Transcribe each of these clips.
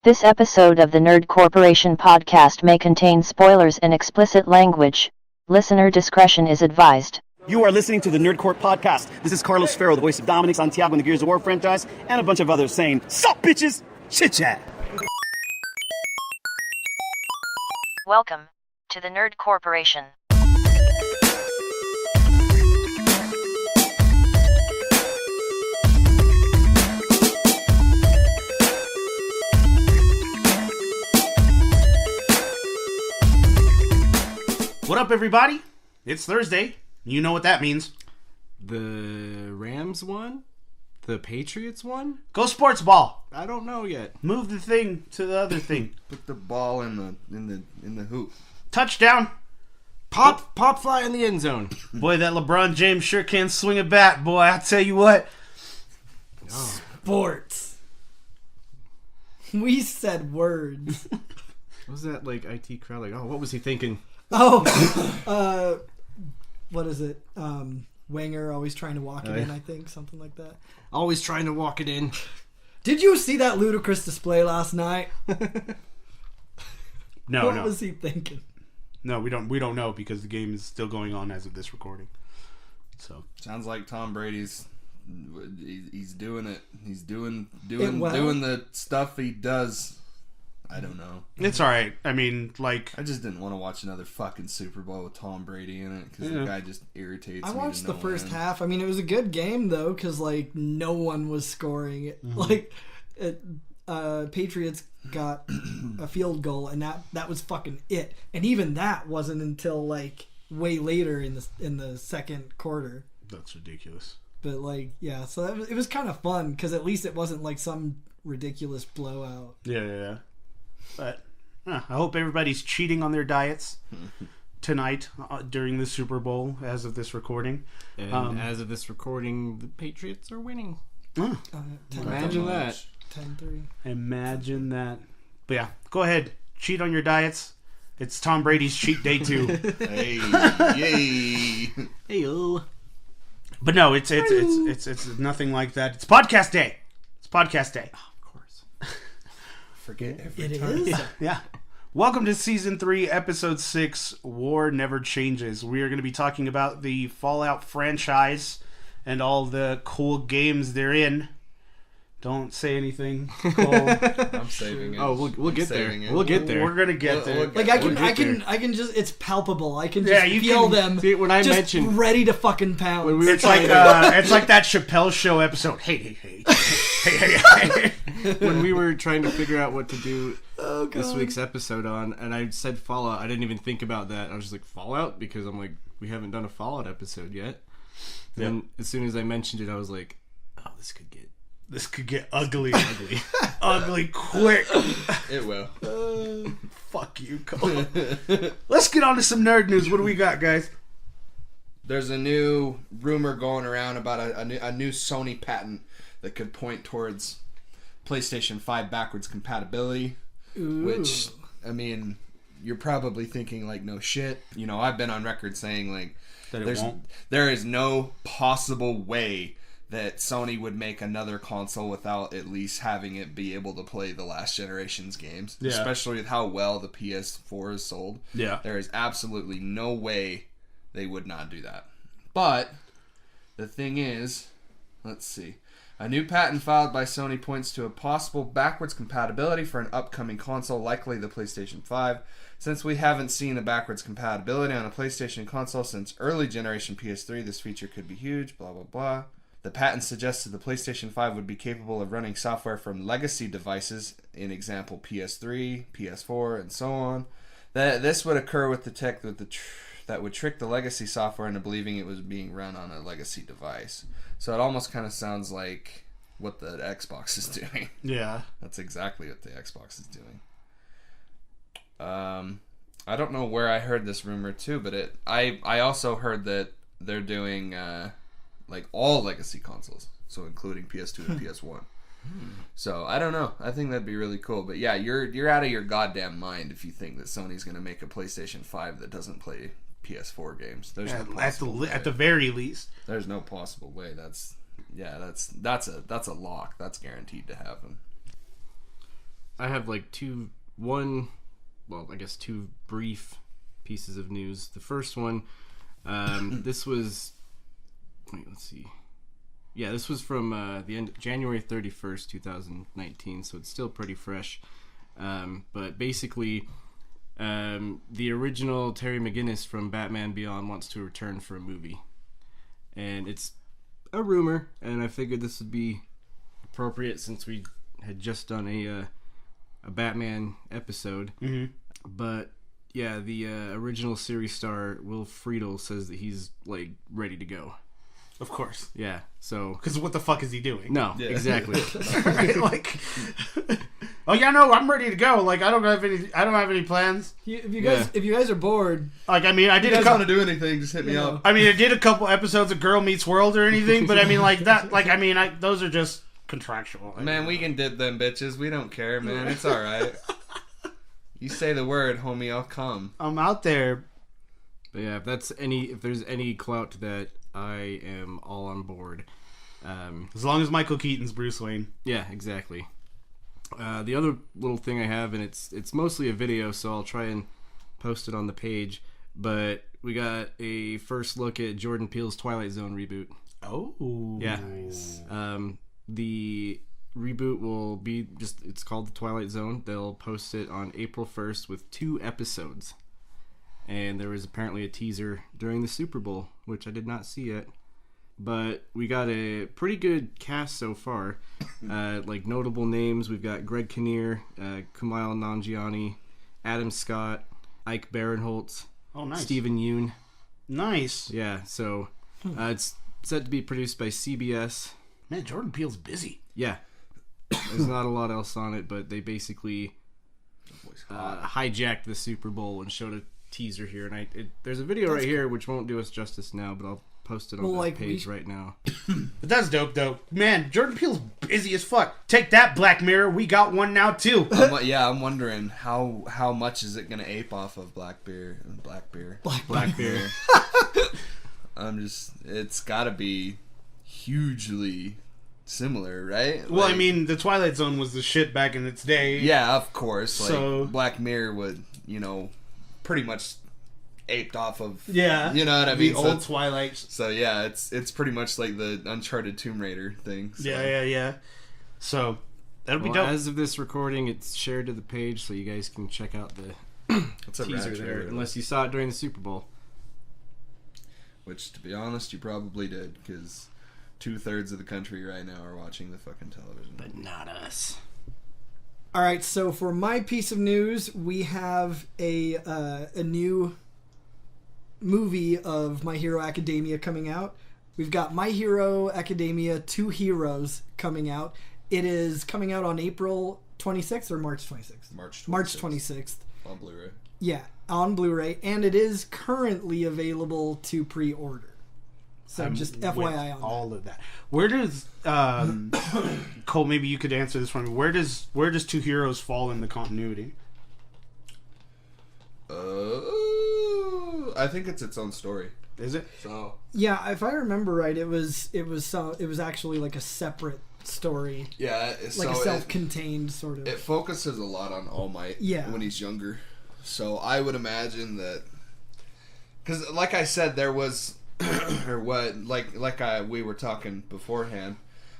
This episode of the Nerd Corporation podcast may contain spoilers and explicit language. Listener discretion is advised. You are listening to the Nerd Corp podcast. This is Carlos Ferro, the voice of Dominic Santiago in the Gears of War franchise, and a bunch of others saying, "Sup, bitches! Chit chat!" Welcome to the Nerd Corporation. What up, everybody? It's Thursday. You know what that means. The Rams won? The Patriots won? Go sports ball. I don't know yet. Move the thing to the other thing. Put the ball in the hoop. Touchdown. Pop fly in the end zone. Boy, that LeBron James sure can swing a bat, boy. I tell you what. Sports. We said words. What was that like IT crowd like? Oh, what was he thinking? Oh, what is it? Wenger always trying to walk it in, I think. Something like that. Always trying to walk it in. Did you see that ludicrous display last night? No, What was he thinking? No, we don't know because the game is still going on as of this recording. So Sounds like Tom Brady's. He's doing it. He's doing well. doing the stuff he does. I don't know. it's all right. I mean, like, I just didn't want to watch another fucking Super Bowl with Tom Brady in it because the guy just irritates I me. watched to the no first end. half. I mean, it was a good game, though, because, like, no one was scoring. Like, Patriots got a field goal, and that was fucking it. And even that wasn't until, like, way later in the second quarter. that's ridiculous. But, like, yeah, so it was kind of fun, because at least it wasn't, like, some ridiculous blowout. Yeah. But I hope everybody's cheating on their diets tonight during the Super Bowl as of this recording. And as of this recording, the Patriots are winning. 10-3. Imagine that. 10-3. Imagine that. But yeah, go ahead. Cheat on your diets. It's Tom Brady's cheat day too. Hey, yay! Heyo. But no, it's nothing like that. It's podcast day. It's podcast day. Of course. Forget every It time. is? Yeah. Welcome to Season 3, Episode 6, War Never Changes. We are going to be talking about the Fallout franchise and all the cool games they're in. Don't say anything, Cole. I'm saving it. Oh, we'll I'm get there. saving it. We'll get there. We're going to get there. Like, I can just, it's palpable. I can just Yeah, you feel can- them See, when I just mentioned- ready to fucking pound. When we were It's like that Chappelle Show episode. Hey. when we were trying to figure out what to do Oh, this God. week's episode on, and I said Fallout, I didn't even think about that. I was just like, Fallout? Because I'm like, we haven't done a Fallout episode yet. Then as soon as I mentioned it, I was like, oh, this could get ugly. Ugly quick. It will. Fuck you, Cole. Let's get on to some nerd news. What do we got, guys? There's a new rumor going around about a new Sony patent that could point towards PlayStation 5 backwards compatibility. Which, I mean, you're probably thinking, like, no shit. You know, I've been on record saying, like, That it won't. there is no possible way that Sony would make another console without at least having it be able to play the last generation's games. Yeah. Especially with how well the PS4 is sold. Yeah. There is absolutely no way they would not do that. But the thing is, let's see. A new patent filed by Sony points to a possible backwards compatibility for an upcoming console, likely the PlayStation 5. Since we haven't seen a backwards compatibility on a PlayStation console since early generation PS3, this feature could be huge, blah blah blah. The patent suggested the PlayStation 5 would be capable of running software from legacy devices, in example PS3, PS4, and so on. That this would occur with the tech that would trick the legacy software into believing it was being run on a legacy device. So it almost kind of sounds like what the Xbox is doing. Yeah. That's exactly what the Xbox is doing. I don't know where I heard this rumor too, but I also heard that they're doing like all legacy consoles, so including PS2 and PS1. So I don't know. I think that'd be really cool. But yeah, you're out of your goddamn mind if you think that Sony's gonna make a PlayStation 5 that doesn't play PS4 games. There's no possible way. At the very least. There's no possible way. That's a lock. That's guaranteed to happen. I have like two brief pieces of news. The first one, this was, let's see. Yeah, this was from the end January 31st, 2019, so it's still pretty fresh. But basically, the original Terry McGinnis from Batman Beyond wants to return for a movie. And it's a rumor, and I figured this would be appropriate since we had just done a Batman episode. Mm-hmm. But yeah, the original series star Will Friedle says that he's like ready to go. Of course. Yeah, so Because what the fuck is he doing? no, Yeah. exactly. Like, oh yeah, no, I'm ready to go. Like, I don't have any plans. If you guys are bored, Like, I mean, I If did you a guys couple. want to do anything, just hit me up. I mean, I did a couple episodes of Girl Meets World or anything, but I mean, like that. Like, I mean, those are just contractual. Man, we can dip them bitches. We don't care, man. It's all right. You say the word, homie, I'll come. I'm out there. But yeah, if there's any clout to that, I am all on board. As long as Michael Keaton's Bruce Wayne. Yeah, exactly. The other little thing I have, and it's mostly a video, so I'll try and post it on the page. But we got a first look at Jordan Peele's Twilight Zone reboot. Oh, Yeah. The reboot will be it's called The Twilight Zone. They'll post it on April 1st with 2 episodes. And there was apparently a teaser during the Super Bowl, which I did not see yet. But we got a pretty good cast so far. Like notable names, we've got Greg Kinnear, Kumail Nanjiani, Adam Scott, Ike Barinholtz, Oh, nice. Stephen Yeun. Nice. Yeah, so it's set to be produced by CBS. Man, Jordan Peele's busy. Yeah. There's not a lot else on it, but they basically hijacked the Super Bowl and showed a teaser here. And there's a video right here, which won't do us justice now, but I'll post it on the page right now. But that's dope, though. Man, Jordan Peele's busy as fuck. Take that, Black Mirror. We got one now, too. I'm wondering how much is it going to ape off of Blackbeard. Blackbeard. It's got to be hugely similar, right? Well, Like, I mean, the Twilight Zone was the shit back in its day. yeah, of course. Like, So- Black Mirror would, pretty much aped off of, Yeah. you know what I The mean? old Twilight. So yeah, it's pretty much like the Uncharted Tomb Raider thing. So. Yeah. So, that'll be Well, dope. as of this recording, it's shared to the page, so you guys can check out the It's a teaser rad there, trailer, unless you saw it during the Super Bowl. which, to be honest, you probably did, because 2/3 of the country right now are watching the fucking television. But not us. all right. So for my piece of news, we have a new movie of My Hero Academia coming out. We've got My Hero Academia 2 Heroes coming out. It is coming out on April 26th or March 26th? March 26th. On Blu-ray. Yeah, on Blu-ray, and it is currently available to pre-order. So just with FYI on all of that. Where does Cole? Maybe you could answer this for me. Where does Two Heroes fall in the continuity? I think it's its own story. Is it? So that. Yeah, if I remember right, it was actually like a separate story, yeah, like a self-contained sort of. it focuses a lot on All Might. Yeah. When he's younger. So I would imagine that, because like I said, there was, or what, we were talking beforehand.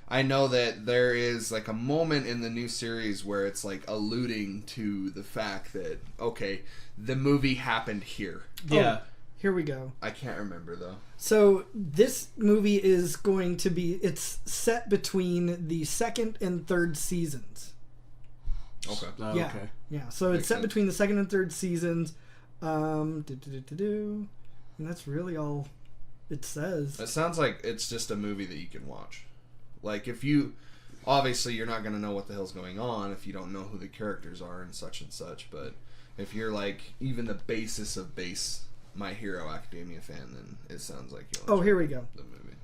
I know that there is like a moment in the new series where it's like alluding to the fact that, okay, the movie happened here. Yeah. Here we go. I can't remember though. So this movie is going to be, it's set between the 2nd and 3rd seasons. Okay. Yeah. Okay. Yeah. So it's Makes set sense. between the 2nd and 3rd seasons. And that's really all it says. It sounds like it's just a movie that you can watch. Like, if you... Obviously, you're not going to know what the hell's going on if you don't know who the characters are and such, but if you're, like, even the basis of base My Hero Academia fan, then it sounds like you'll Here we go. the movie.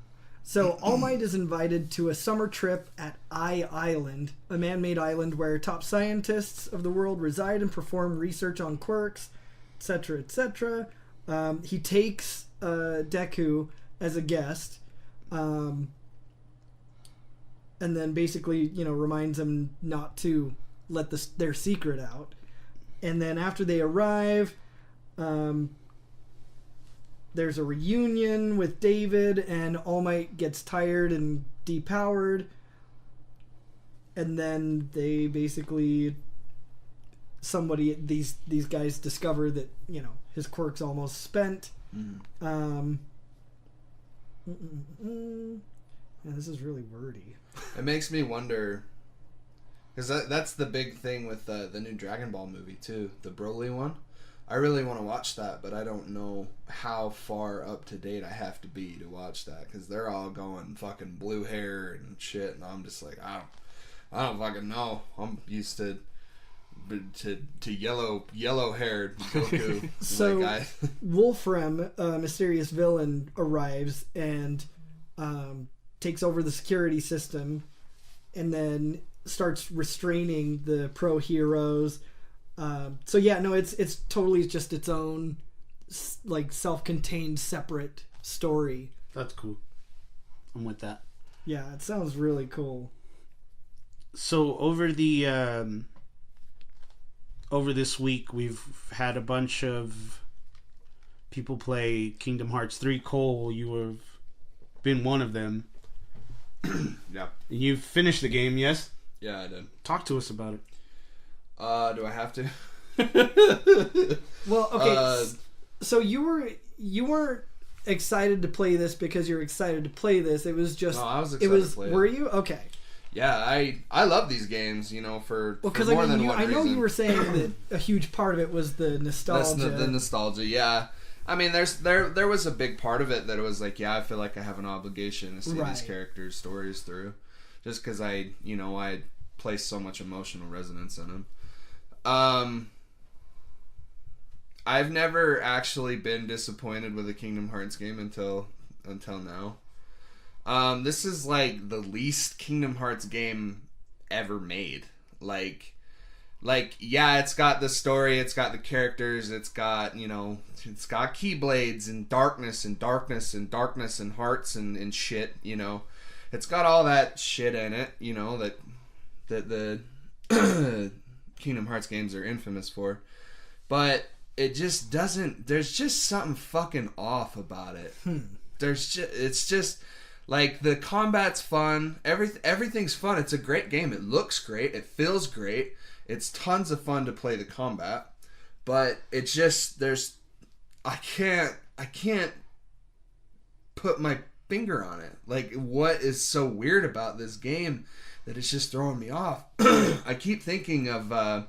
So All Might is invited to a summer trip at Eye Island, a man-made island where top scientists of the world reside and perform research on quirks, etc., etc. He takes Deku as a guest, and then basically, reminds him not to let their secret out. And then after they arrive, there's a reunion with David, and All Might gets tired and depowered. And then they basically, these guys discover that, you know, his quirk's almost spent. Yeah, this is really wordy. It makes me wonder, because that's the big thing with the new Dragon Ball movie too, the Broly one. I really want to watch that, but I don't know how far up to date I have to be to watch that, because they're all going fucking blue hair and shit, and I'm just like, I don't fucking know. I'm used to yellow haired Goku. So Wolfram, a mysterious villain, arrives and takes over the security system, and then starts restraining the pro heroes. So yeah, no, it's totally just its own, like, self-contained, separate story. That's cool. I'm with that. Yeah, it sounds really cool. So over this week, we've had a bunch of people play Kingdom Hearts 3. Cole, you have been one of them. Yeah. You've finished the game, yes? Yeah, I did. Talk to us about it. Do I have to? Well, okay. So you weren't excited to play this because you're excited to play this. It was just. No, I was excited to play it. Were you? Okay. Yeah, I love these games, you know, for more than one I know reason. you were saying that a huge part of it was the nostalgia. The nostalgia, yeah. I mean, there was a big part of it that it was like, yeah, I feel like I have an obligation to see these characters' stories through, just because I place so much emotional resonance in them. I've never actually been disappointed with a Kingdom Hearts game until now. This is like the least Kingdom Hearts game ever made. Like, yeah, it's got the story, it's got the characters, it's got Keyblades and darkness and darkness and darkness and hearts and shit, you know. It's got all that shit in it, you know, that the Kingdom Hearts games are infamous for. But it just doesn't, there's just something fucking off about it. It's just like, the combat's fun, everything's fun. It's a great game. It looks great, it feels great. It's tons of fun to play the combat, but it's just, I can't put my finger on it. Like, what is so weird about this game that it's just throwing me off? I keep thinking of, like,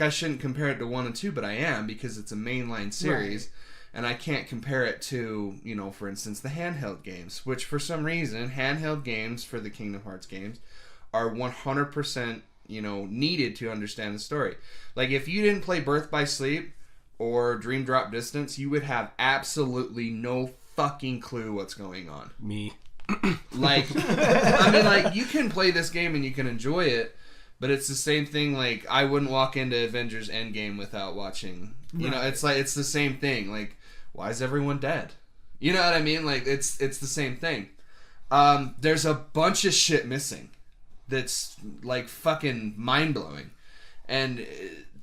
I shouldn't compare it to 1 and 2, but I am, because it's a mainline series. Right. And I can't compare it to, for instance, the handheld games, which for some reason, handheld games for the Kingdom Hearts games are 100%, needed to understand the story. Like, if you didn't play Birth by Sleep or Dream Drop Distance, you would have absolutely no fucking clue what's going on. Me. Like, I mean, like, you can play this game and you can enjoy it, but it's the same thing. Like, I wouldn't walk into Avengers Endgame without watching. It's like, it's the same thing. Like, why is everyone dead? You know what I mean? Like, it's the same thing. There's a bunch of shit missing that's, like, fucking mind-blowing. And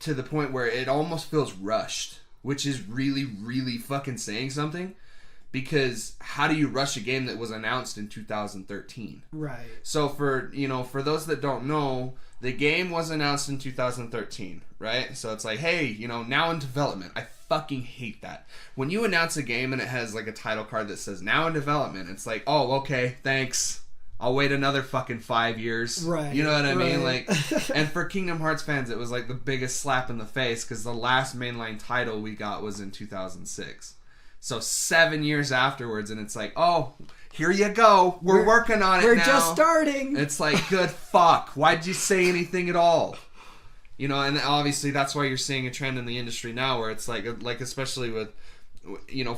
to the point where it almost feels rushed, which is really, really fucking saying something. Because how do you rush a game that was announced in 2013? Right. So for those that don't know, the game was announced in 2013, right? So it's like, hey, now in development. I fucking hate that. When you announce a game and it has like a title card that says now in development, it's like, oh, okay, thanks. I'll wait another fucking 5 years. Right. You know what I mean? Like, and for Kingdom Hearts fans, it was like the biggest slap in the face, because the last mainline title we got was in 2006. So 7 years afterwards, and it's like, oh, here you go. We're working on it now. We're just starting. It's like, good fuck. Why'd you say anything at all? And obviously that's why you're seeing a trend in the industry now where it's like especially with,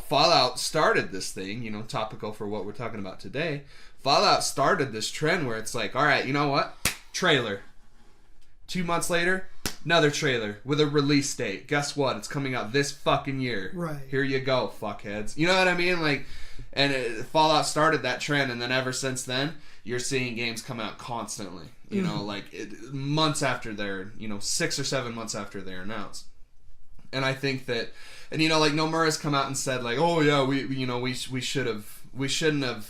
Fallout started this thing, topical for what we're talking about today. Fallout started this trend where it's like, all right, you know what? Trailer. 2 months later, another trailer with a release date. Guess what? It's coming out this fucking year. Right. Here you go, fuckheads. You know what I mean? Like, and Fallout started that trend, and then ever since then, you're seeing games come out constantly. You know, like months after they're 6 or 7 months after they're announced. And I think that, and like Nomura's come out and said like, oh yeah, we shouldn't have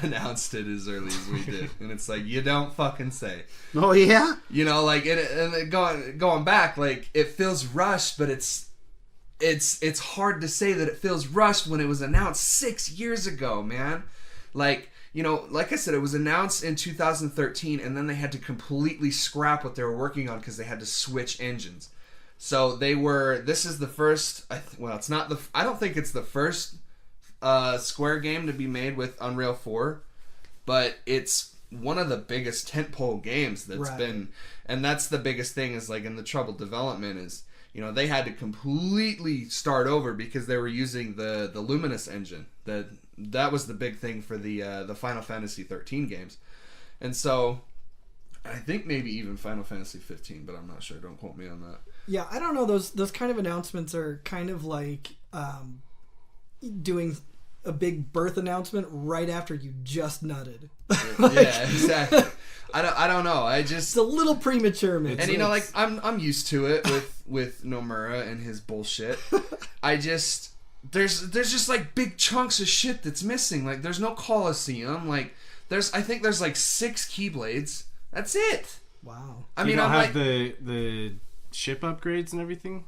announced it as early as we did. And it's like, you don't fucking say. Oh yeah. Like going back, like it feels rushed, but it's hard to say that it feels rushed when it was announced 6 years ago, man. Like, like I said, it was announced in 2013, and then they had to completely scrap what they were working on because they had to switch engines. So this is the first, it's not I don't think it's the first Square game to be made with Unreal 4, but it's one of the biggest tentpole games that's been, and that's the biggest thing is like in the troubled development is, they had to completely start over because they were using the Luminous engine. That was the big thing for the Final Fantasy 13 games. And so I think maybe even Final Fantasy 15, but I'm not sure. Don't quote me on that. Yeah, I don't know. Those kind of announcements are kind of like doing a big birth announcement right after you just nutted. Yeah, exactly. I don't know. It's a little premature, man. And like I'm used to it with Nomura and his bullshit. There's just like big chunks of shit that's missing. Like there's no Colosseum. Like I think there's like 6 Keyblades. That's it. Wow. I mean, I'm have the ship upgrades and everything.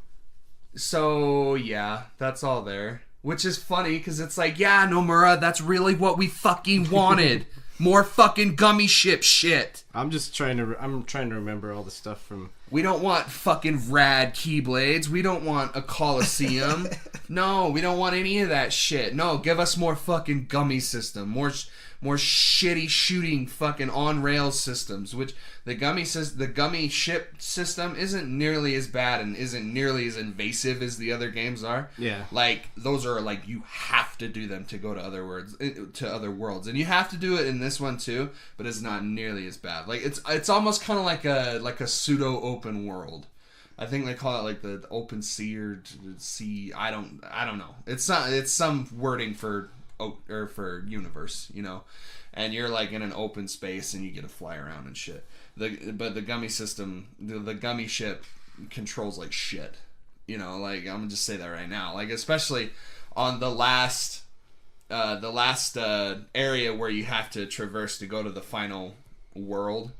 So yeah, that's all there. Which is funny because it's like, yeah, Nomura, that's really what we fucking wanted. More fucking gummy ship shit. I'm trying to remember all the stuff from. We don't want fucking rad Keyblades. We don't want a Colosseum. No, we don't want any of that shit. No, give us more fucking gummy system. More shitty shooting fucking on rails systems. Which the gummy ship system isn't nearly as bad and isn't nearly as invasive as the other games are. Yeah. Like those are like you have to do them to go to other worlds, and you have to do it in this one too. But it's not nearly as bad. Like it's almost kind of like a pseudo open world. I think they call it like the open sea or sea. I don't know. It's some wording for universe, and you're like in an open space and you get to fly around and shit. But the gummy system, the gummy ship controls like shit. Like I'm gonna just say that right now. Like especially on the last area where you have to traverse to go to the final world.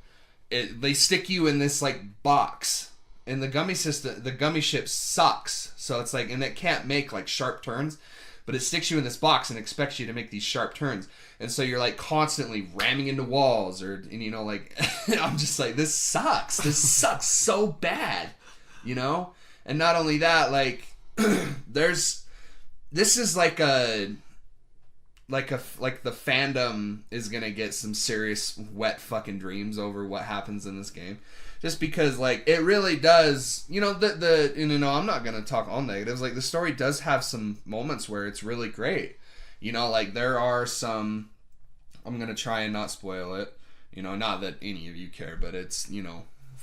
They stick you in this like box. And the gummy ship sucks. So it's like, and it can't make like sharp turns, but it sticks you in this box and expects you to make these sharp turns. And so you're like constantly ramming into walls like, I'm just like, this sucks. This sucks so bad, And not only that, like, this is like the fandom is gonna get some serious wet fucking dreams over what happens in this game. Just because, like, it really does, I'm not going to talk all negatives. Like, the story does have some moments where it's really great. Like, there are some, I'm going to try and not spoil it. Not that any of you care, but it's,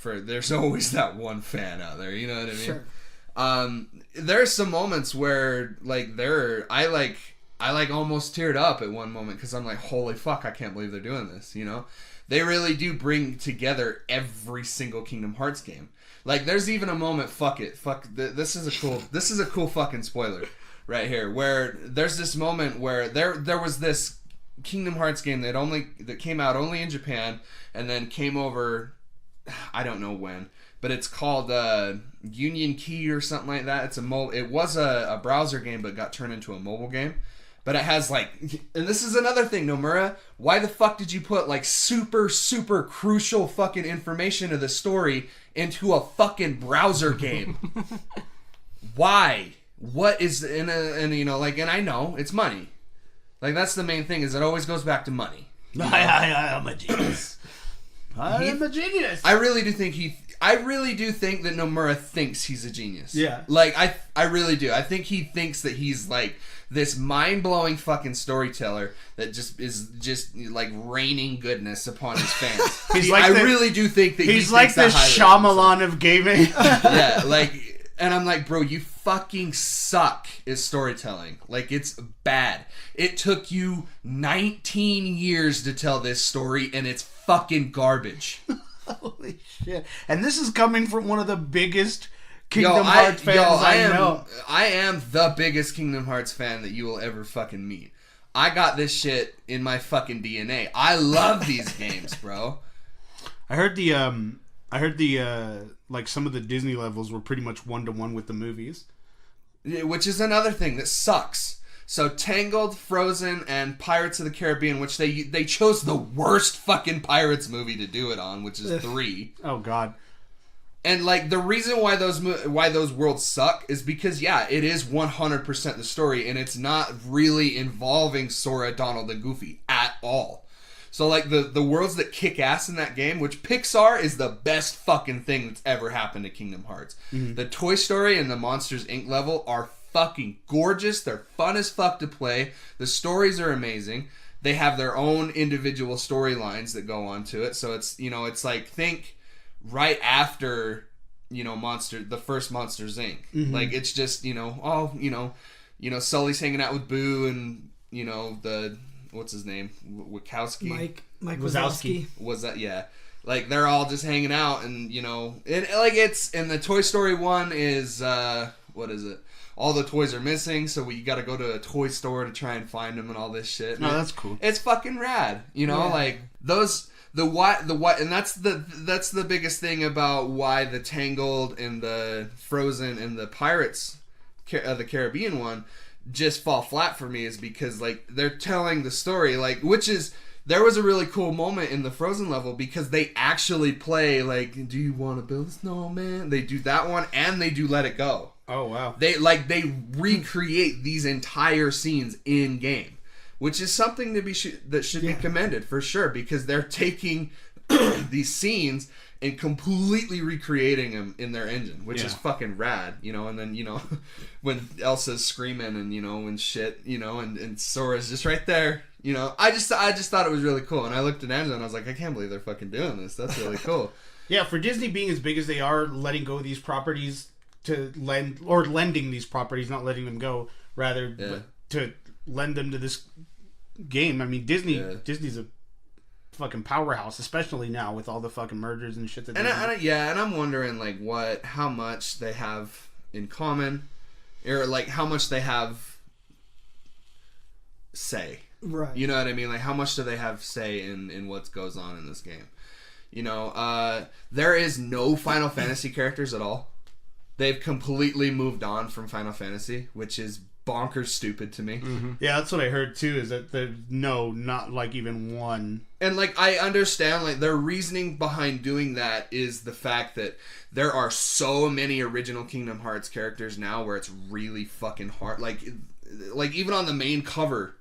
there's always that one fan out there, you know what I mean? Sure. There's some moments where, like, I almost teared up at one moment because I'm like, holy fuck, I can't believe they're doing this, They really do bring together every single Kingdom Hearts game. Like, there's even a moment, this is a cool fucking spoiler right here, where there's this moment where there was this Kingdom Hearts game that came out only in Japan, and then came over, I don't know when, but it's called Union Key or something like that. It was a browser game, but got turned into a mobile game. But it has like, and this is another thing, Nomura, why the fuck did you put like super, super crucial fucking information of the story into a fucking browser game? Why? What is, and I know, it's money. Like that's the main thing, is it always goes back to money. I'm a genius. I'm a genius. I really do think that Nomura thinks he's a genius. Yeah. Like, I really do. I think he thinks that he's like this mind-blowing fucking storyteller that is like raining goodness upon his fans. I really do think that he's like the Shyamalan of gaming. Yeah, like, And I'm like, bro, you fucking suck is storytelling. Like, it's bad. It took you 19 years to tell this story, and it's fucking garbage. Holy shit. And this is coming from one of the biggest Kingdom Hearts fans I know. I am the biggest Kingdom Hearts fan that you will ever fucking meet. I got this shit in my fucking DNA. I love these games, bro. I heard the like some of the Disney levels were pretty much 1-to-1 with the movies. Which is another thing that sucks. So Tangled, Frozen, and Pirates of the Caribbean, which they chose the worst fucking Pirates movie to do it on, which is 3. Oh god. And like the reason why those worlds suck is because it is 100% the story, and it's not really involving Sora, Donald, and Goofy at all. So like the worlds that kick ass in that game, which Pixar is the best fucking thing that's ever happened to Kingdom Hearts. Mm-hmm. The Toy Story and the Monsters Inc. level are fucking gorgeous. They're fun as fuck to play. The stories are amazing. They have their own individual storylines that go on to it. So it's, it's like, think right after, the first Monsters Inc. Mm-hmm. Like, it's just, Sully's hanging out with Boo and, what's his name? Wachowski? Mike Wazowski. Was that, yeah. Like, they're all just hanging out and, and the Toy Story one is, what is it? All the toys are missing, so you got to go to a toy store to try and find them and all this shit. No, that's cool. It's fucking rad, like those the what, and that's the biggest thing about why the Tangled and the Frozen and the Pirates, the Caribbean one, just fall flat for me is because like they're telling the story there was a really cool moment in the Frozen level because they actually play like, do you want to build a snowman? They do that one and they do Let It Go. Oh wow! They recreate these entire scenes in game, which is something that should be commended for sure because they're taking these scenes and completely recreating them in their engine, which is fucking rad, And then when Elsa's screaming and and shit, and Sora's just right there, I just thought it was really cool, and I looked at Angela and I was like, I can't believe they're fucking doing this. That's really cool. Yeah, for Disney being as big as they are, letting go of these properties. Lending these properties, not letting them go, rather to lend them to this game. I mean, Disney's a fucking powerhouse, especially now with all the fucking mergers and shit that. And I'm wondering like how much they have in common, or like how much they have say. Right. You know what I mean? Like how much do they have say in what goes on in this game? There is no Final Fantasy characters at all. They've completely moved on from Final Fantasy, which is bonkers stupid to me. Mm-hmm. Yeah, that's what I heard too, is that there's not like even one. And like, I understand, like, their reasoning behind doing that is the fact that there are so many original Kingdom Hearts characters now where it's really fucking hard. Like even on the main cover,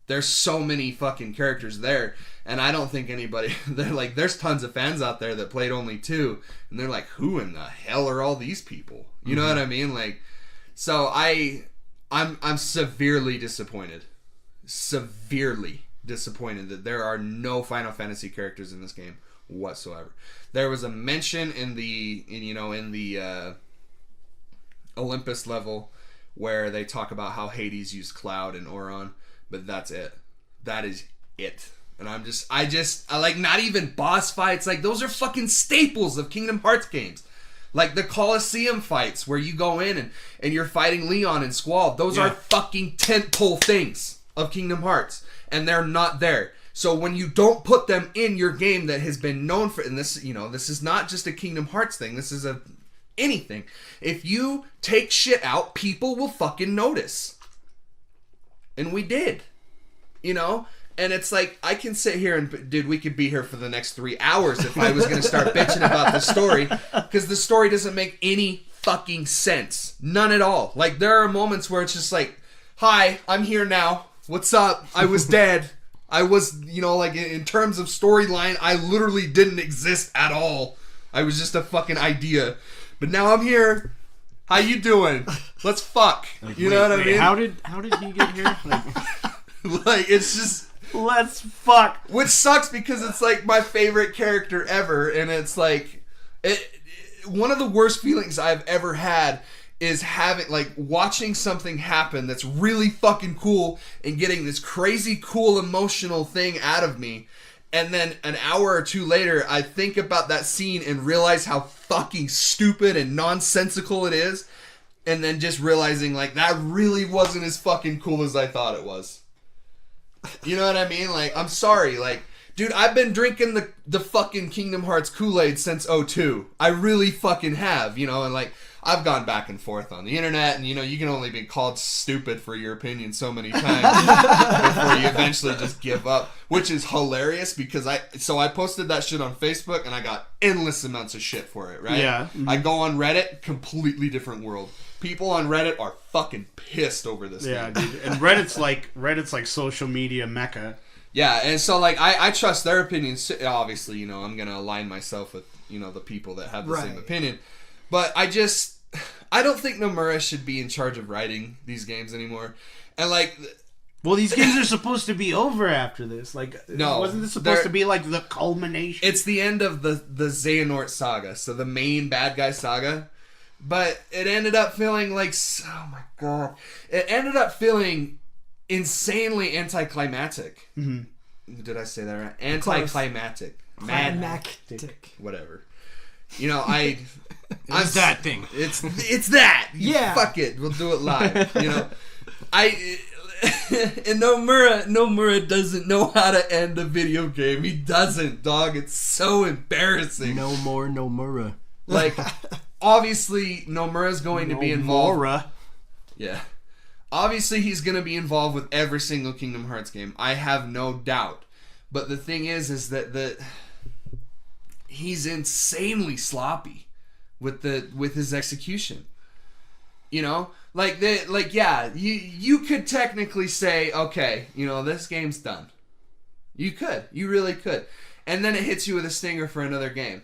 there's so many fucking characters there, and I don't think anybody. They're like, there's tons of fans out there that played only 2, and they're like, who in the hell are all these people? You know what I mean? Like, so I'm severely disappointed that there are no Final Fantasy characters in this game whatsoever. There was a mention in the Olympus level where they talk about how Hades used Cloud and Auron. But that's it. That is it. And I like, not even boss fights. Like, those are fucking staples of Kingdom Hearts games. Like the Colosseum fights where you go in and you're fighting Leon and Squall. Those are fucking tentpole things of Kingdom Hearts. And they're not there. So when you don't put them in your game that has been known for, and this, this is not just a Kingdom Hearts thing. This is anything. If you take shit out, people will fucking notice. And we did, and it's like, I can sit here and, dude, we could be here for the next 3 hours if I was going to start bitching about the story, because the story doesn't make any fucking sense. None at all. Like, there are moments where it's just like, hi, I'm here now. What's up? I was dead. I was, like, in terms of storyline, I literally didn't exist at all. I was just a fucking idea. But now I'm here. How you doing? Let's fuck. Like, know what I mean? How did he get here? Like, it's just, let's fuck. Which sucks because it's like my favorite character ever, and it's like one of the worst feelings I've ever had is having, like, watching something happen that's really fucking cool and getting this crazy cool emotional thing out of me. And then an hour or two later, I think about that scene and realize how fucking stupid and nonsensical it is. And then just realizing, like, that really wasn't as fucking cool as I thought it was. You know what I mean? Like, I'm sorry. Like, dude, I've been drinking the fucking Kingdom Hearts Kool-Aid since 2002. I really fucking have, you know, and, like, I've gone back and forth on the internet, and, you know, you can only be called stupid for your opinion so many times before you eventually just give up, which is hilarious because I posted that shit on Facebook, and I got endless amounts of shit for it, right? Yeah. Mm-hmm. I go on Reddit, completely different world. People on Reddit are fucking pissed over this thing. Dude. And Reddit's like social media mecca. Yeah, and so, like, I trust their opinions. Obviously, you know, I'm going to align myself with, you know, the people that have the same opinion. But I don't think Nomura should be in charge of writing these games anymore. And, like... Well, these games are supposed to be over after this. Like, no, wasn't this supposed to be, like, the culmination? It's the end of the Xehanort saga, so the main bad guy saga. But it ended up feeling like... Oh, my God. It ended up feeling insanely anticlimactic. Mm-hmm. Did I say that right? Anticlimactic. Climactic. Whatever. You know, It's that thing. It's that. Yeah. Fuck it. We'll do it live. You know, and Nomura doesn't know how to end a video game. He doesn't, dog. It's so embarrassing. No more Nomura. Like, obviously, Nomura's going to be involved. Nomura. Yeah. Obviously, he's going to be involved with every single Kingdom Hearts game. I have no doubt. But the thing is that he's insanely sloppy with his execution. You know, you could technically say, okay, you know, this game's done. You really could, and then it hits you with a stinger for another game.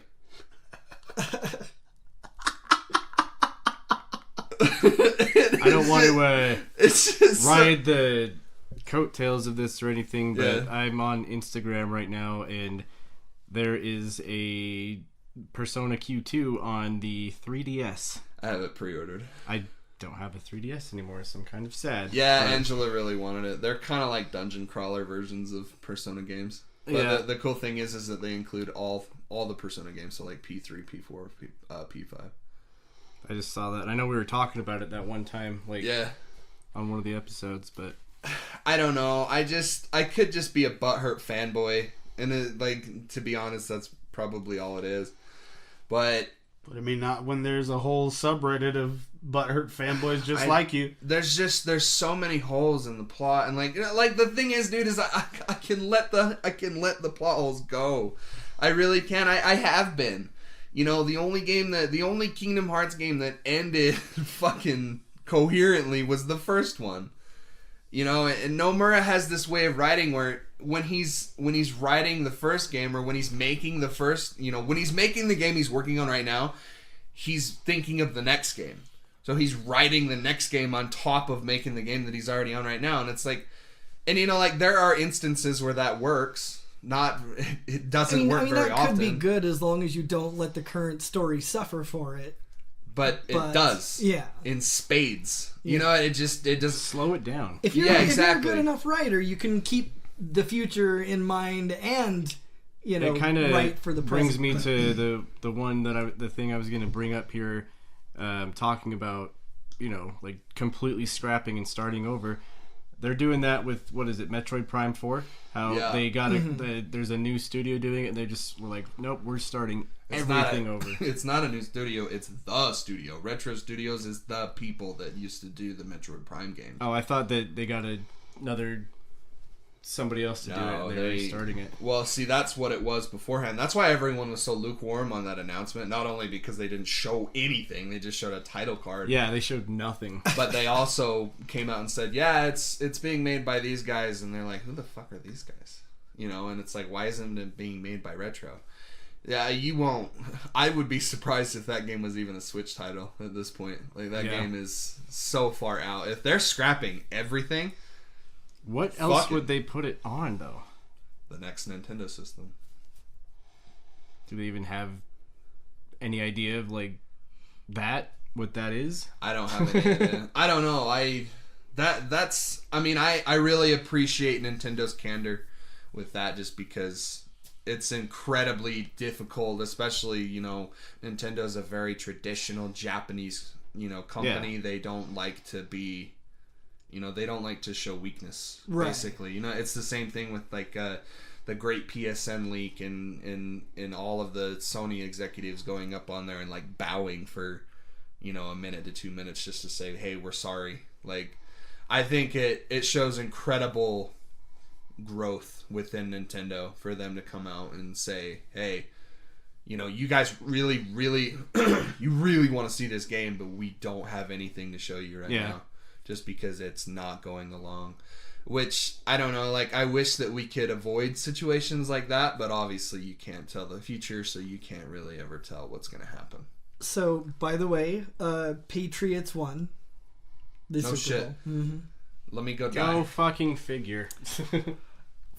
I don't want to it's just ride the coattails of this or anything, but I'm on Instagram right now, and there is a Persona Q2 on the 3DS. I have it pre-ordered. I don't have a 3DS anymore, so I'm kind of sad. Yeah, Angela really wanted it. They're kind of like dungeon crawler versions of Persona games. But the cool thing is that they include all the Persona games, so like P3, P4, P5. I just saw that. I know we were talking about it that one time, on one of the episodes, but I don't know. I could just be a butthurt fanboy, and to be honest, that's probably all it is. But I mean, not when there's a whole subreddit of butthurt fanboys just like you. There's so many holes in the plot, and like the thing is, dude, is I can let the plot holes go. I really can. I have been. You know, the only Kingdom Hearts game that ended fucking coherently was the first one. You know, and Nomura has this way of writing where when he's writing the first game, or when he's making the first, you know, when he's making the game he's working on right now, he's thinking of the next game. So he's writing the next game on top of making the game that he's already on right now. And it's like, and you know, like there are instances where that works. It doesn't work very often. That could be good as long as you don't let the current story suffer for it. But it does. Yeah. In spades. You know, it does slow it down. If you're a good enough writer, you can keep the future in mind and, you know, write for the present. Brings me to the thing I was going to bring up here, talking about, you know, like completely scrapping and starting over. They're doing that with, what is it, Metroid Prime 4? How they got there's a new studio doing it, and they just were like, nope, we're starting everything over. It's not a new studio, it's the studio. Retro Studios is the people that used to do the Metroid Prime game. Oh, I thought that they got somebody else to do it, and they're starting it. Well, see, that's what it was beforehand. That's why everyone was so lukewarm on that announcement. Not only because they didn't show anything, they just showed a title card. Yeah, they showed nothing. But they also came out and said, yeah, it's being made by these guys, and they're like, who the fuck are these guys? You know, and it's like, why isn't it being made by Retro? Yeah, you won't. I would be surprised if that game was even a Switch title at this point. Like, that game is so far out. If they're scrapping everything... What else would they put it on, though? The next Nintendo system. Do they even have any idea of, like, that? what that is? I don't have any idea. I don't know. I really appreciate Nintendo's candor with that, just because it's incredibly difficult, especially, you know, Nintendo's a very traditional Japanese, you know, company. Yeah. They don't like to be, you know, they don't like to show weakness, Right. basically. You know, it's the same thing with, like, the great PSN leak and all of the Sony executives going up on there and, like, bowing for, you know, a minute to 2 minutes just to say, hey, we're sorry. Like, I think it shows incredible growth within Nintendo for them to come out and say, hey, you know, you guys really you really want to see this game, but we don't have anything to show you right now, just because it's not going along. Which, I don't know, like, I wish that we could avoid situations like that, but obviously you can't tell the future, so you can't really ever tell what's going to happen. So, by the way, Patriots won. The No Super shit. Bowl. Mm-hmm. Let me go Go down. fucking figure.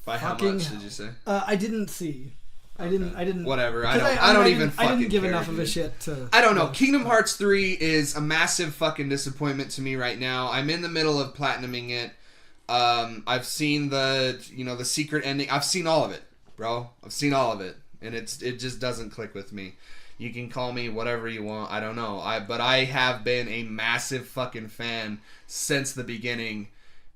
By how fucking much hell. did you say? I didn't see. I didn't. Whatever. I 'cause don't mean, even I fucking didn't give care, enough of a dude. shit to. I don't know. Kingdom Hearts 3 is a massive fucking disappointment to me right now. I'm in the middle of platinuming it. I've seen the secret ending. I've seen all of it, bro. I've seen all of it, and it just doesn't click with me. You can call me whatever you want. I don't know. But I have been a massive fucking fan since the beginning,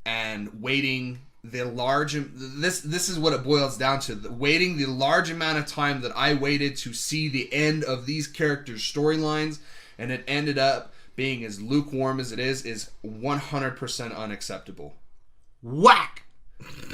and waiting the large. This is what it boils down to. Waiting the large amount of time that I waited to see the end of these characters' storylines, and it ended up being as lukewarm as it is 100% unacceptable. Whack!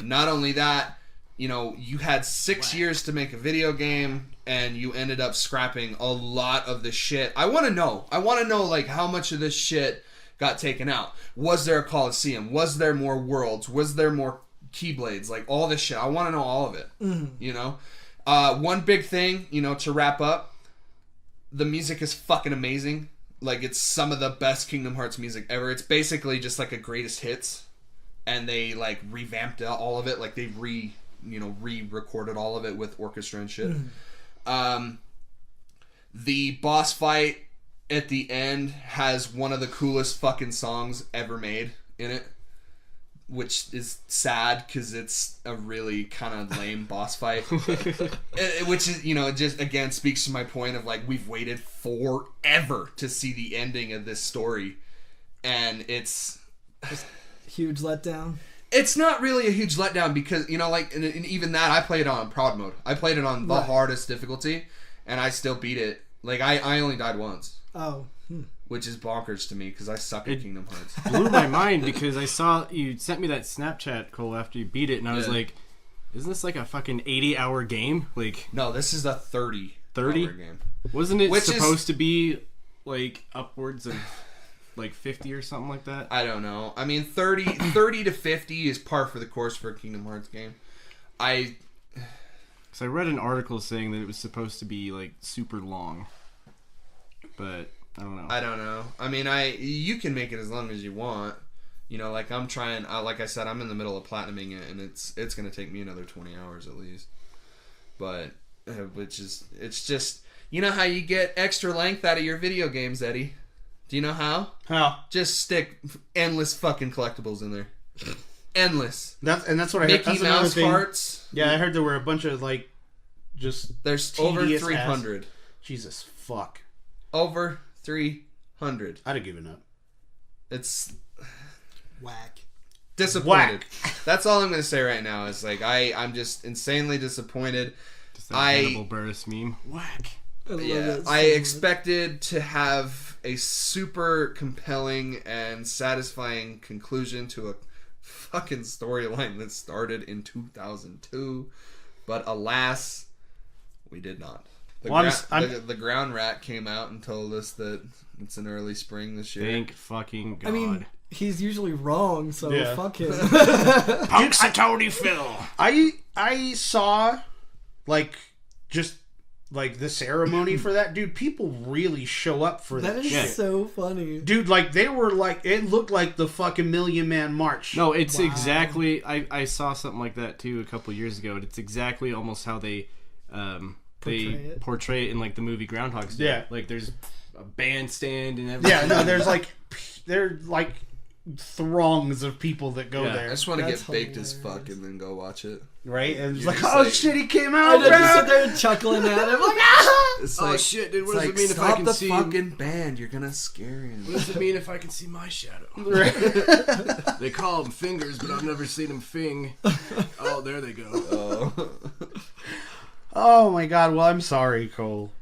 Not only that, you know, you had 6 years to make a video game, and you ended up scrapping a lot of the shit. I want to know, like, how much of this shit got taken out. Was there a Coliseum? Was there more worlds? Was there more Keyblades? Like, all this shit. I want to know all of it. You know? One big thing, you know, to wrap up, the music is fucking amazing. Like, it's some of the best Kingdom Hearts music ever. It's basically just like a greatest hits, and they, like, revamped all of it. Like, they re-recorded all of it with orchestra and shit. The boss fight at the end has one of the coolest fucking songs ever made in it, which is sad because it's a really kind of lame boss fight. Which is, you know, just again speaks to my point of, like, we've waited forever to see the ending of this story, and it's Huge letdown. It's not really a huge letdown because, you know, like, and even that, I played it on proud mode. I played it on the hardest difficulty, and I still beat it. Like, I only died once. Oh. Which is bonkers to me because I suck at Kingdom Hearts. Blew my mind because I saw you sent me that Snapchat, Cole, after you beat it, and I was like, isn't this like a fucking 80-hour game? Like, No, this is a 30 hour game. Wasn't it supposed to be like upwards of like 50 or something like that? I don't know. I mean, 30 to 50 is par for the course for a Kingdom Hearts game. So I read an article saying that it was supposed to be like super long, but I don't know. I mean, you can make it as long as you want. You know, like, I'm trying. Like I said, I'm in the middle of platinuming it, and it's going to take me another 20 hours at least. But it's just, you know how you get extra length out of your video games, Eddie? Do you know how? How? Just stick endless fucking collectibles in there. Endless. That's what I heard. Mickey That's another Mouse thing. parts. Yeah, I heard there were a bunch of, like, just There's over tedious 300. Jesus fuck. Over 300. I'd have given up. It's Whack. disappointed. That's all I'm going to say right now is, like, I'm just insanely disappointed. Just that Hannibal Buress meme. Whack. I expected to have a super compelling and satisfying conclusion to a fucking storyline that started in 2002, but alas, we did not. The Ground Rat came out and told us that it's in early spring this year. Thank fucking God. I mean, he's usually wrong, so Yeah. fuck him. Tony Phil. I saw, like, just, like, the ceremony for that. Dude, people really show up for that That is shit. so funny. Dude, like, they were, like, it looked like the fucking Million Man March. No, it's exactly. I saw something like that too a couple years ago, and it's exactly almost how they portray it in, like, the movie Groundhog's Day. Yeah. Like, there's a bandstand and everything. Yeah, no, there's like throngs of people that go I there, just want to get That's baked as hilarious. fuck and then go watch it. right? And it's You're like, just oh like- shit, he came I out, just sit bro. there chuckling at him, like, ah! It's Oh shit, dude! What it's does like, it mean if I stop can the see? fucking band? You're gonna scare him. What does it mean if I can see my shadow? They call them fingers, but I've never seen them fing. Oh, there they go. Oh. Oh my god. Well, I'm sorry, Cole.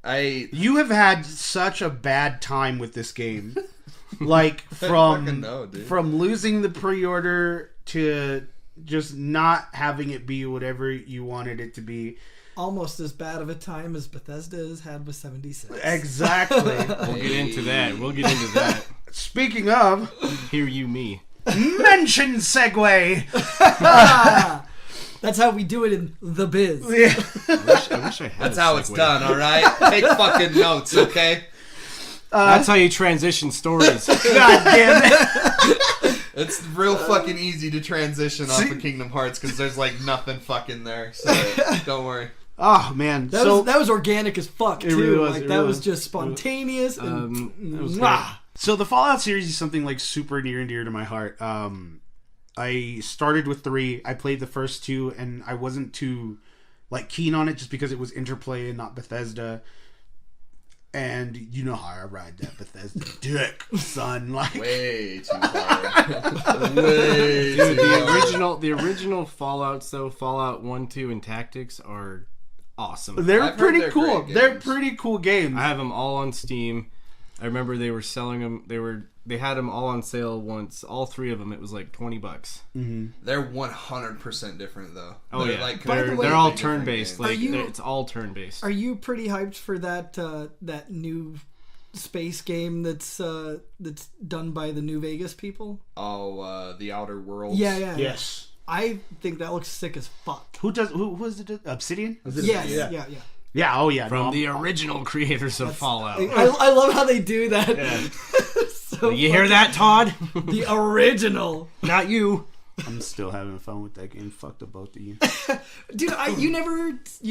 I You have had such a bad time with this game. Like fucking know, dude. from losing the pre-order to just not having it be whatever you wanted it to be. Almost as bad of a time as Bethesda has had with 76. Exactly. We'll get into that. We'll get into that. Speaking of, Hear you, me. mention segue. That's how we do it in the biz. I wish I had. That's a how it's segue. done, alright? Take fucking notes, okay? That's how you transition stories. God damn it. It's real fucking easy to transition off of Kingdom Hearts because there's like nothing fucking there. So don't worry. Oh man. That was organic as fuck too. really was, Like it that really was was. just spontaneous and That was mwah. So the Fallout series is something like super near and dear to my heart. I started with 3. I played the first 2, and I wasn't too like keen on it just because it was Interplay and not Bethesda. And you know how I ride that Bethesda dick, son. Like, Way too hard. Way Dude, too the original Fallouts though, Fallout 1, 2, and Tactics are awesome. they're I've heard pretty they're cool. great They're games. pretty cool games. I have them all on Steam. I remember they were selling them. They had them all on sale once. All 3 of them. It was like $20. They're 100% different though. Oh They're yeah, like By the way- they're all completely different turn based. games. Like Are you- it's all turn based. Are you pretty hyped for that that new space game that's done by the New Vegas people? The Outer Worlds. Yeah. Yes. I think that looks sick as fuck. Who was it? Obsidian? Yes, Yeah. yeah. Yeah. Oh yeah. From no, the original creators of Fallout. I love how they do that. Yeah. So You hear that, Todd? the original. Not you. I'm still having fun with that game. Fuck the both of you. Dude, you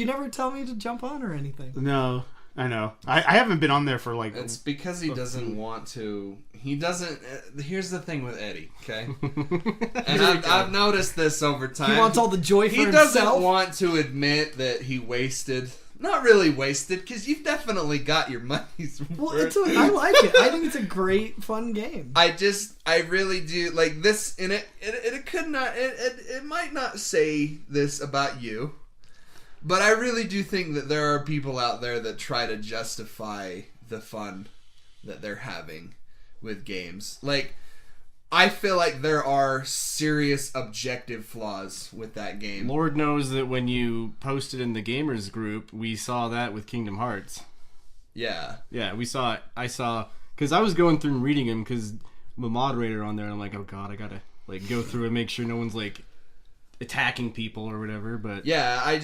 never tell me to jump on or anything. No, I know. I haven't been on there for like. It's because he doesn't want to. He doesn't. Here's the thing with Eddie, okay? And I've noticed this over time. He wants all the joy for He himself. doesn't want to admit that he wasted. Not really wasted, because you've definitely got your money's Well, worth. I like it. I think it's a great, fun game. I really do like this. And it could not. It might not say this about you, but I really do think that there are people out there that try to justify the fun that they're having with games. Like, I feel like there are serious objective flaws with that game. Lord knows that when you posted in the gamers group, we saw that with Kingdom Hearts. Yeah. Yeah, we saw it. I saw, because I was going through and reading them because I'm a moderator on there, and I'm like, oh god, I gotta like go through and make sure no one's like attacking people or whatever. But Yeah,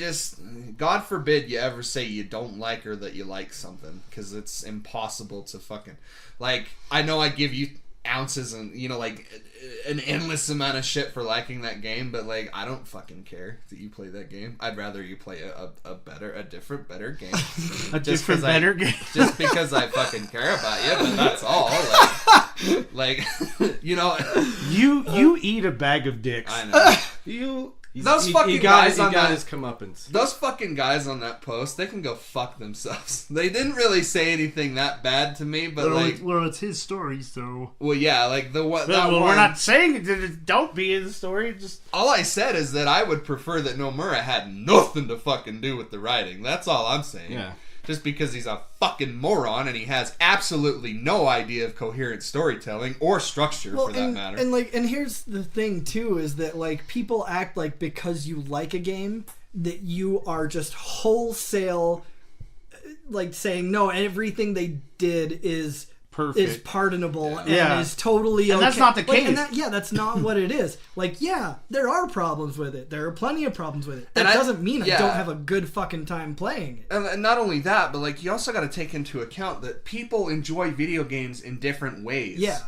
God forbid you ever say you don't like or that you like something, because it's impossible to fucking, like, I know I give you ounces and, you know, like, an endless amount of shit for liking that game, but, like, I don't fucking care that you play that game. I'd rather you play a different, better game. A different, better game. Just because I fucking care about you, but that's all. Like you know, You eat a bag of dicks. I know. Those he fucking got, guys he on got that. his comeuppance. Those fucking guys on that post, they can go fuck themselves. They didn't really say anything that bad to me, but well, it's his story, so well, yeah, like the what. Well, that one, we're not saying it don't be in the story. Just all I said is that I would prefer that Nomura had nothing to fucking do with the writing. That's all I'm saying. yeah. Just because he's a fucking moron and he has absolutely no idea of coherent storytelling or structure, for that matter. And here's the thing too, is that like people act like because you like a game that you are just wholesale like saying no, everything they did is perfect. is pardonable and Yeah. is totally And okay. that's not the Like, case. and that's not what it is. Like, yeah, there are problems with it. There are plenty of problems with it. That And doesn't mean I yeah. don't have a good fucking time playing it. And not only that, but like you also got to take into account that people enjoy video games in different ways. Yeah.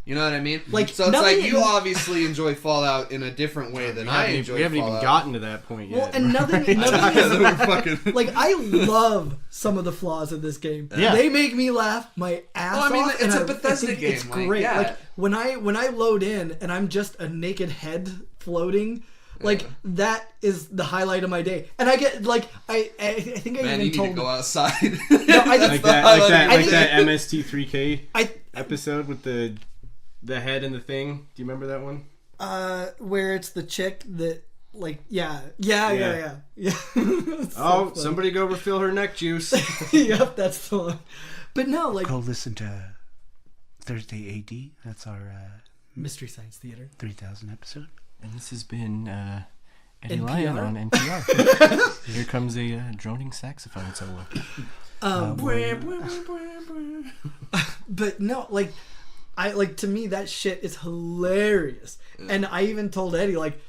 You know what I mean? Like, so it's nothing- like you obviously enjoy Fallout in a different way than I enjoy We haven't Fallout. even gotten to that point yet. Well, and nothing We're fucking... like, I love some of the flaws of this game. Yeah. They make me laugh my ass Well, I mean, off. it's and a Bethesda think game, It's like, great. yeah. Like when I load in and I'm just a naked head floating, like that is the highlight of my day. And I get like I think I Man, even you need told to go outside. No, I think like that I- MST3K I episode with the head and the thing. Do you remember that one? where it's the chick that like yeah. It's so Oh, funny. somebody go refill her neck juice. Yep, that's the one. But no, like Go listen to Thursday AD. That's our Mystery Science Theater. 3000 episode. And this has been Eddie NPR? Lyon on NPR. Here comes a droning saxophone solo. But no, like I like to me that shit is hilarious. And I even told Eddie like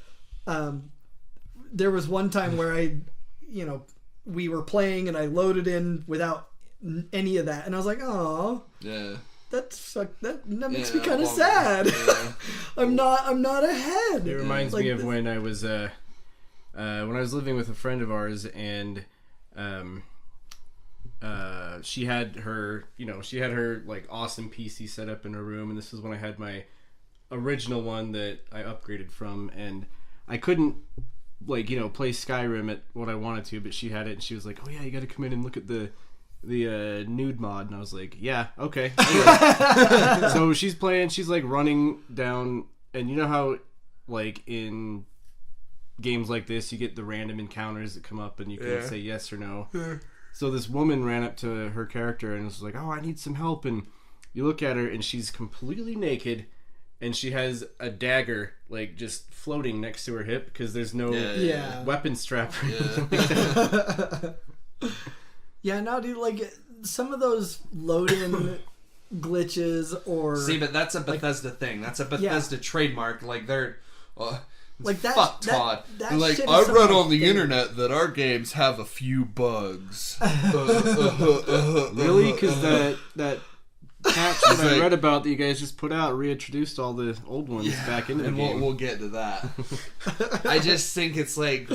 there was one time where we were playing and I loaded in without any of that and I was like, "Oh, Yeah. that makes me Yeah, kind of well, sad." yeah. I'm not ahead. It reminds Like me of this- when I was living with a friend of ours, and she had her like awesome PC set up in her room, and this is when I had my original one that I upgraded from, and I couldn't play Skyrim at what I wanted to, but she had it, and she was like, "Oh yeah, you got to come in and look at the nude mod," and I was like, "Yeah, okay." So she's playing, she's like running down, and you know how like in games like this you get the random encounters that come up and you can say yes or no. So this woman ran up to her character and was like, "Oh, I need some help," and you look at her and she's completely naked and she has a dagger like just floating next to her hip because there's no Yeah. weapon strap. Yeah, no, dude, like some of those load-in glitches or See, but that's a Bethesda thing. That's a Bethesda trademark. Like they're like that. fuck Todd. That They're like shit is I some read of on the my favorite. internet that our games have a few bugs. Really? Because that patch that I like- read about that you guys just put out reintroduced all the old ones back into the and game. we'll get to that. I just think it's like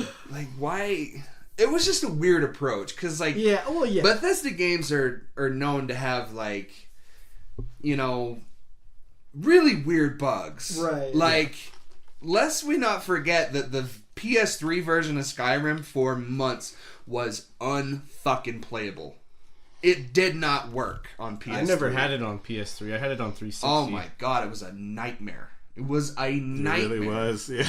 why? It was just a weird approach because like Yeah, well, yeah. Bethesda games are known to have like really weird bugs. Right. Like lest we not forget that the PS3 version of Skyrim for months was unfucking playable. It did not work on PS3. I never had it on PS3. I had it on 360. Oh my god, it was a nightmare. It was a nightmare. It really was. Yeah.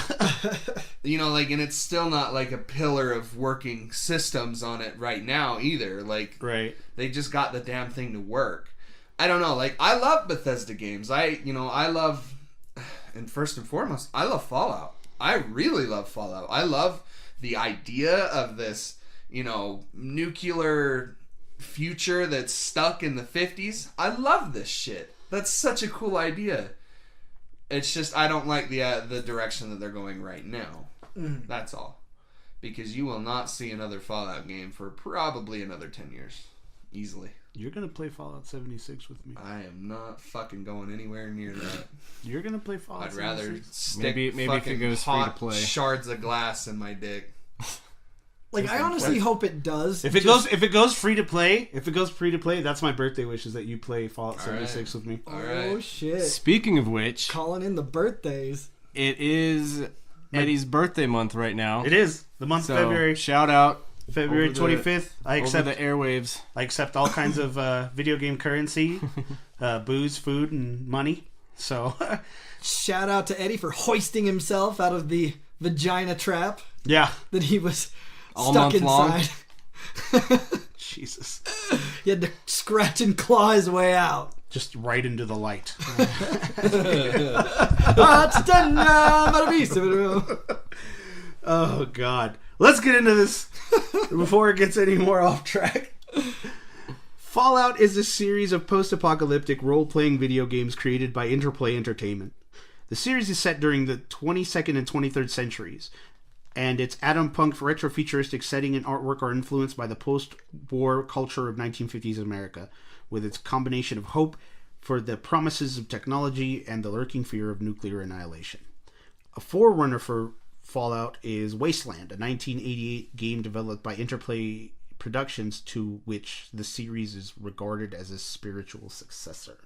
And it's still not like a pillar of working systems on it right now either. Like, Right. they just got the damn thing to work. I don't know. Like, I love Bethesda games. I love, and first and foremost, I love Fallout. I really love Fallout. I love the idea of this, nuclear future that's stuck in the 50s. I love this shit. That's such a cool idea. It's just I don't like the direction that they're going right now. That's all. Because you will not see another Fallout game for probably another 10 years. Easily. You're going to play Fallout 76 with me. I am not fucking going anywhere near that. You're going to play Fallout I'd rather 76? stick Maybe if it fucking goes free to hot play. shards of glass in my dick. like I honestly hope it does. If it goes free to play, that's my birthday wish is that you play Fallout 76 with me. All Oh right. shit! Speaking of which, Calling in the birthdays. it is Eddie's birthday month right now. It is the month So, of February. shout out February over the- 25th. I over accept the airwaves. all kinds of video game currency, booze, food, and money. So Shout out to Eddie for hoisting himself out of the vagina trap yeah, that he was All stuck month long? inside. Jesus, He had to scratch and claw his way out. just right into the light. Oh God, let's get into this before it gets any more off track. Fallout is a series of post-apocalyptic role-playing video games created by Interplay Entertainment. The series is set during the 22nd and 23rd centuries, and its atom punk retro-futuristic setting and artwork are influenced by the post-war culture of 1950s America, with its combination of hope, for the promises of technology and the lurking fear of nuclear annihilation. A forerunner for Fallout is Wasteland, a 1988 game developed by Interplay Productions, to which the series is regarded as a spiritual successor.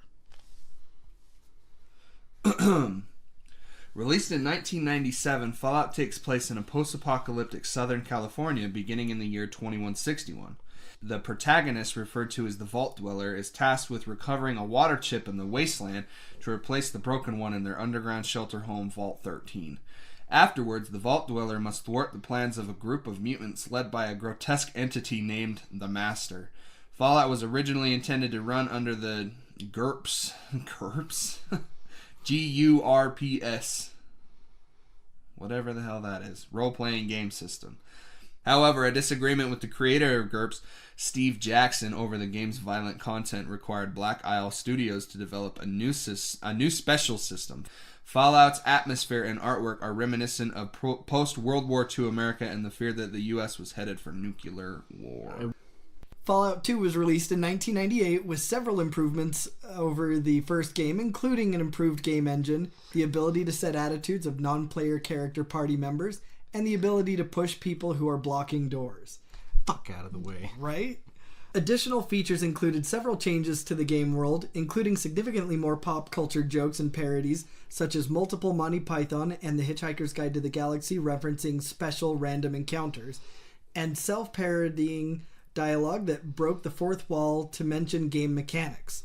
Released in 1997, Fallout takes place in a post-apocalyptic Southern California beginning in the year 2161. The protagonist, referred to as the Vault Dweller, is tasked with recovering a water chip in the Wasteland to replace the broken one in their underground shelter home, Vault 13. Afterwards, the Vault Dweller must thwart the plans of a group of mutants led by a grotesque entity named the Master. Fallout was originally intended to run under the GURPS. GURPS? GURPS. Whatever the hell that is. Role-playing game system. However, a disagreement with the creator of GURPS, Steve Jackson, over the game's violent content required Black Isle Studios to develop a new special system. Fallout's atmosphere and artwork are reminiscent of post-World War II America and the fear that the U.S. was headed for nuclear war. Fallout 2 was released in 1998 with several improvements over the first game, including an improved game engine, the ability to set attitudes of non-player character party members, and the ability to push people who are blocking doors. Fuck out of the way. Right? Additional features included several changes to the game world, including significantly more pop culture jokes and parodies, such as multiple Monty Python and The Hitchhiker's Guide to the Galaxy referencing special random encounters, and self-parodying dialogue that broke the fourth wall to mention game mechanics.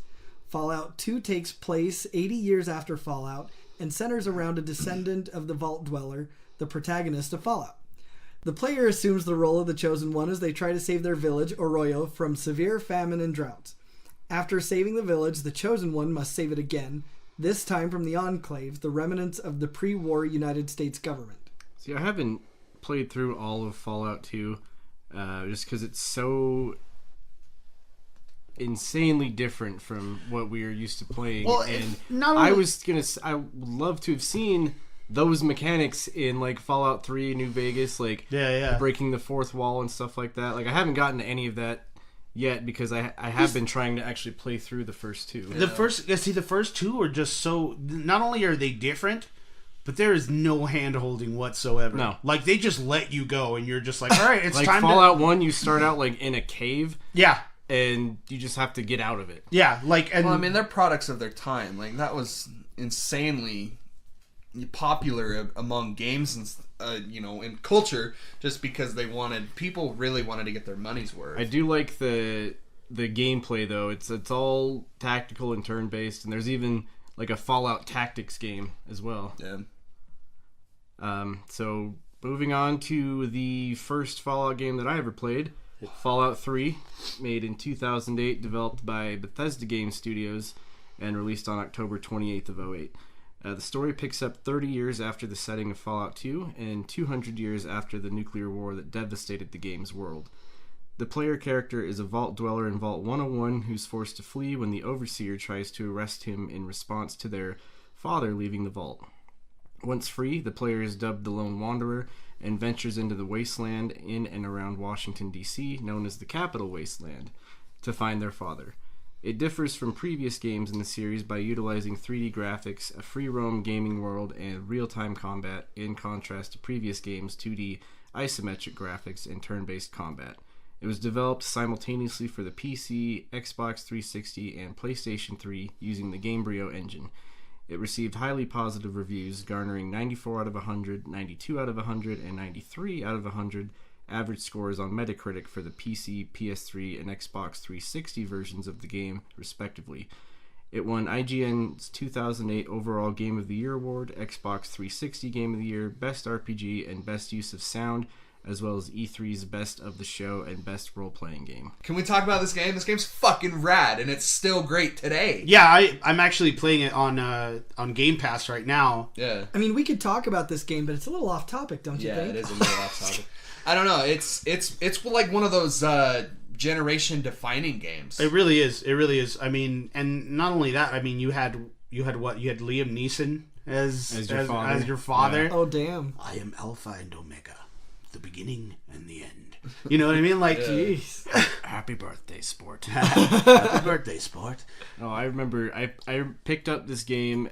Fallout 2 takes place 80 years after Fallout and centers around a descendant of the Vault Dweller, the protagonist of Fallout. The player assumes the role of the Chosen One as they try to save their village, Arroyo, from severe famine and droughts. After saving the village, the Chosen One must save it again, this time from the Enclave, the remnants of the pre-war United States government. See, I haven't played through all of Fallout 2, just because it's so insanely different from what we are used to playing. Well, and not only... I would love to have seen those mechanics in like Fallout 3, New Vegas, like breaking the fourth wall and stuff like that. Like, I haven't gotten to any of that yet because I have been trying to actually play through the first two. The first two are just so, not only are they different, but there is no hand-holding whatsoever. No. Like, they just let you go, and you're just like, all right, it's like time Fallout 1, you start out like in a cave. Yeah. And you just have to get out of it. Yeah, like... And, well, I mean, they're products of their time. Like, that was insanely popular among games and in culture, just because people really wanted to get their money's worth. I do like the gameplay though. It's all tactical and turn based, and there's even like a Fallout Tactics game as well. Yeah. So moving on to the first Fallout game that I ever played, Fallout 3, made in 2008, developed by Bethesda Game Studios, and released on October 28th of 2008. The story picks up 30 years after the setting of Fallout 2 and 200 years after the nuclear war that devastated the game's world. The player character is a Vault Dweller in Vault 101 who's forced to flee when the Overseer tries to arrest him in response to their father leaving the vault. Once free, the player is dubbed the Lone Wanderer and ventures into the wasteland in and around Washington, D.C., known as the Capital Wasteland, to find their father. It differs from previous games in the series by utilizing 3D graphics, a free-roam gaming world, and real-time combat, in contrast to previous games' 2D isometric graphics and turn-based combat. It was developed simultaneously for the PC, Xbox 360, and PlayStation 3 using the Gamebryo engine. It received highly positive reviews, garnering 94 out of 100, 92 out of 100, and 93 out of 100 average scores on Metacritic for the PC, PS3, and Xbox 360 versions of the game, respectively. It won IGN's 2008 Overall Game of the Year Award, Xbox 360 Game of the Year, Best RPG, and Best Use of Sound, as well as E3's Best of the Show and Best Role-Playing Game. Can we talk about this game? This game's fucking rad, and it's still great today. Yeah, I'm actually playing it on Game Pass right now. Yeah. I mean, we could talk about this game, but it's a little off topic, don't you think? Yeah, it is a little off topic. I don't know. It's like one of those generation-defining games. It really is. It really is. I mean, and not only that. I mean, you had what? You had Liam Neeson as your father. Yeah. Oh, damn! I am Alpha and Omega, the beginning and the end. You know what I mean? Like, jeez. happy birthday, sport. Happy birthday, sport. No, I remember I picked up this game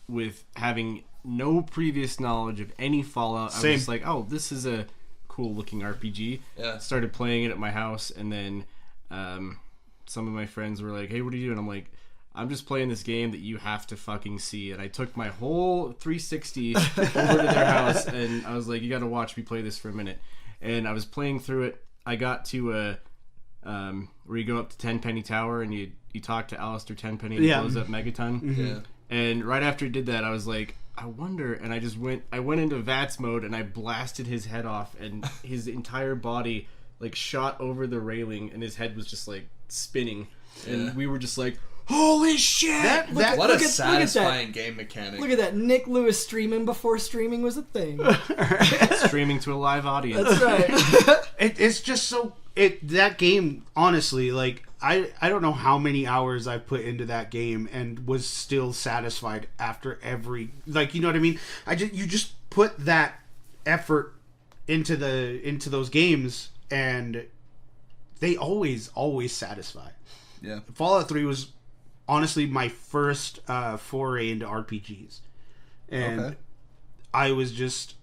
with having no previous knowledge of any Fallout. I Same. was just like, oh, this is a cool looking RPG. Yeah. Started playing it at my house, and then some of my friends were like, hey, what are you doing? I'm like, I'm just playing this game that you have to fucking see. And I took my whole 360 over to their house, and I was like, you got to watch me play this for a minute. And I was playing through it. I got to where you go up to Tenpenny Tower, and you talk to Alistair Tenpenny, and he blows up Megaton. Yeah. And right after he did that, I was like, I wonder. And I went into VATS mode, and I blasted his head off, and his entire body like shot over the railing, and his head was just like spinning. And we were just like, holy shit! What a look at satisfying game mechanic. Look at that. Nick Lewis streaming before streaming was a thing. Streaming to a live audience. That's right. It's just so that game, honestly, like I don't know how many hours I put into that game and was still satisfied after every, like, you know what I mean? You just put that effort into those games, and they always satisfy. Yeah. Fallout 3 was honestly my first foray into RPGs, and I was just,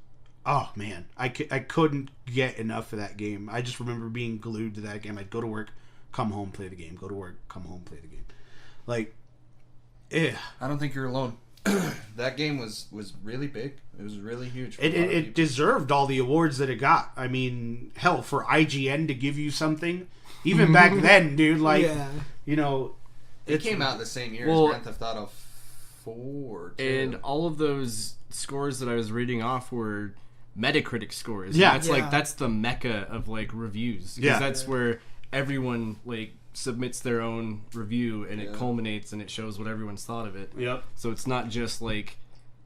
oh man, I couldn't get enough of that game. I just remember being glued to that game. I'd go to work, come home, play the game, go to work, come home, play the game. Like, I don't think you're alone. That game was really big. It was really huge. It deserved all the awards that it got. I mean, hell, for IGN to give you something, even back then, dude, like, you know, it came out the same year as Grand Theft Auto 4. Too. And all of those scores that I was reading off were Metacritic scores. Yeah. And that's the mecca of like reviews. Because that's where everyone like submits their own review, and it culminates and it shows what everyone's thought of it. Yep. So it's not just like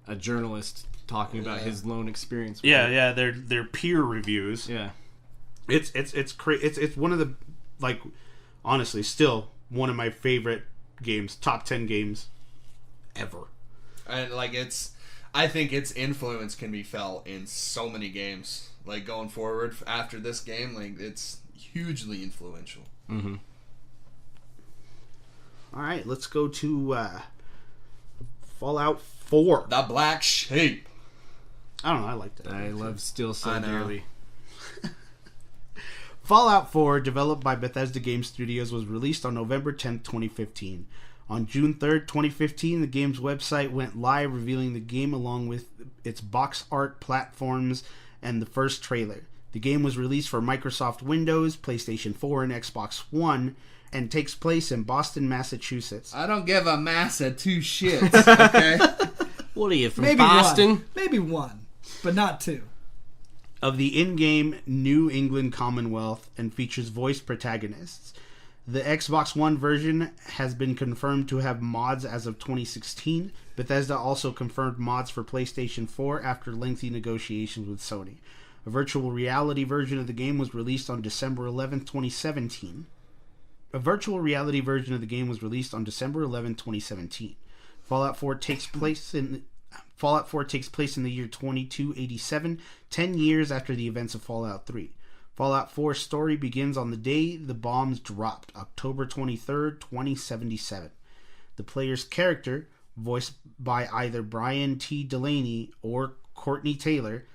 a journalist talking about his lone experience with it. they're peer reviews. Yeah. It's one of the, like, honestly, still one of my favorite games, top 10 games ever. And like I think its influence can be felt in so many games. Like going forward after this game, like it's hugely influential. Mm-hmm. All right, let's go to Fallout 4. The Black Sheep. I don't know, I like that. I love Steel so dearly. Fallout 4, developed by Bethesda Game Studios, was released on November 10th, 2015. On June 3rd, 2015, the game's website went live, revealing the game along with its box art, platforms, and the first trailer. The game was released for Microsoft Windows, PlayStation 4, and Xbox One, and takes place in Boston, Massachusetts. I don't give a massa of two shits, okay? What are you, from Maybe Boston? Maybe one, but not two. Of the in-game New England Commonwealth, and features voice protagonists. The Xbox One version has been confirmed to have mods as of 2016. Bethesda also confirmed mods for PlayStation 4 after lengthy negotiations with Sony. A virtual reality version of the game was released on December 11, 2017. Fallout 4 takes place in the year 2287, 10 years after the events of Fallout 3. Fallout 4's story begins on the day the bombs dropped, October 23rd, 2077. The player's character, voiced by either Brian T. Delaney or Courtney Taylor,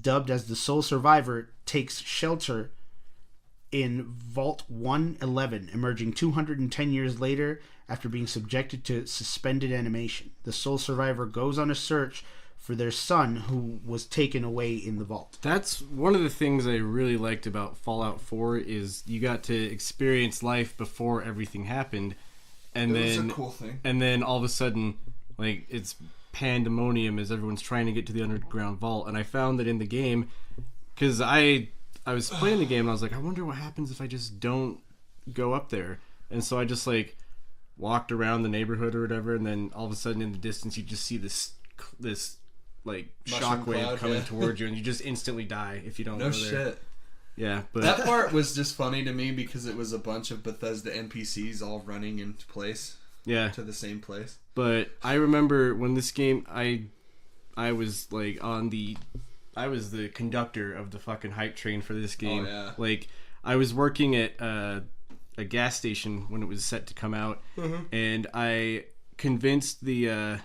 dubbed as the sole survivor, takes shelter in Vault 111, emerging 210 years later after being subjected to suspended animation. The sole survivor goes on a search for their son, who was taken away in the vault. That's one of the things I really liked about Fallout 4 is you got to experience life before everything happened, and It was a cool thing. And then all of a sudden, like, it's pandemonium as everyone's trying to get to the underground vault. And I found that in the game, because I was playing the game and I was like, I wonder what happens if I just don't go up there. And so I just like walked around the neighborhood or whatever, and then all of a sudden in the distance you just see this like Mushroom shockwave cloud, coming towards you, and you just instantly die if you don't go there. Shit. Yeah, but That part was just funny to me because it was a bunch of Bethesda NPCs all running into place. yeah. To the same place. But I remember when this game, I was like I was the conductor of the fucking hype train for this game. Oh, yeah. Like I was working at a gas station when it was set to come out, and I convinced the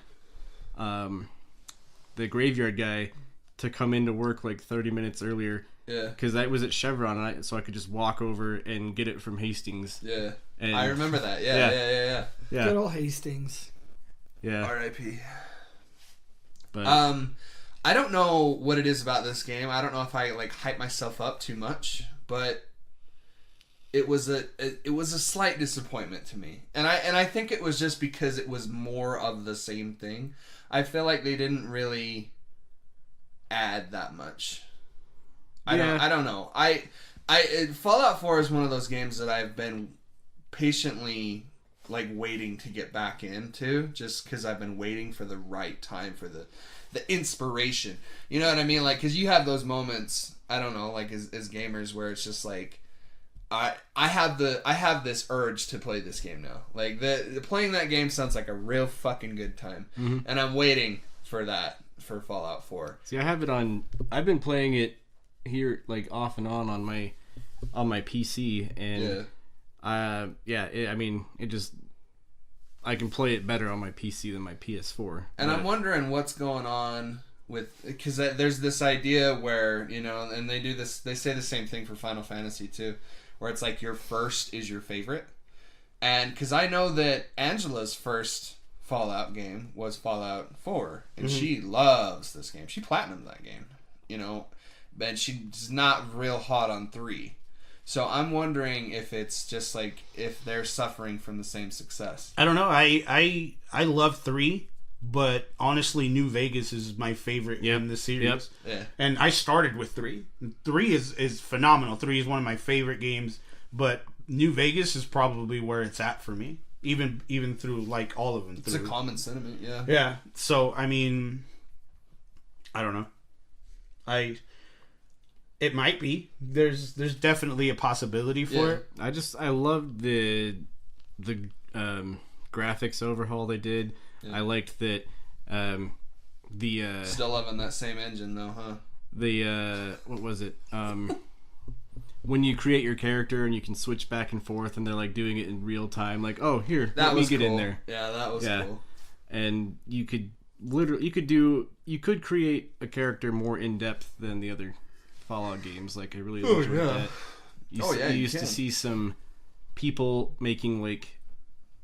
graveyard guy to come into work like 30 minutes earlier. Yeah. Because I was at Chevron, and so I could just walk over and get it from Hastings. Yeah. And, I remember that. Yeah. Good old Hastings. Yeah. R.I.P. But I don't know what it is about this game. I don't know if I like hype myself up too much, but it was a slight disappointment to me. And I think it was just because it was more of the same thing. I feel like they didn't really add that much. I don't know. Fallout 4 is one of those games that I've been patiently like waiting to get back into, just because I've been waiting for the right time for the inspiration. You know what I mean? Like, because you have those moments, I don't know, like as gamers where it's just like, I have this urge to play this game now. Like the playing that game sounds like a real fucking good time, and I'm waiting for that for Fallout 4. See, I have it on. I've been playing it here like off and on my PC, and I mean, it just, I can play it better on my PC than my PS4. And I'm wondering what's going on with, because there's this idea where, you know, and they say the same thing for Final Fantasy too, where it's like your first is your favorite. And because I know that Angela's first Fallout game was Fallout 4, and she loves this game. She platinumed that game, you know, and she's not real hot on 3. So I'm wondering if it's just like if they're suffering from the same success. I don't know. I love 3, but honestly, New Vegas is my favorite in the series. Yep. Yeah. And I started with 3. 3 is phenomenal. 3 is one of my favorite games, but New Vegas is probably where it's at for me. Even through like all of them. It's a common sentiment, yeah. Yeah. So I mean, I don't know. It might be. There's definitely a possibility for it. I love the graphics overhaul they did. Yeah. I liked that still loving that same engine though, huh? What was it? When you create your character and you can switch back and forth, and they're like doing it in real time, like, oh, here, let me get in there. Yeah, that was cool. And you could create a character more in depth than the other Fallout games. Like, I really enjoyed that. You used to see some people making like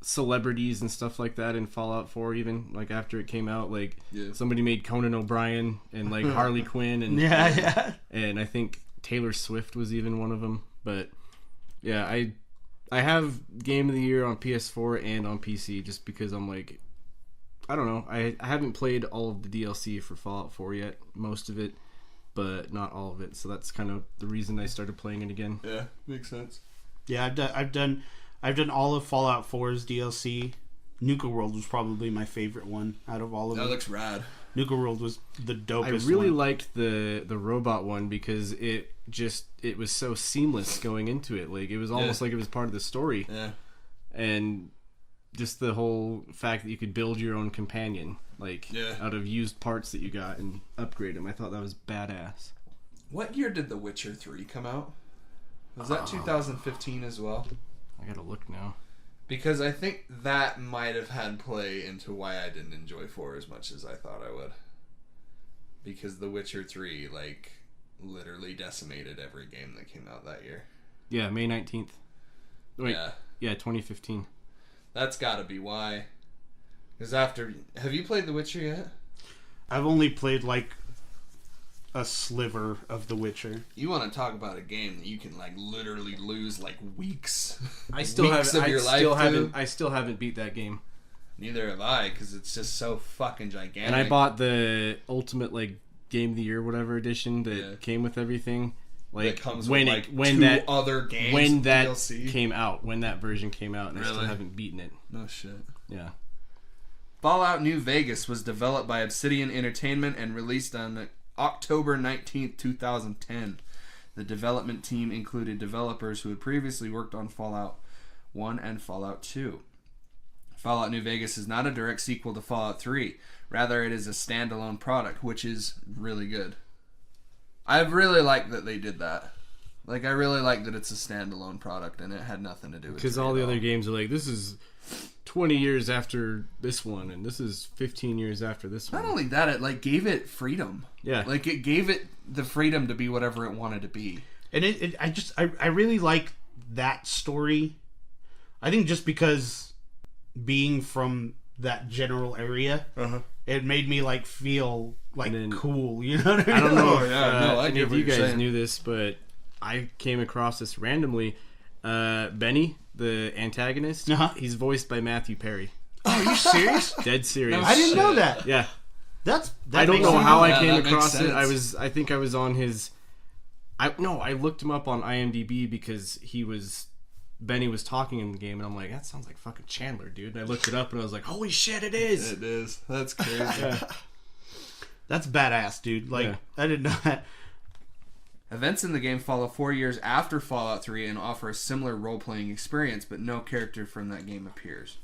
celebrities and stuff like that in Fallout 4, even like after it came out. Like somebody made Conan O'Brien and like Harley Quinn and and I think Taylor Swift was even one of them. But yeah, I have Game of the Year on PS4 and on PC just because I'm like, I don't know, I haven't played all of the DLC for Fallout 4 yet, most of it, but not all of it. So that's kind of the reason I started playing it again. Yeah, makes sense. Yeah, I've done all of Fallout 4's DLC. Nuka World was probably my favorite one out of all of them. That looks rad. Nuka World was the dopest one. I really liked the robot one because it was so seamless going into it. Like, it was almost like it was part of the story. Yeah. And just the whole fact that you could build your own companion, like, out of used parts that you got and upgrade them. I thought that was badass. What year did The Witcher 3 come out? Was that 2015 as well? I gotta look now. Because I think that might have had play into why I didn't enjoy 4 as much as I thought I would. Because The Witcher 3, like, literally decimated every game that came out that year. Yeah, May 19th. Wait, yeah, 2015. That's gotta be why. Because have you played The Witcher yet? I've only played, like, a sliver of The Witcher. You want to talk about a game that you can, like, literally lose, like, weeks. I still haven't beat that game. Neither have I, because it's just so fucking gigantic. And I bought the Ultimate, like, Game of the Year, whatever edition that came with everything. Like, that comes when with, when that other games, when that DLC. came out, when that version came out, and really? I still haven't beaten it. No shit. Yeah. Fallout New Vegas was developed by Obsidian Entertainment and released on October 19th, 2010. The development team included developers who had previously worked on Fallout 1 and Fallout 2. Fallout New Vegas is not a direct sequel to Fallout 3. Rather, it is a standalone product, which is really good. I really like that they did that. Like, I really like that it's a standalone product and it had nothing to do with it. Because all the other games are like, this is 20 years after this one, and this is 15 years after this one. Not only that, it like gave it freedom. Yeah. Like, it gave it the freedom to be whatever it wanted to be. And I really like that story. I think just because being from that general area, it made me like feel like cool. You know what I mean? I don't know I if get any of what you you're guys saying. knew this, but I came across this randomly. Benny, the antagonist, he's voiced by Matthew Perry. Oh, are you serious? Dead serious. I didn't know that. Yeah. That I don't makes know sense. how Yeah, I came that makes across it. sense. I think I was on his. I looked him up on IMDb because Benny was talking in the game, and I'm like, that sounds like fucking Chandler, dude. And I looked it up, and I was like, holy shit, it is. It is. That's crazy. That's badass, dude. Like, I didn't know that. Events in the game follow 4 years after Fallout 3 and offer a similar role-playing experience, but no character from that game appears.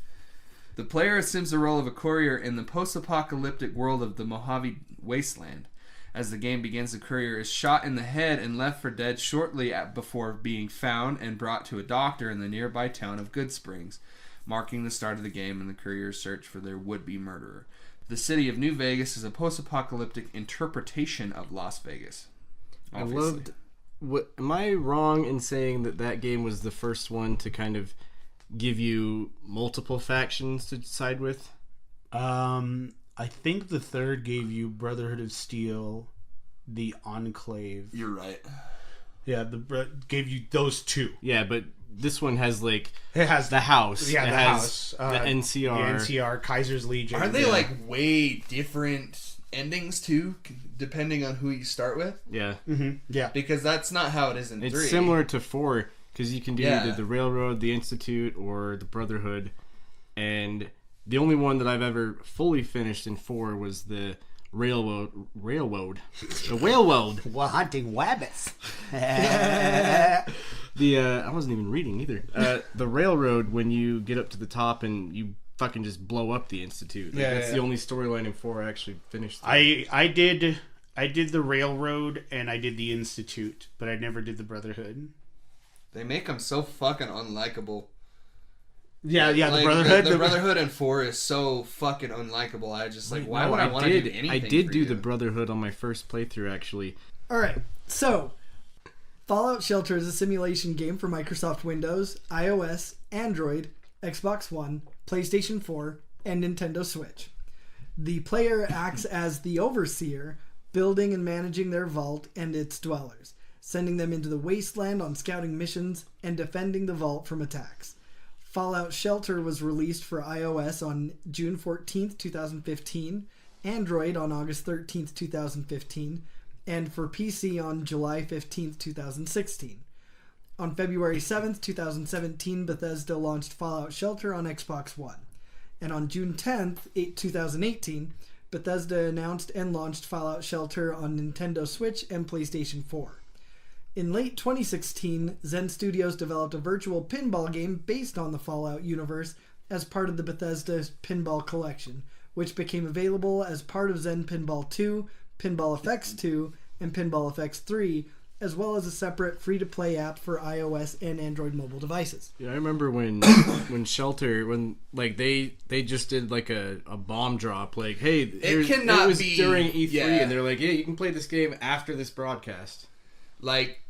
The player assumes the role of a courier in the post-apocalyptic world of the Mojave Wasteland. As the game begins, the courier is shot in the head and left for dead shortly before being found and brought to a doctor in the nearby town of Good Springs, marking the start of the game and the courier's search for their would-be murderer. The city of New Vegas is a post-apocalyptic interpretation of Las Vegas. Obviously. Am I wrong in saying that game was the first one to kind of give you multiple factions to side with? I think the third gave you Brotherhood of Steel, the Enclave. You're right. Yeah, gave you those two. Yeah, but this one has like It has the house. Yeah, it the has house. The NCR. The NCR, Kaiser's Legion. Aren't they like way different endings too, depending on who you start with? Yeah. Mm-hmm. Yeah. Because that's not how it is in 3. It's similar to 4 because you can do Yeah. either the Railroad, the Institute, or the Brotherhood. And the only one that I've ever fully finished in 4 was the Railroad. The Railroad. While hunting wabbits. I wasn't even reading either. The Railroad, when you get up to the top and you fucking just blow up the Institute. Like, that's the only storyline in 4 I actually finished. I did the Railroad and I did the Institute, but I never did the Brotherhood. They make them so fucking unlikable. Yeah, Like, the Brotherhood. The Brotherhood in 4 is so fucking unlikable. I just like, why would I want to do anything? I did for do you? the Brotherhood on my first playthrough, actually. All right, so Fallout Shelter is a simulation game for Microsoft Windows, iOS, Android, Xbox One, PlayStation 4, and Nintendo Switch. The player acts as the overseer, building and managing their vault and its dwellers, sending them into the wasteland on scouting missions, and defending the vault from attacks. Fallout Shelter was released for iOS on June 14th, 2015, Android on August 13th, 2015, and for PC on July 15th, 2016. On February 7th, 2017, Bethesda launched Fallout Shelter on Xbox One. And on June 10th, 2018, Bethesda announced and launched Fallout Shelter on Nintendo Switch and PlayStation 4. In late 2016, Zen Studios developed a virtual pinball game based on the Fallout universe as part of the Bethesda Pinball Collection, which became available as part of Zen Pinball 2, Pinball FX 2, and Pinball FX 3, as well as a separate free-to-play app for iOS and Android mobile devices. Yeah, I remember when Shelter, when like they just did like a bomb drop, like, hey, it was during E3, and they're like, yeah, you can play this game after this broadcast. Like,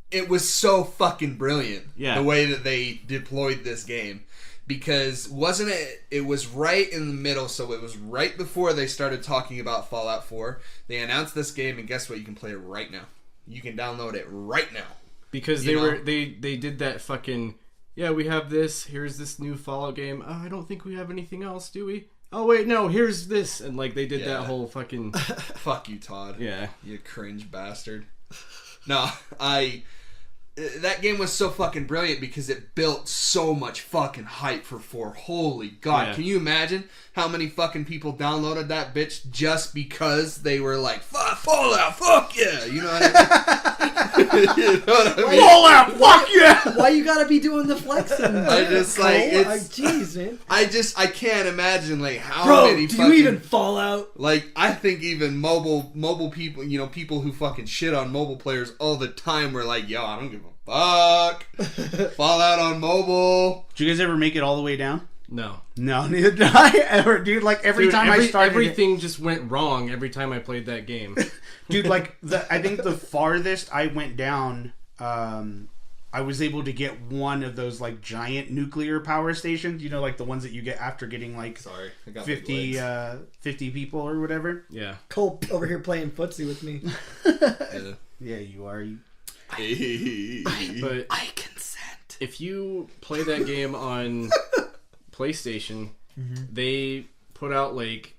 it was so fucking brilliant, the way that they deployed this game. Because wasn't it was right in the middle, so it was right before they started talking about Fallout 4. They announced this game, and guess what? You can play it right now. You can download it right now. Because they did that fucking, yeah, we have this, here's this new Fallout game. Oh, I don't think we have anything else, do we? Oh wait, no, here's this. And like they did that whole fucking fuck you, Todd. Yeah. You cringe bastard. No, I that game was so fucking brilliant because it built so much fucking hype for 4. Holy God. Yeah. Can you imagine how many fucking people downloaded that bitch just because they were like, fuck Fallout, fuck yeah. You know what I mean? You know what I mean? Fallout, fuck yeah! Why you gotta be doing the flexing? I just like, Jeez, man. I can't imagine like how Bro, many do fucking... you even Fallout? Like, I think even mobile people, you know, people who fucking shit on mobile players all the time were like, yo, I don't give a fuck. Fallout on mobile. Did you guys ever make it all the way down? No. No, neither did I ever, dude. Like every time I started, everything just went wrong every time I played that game. dude. Like I think the farthest I went down, I was able to get one of those like giant nuclear power stations. You know, like the ones that you get after getting like 50 people or whatever. Yeah. Cole over here playing footsie with me. Yeah, you are. But I consent. if you play that game on PlayStation, they put out like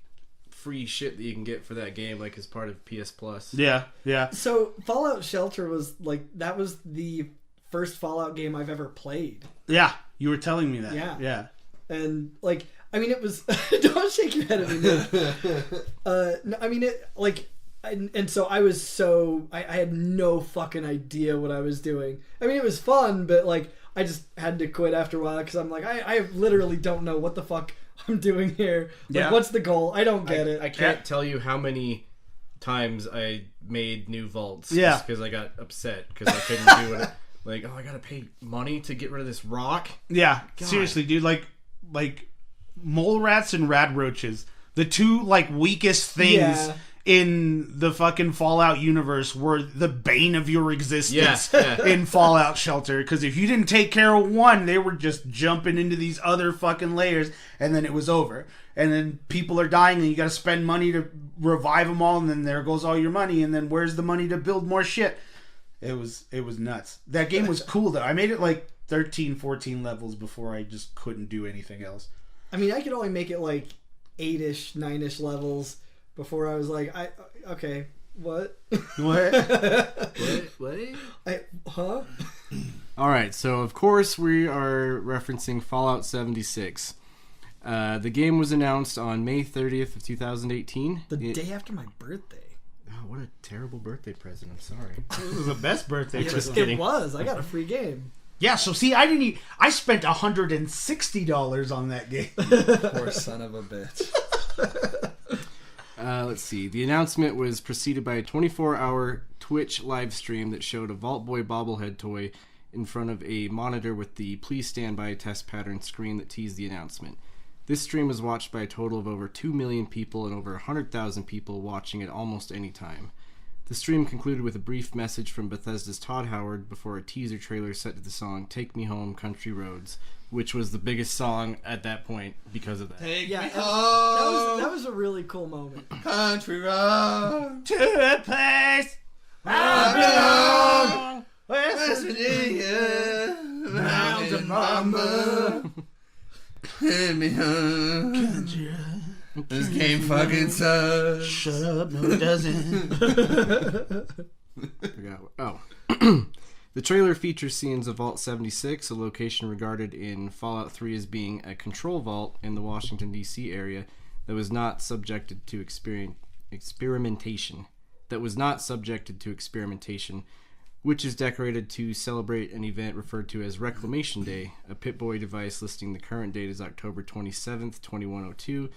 free shit that you can get for that game, like as part of PS Plus. Yeah, yeah. So Fallout Shelter was like that was the first Fallout game I've ever played. Yeah, you were telling me that. Yeah. Yeah. And like I mean it was don't shake your head at me. No, I mean it like and so I was I had no fucking idea what I was doing. I mean it was fun, but like I just had to quit after a while because I'm like I literally don't know what the fuck I'm doing here. Like Yeah. what's the goal? I don't get it. I can't tell you how many times I made new vaults Yeah. because I got upset because I couldn't do it. Like, oh, I gotta pay money to get rid of this rock. Yeah, seriously, dude. Like mole rats and rad roaches, the two like weakest things in the fucking Fallout universe, were the bane of your existence in Fallout Shelter. Because if you didn't take care of one, they were just jumping into these other fucking layers, and then it was over. And then people are dying, and you got to spend money to revive them all, and then there goes all your money. And then where's the money to build more shit? It was nuts. That game was cool though. I made it like 13, 14 levels before I just couldn't do anything else. I mean, I could only make it like 8-ish, 9-ish levels before I was like, okay, what? What? What? Huh? All right, so of course we are referencing Fallout 76. The game was announced on May 30th of 2018. The day after my birthday. Oh, what a terrible birthday present! I'm sorry. It was the best birthday present. It was. I got a free game. Yeah, so see, I spent $160 on that game. Poor son of a bitch. Let's see. The announcement was preceded by a 24-hour Twitch live stream that showed a Vault Boy bobblehead toy in front of a monitor with the "Please Stand By" test pattern screen that teased the announcement. This stream was watched by a total of over 2 million people and over 100,000 people watching at almost any time. The stream concluded with a brief message from Bethesda's Todd Howard before a teaser trailer set to the song "Take Me Home, Country Roads," which was the biggest song at that point because of that. Take Yeah, me that home, was a really cool moment. country road, To a place I belong. West Virginia, mountain mama. Take me home. This game fucking sucks. Shut up, no it doesn't. The trailer features scenes of Vault 76, a location regarded in Fallout 3 as being a control vault in the Washington, D.C. area that was not subjected to experimentation. Which is decorated to celebrate an event referred to as Reclamation Day, a Pip-Boy device listing the current date as October 27th, 2102,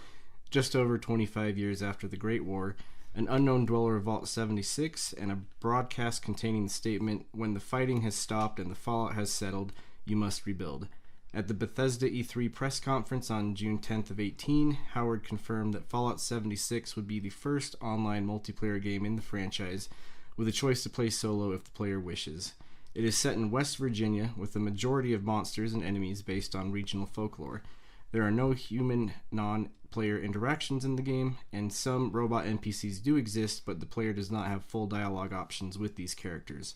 just over 25 years after the Great War, an unknown dweller of Vault 76, and a broadcast containing the statement, "When the fighting has stopped and the fallout has settled, you must rebuild." At the Bethesda E3 press conference on June 10th of 18, Howard confirmed that Fallout 76 would be the first online multiplayer game in the franchise, with a choice to play solo if the player wishes. It is set in West Virginia, with a majority of monsters and enemies based on regional folklore. There are no human non-player interactions in the game, and some robot NPCs do exist, but the player does not have full dialogue options with these characters.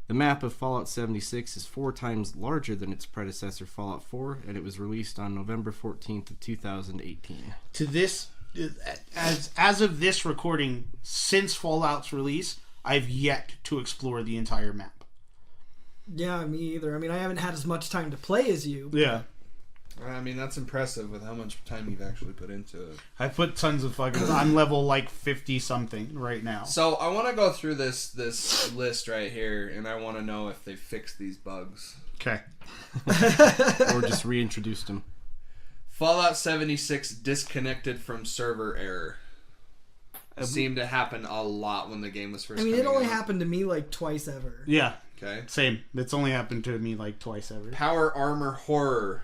The map of Fallout 76 is 4 times larger than its predecessor Fallout 4, and it was released on November 14th of 2018. To this, as of this recording, since Fallout's release, I've yet to explore the entire map. Yeah, me either. I mean, I haven't had as much time to play as you. Yeah. I mean, that's impressive with how much time you've actually put into it. I put tons of fucking... I'm level, like, 50-something right now. So, I want to go through this list right here, and I want to know if they fixed these bugs. Okay. Or just reintroduced them. Fallout 76 disconnected from server error. Seemed to happen a lot when the game was first I mean, coming it only out. happened to me like twice ever. Yeah. Okay. Same. It's only happened to me, like, twice ever. Power armor horror.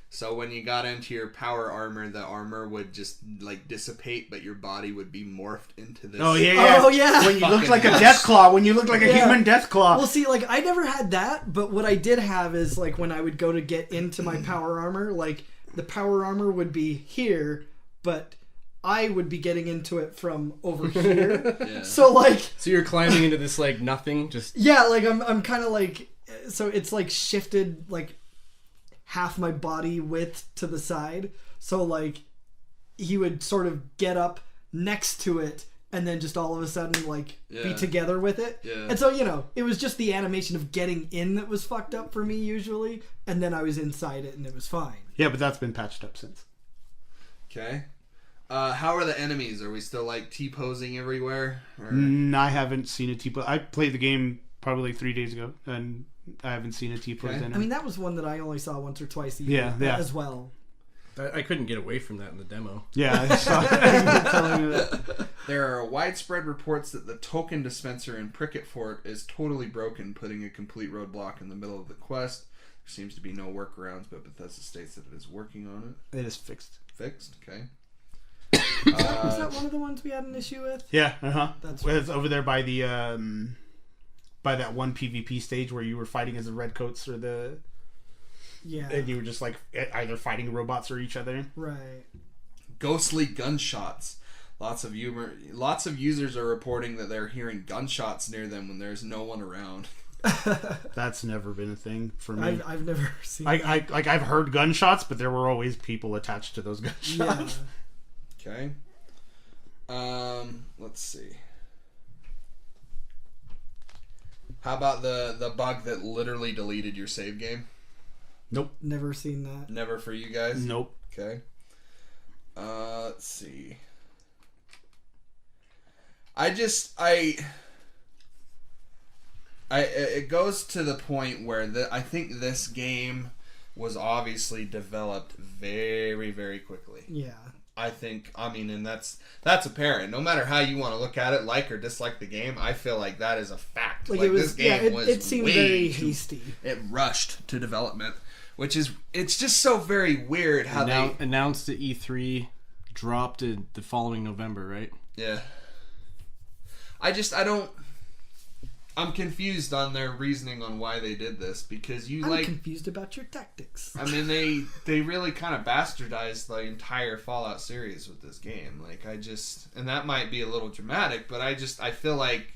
So when you got into your power armor, the armor would just like dissipate, but your body would be morphed into this. Oh, yeah. Oh, yeah. When you look Fucking like a nuts. Deathclaw. When you look like a Yeah. human Deathclaw. Well, see, like, I never had that, but what I did have is, like, when I would go to get into my power armor, like, the power armor would be here, but I would be getting into it from over here. Yeah. So, like, So you're climbing into this like nothing, just yeah, like, I'm kind of like, so it's, like, shifted, like, half my body width to the side. So, like, he would sort of get up next to it and then just all of a sudden, like, be Yeah. together with it. Yeah. And so, you know, it was just the animation of getting in that was fucked up for me usually. And then I was inside it and it was fine. Yeah, but that's been patched up since. Okay. How are the enemies? Are we still like T-posing everywhere? Or... I haven't seen a T-pose. I played the game probably like 3 days ago, and I haven't seen a T-pose Okay. in it. I mean, that was one that I only saw once or twice even, Yeah. as well. I couldn't get away from that in the demo. Yeah, I saw telling you that. There are widespread reports that the token dispenser in Pricket Fort is totally broken, putting a complete roadblock in the middle of the quest. There seems to be no workarounds, but Bethesda states that it is working on it. It is fixed. Fixed, okay. Was that one of the ones we had an issue with? Yeah, uh-huh. That's It's over there by the by that one PvP stage where you were fighting as the redcoats or the Yeah. and you were just like either fighting robots or each other. Right. Ghostly gunshots. Lots of users are reporting that they're hearing gunshots near them when there's no one around. That's never been a thing for me. I've never seen I've heard gunshots, but there were always people attached to those Yeah. gunshots. Okay. Let's see. How about the bug that literally deleted your save game? Nope. Never seen that. Never for you guys? Nope. Okay. Let's see. It goes to the point where I think this game was obviously developed very, very quickly. Yeah. And that's apparent. No matter how you want to look at it, like or dislike the game, I feel like that is a fact. Like it was, this game was it seemed way very too- hasty. It rushed to development, it's just so very weird how they Announced at E3, dropped it the following November, right? Yeah. I'm confused on their reasoning on why they did this, because I'm confused about your tactics. I mean, they really kind of bastardized the entire Fallout series with this game. And that might be a little dramatic, but I feel like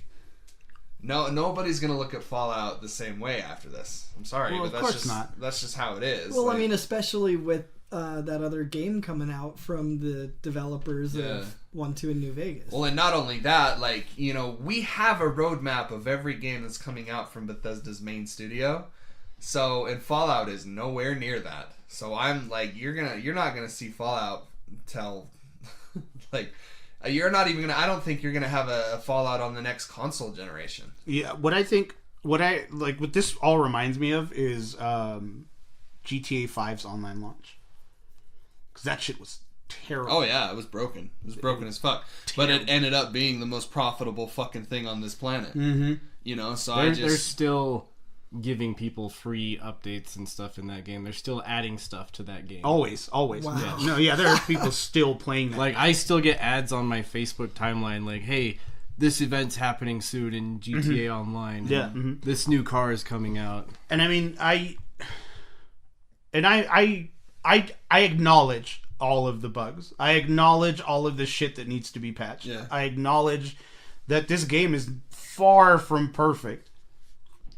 nobody's gonna look at Fallout the same way after this. I'm sorry, Well, but of course not. That's just how it is. Well, I mean, especially with that other game coming out from the developers Yeah. of 1, 2, and New Vegas. Well, and not only that, we have a roadmap of every game that's coming out from Bethesda's main studio. So, and Fallout is nowhere near that. So I'm like, you're not gonna see Fallout till, you're not even gonna. I don't think you're gonna have a Fallout on the next console generation. Yeah, what this all reminds me of is GTA 5's online launch. Because that shit was terrible. Oh yeah, it was broken. It was broken as fuck. But it ended up being the most profitable fucking thing on this planet. Mm-hmm. So They're still giving people free updates and stuff in that game. They're still adding stuff to that game. Always. Wow. Yeah. There are people still playing that. Like, I still get ads on my Facebook timeline like, hey, this event's happening soon in GTA Online. Yeah, and this new car is coming out. And I mean, I acknowledge all of the bugs. I acknowledge all of the shit that needs to be patched. Yeah. I acknowledge that this game is far from perfect.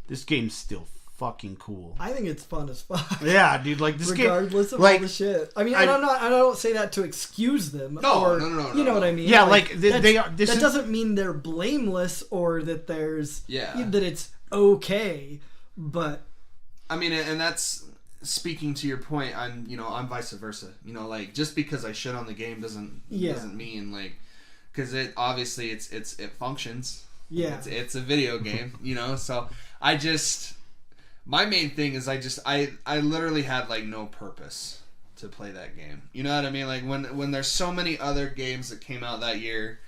This game's still fucking cool. I think it's fun as fuck. Yeah, dude, like this Regardless game, of all the shit. I mean, I don't say that to excuse them. No, or, no. You know what I mean? Yeah, they are. That doesn't mean they're blameless or that there's Yeah. that it's okay. But I mean, and that's speaking to your point. I'm vice versa. Like just because I shit on the game doesn't mean like because it obviously it functions. Yeah, it's a video game. So I just my main thing is I literally had like no purpose to play that game. You know what I mean? Like when there's so many other games that came out that year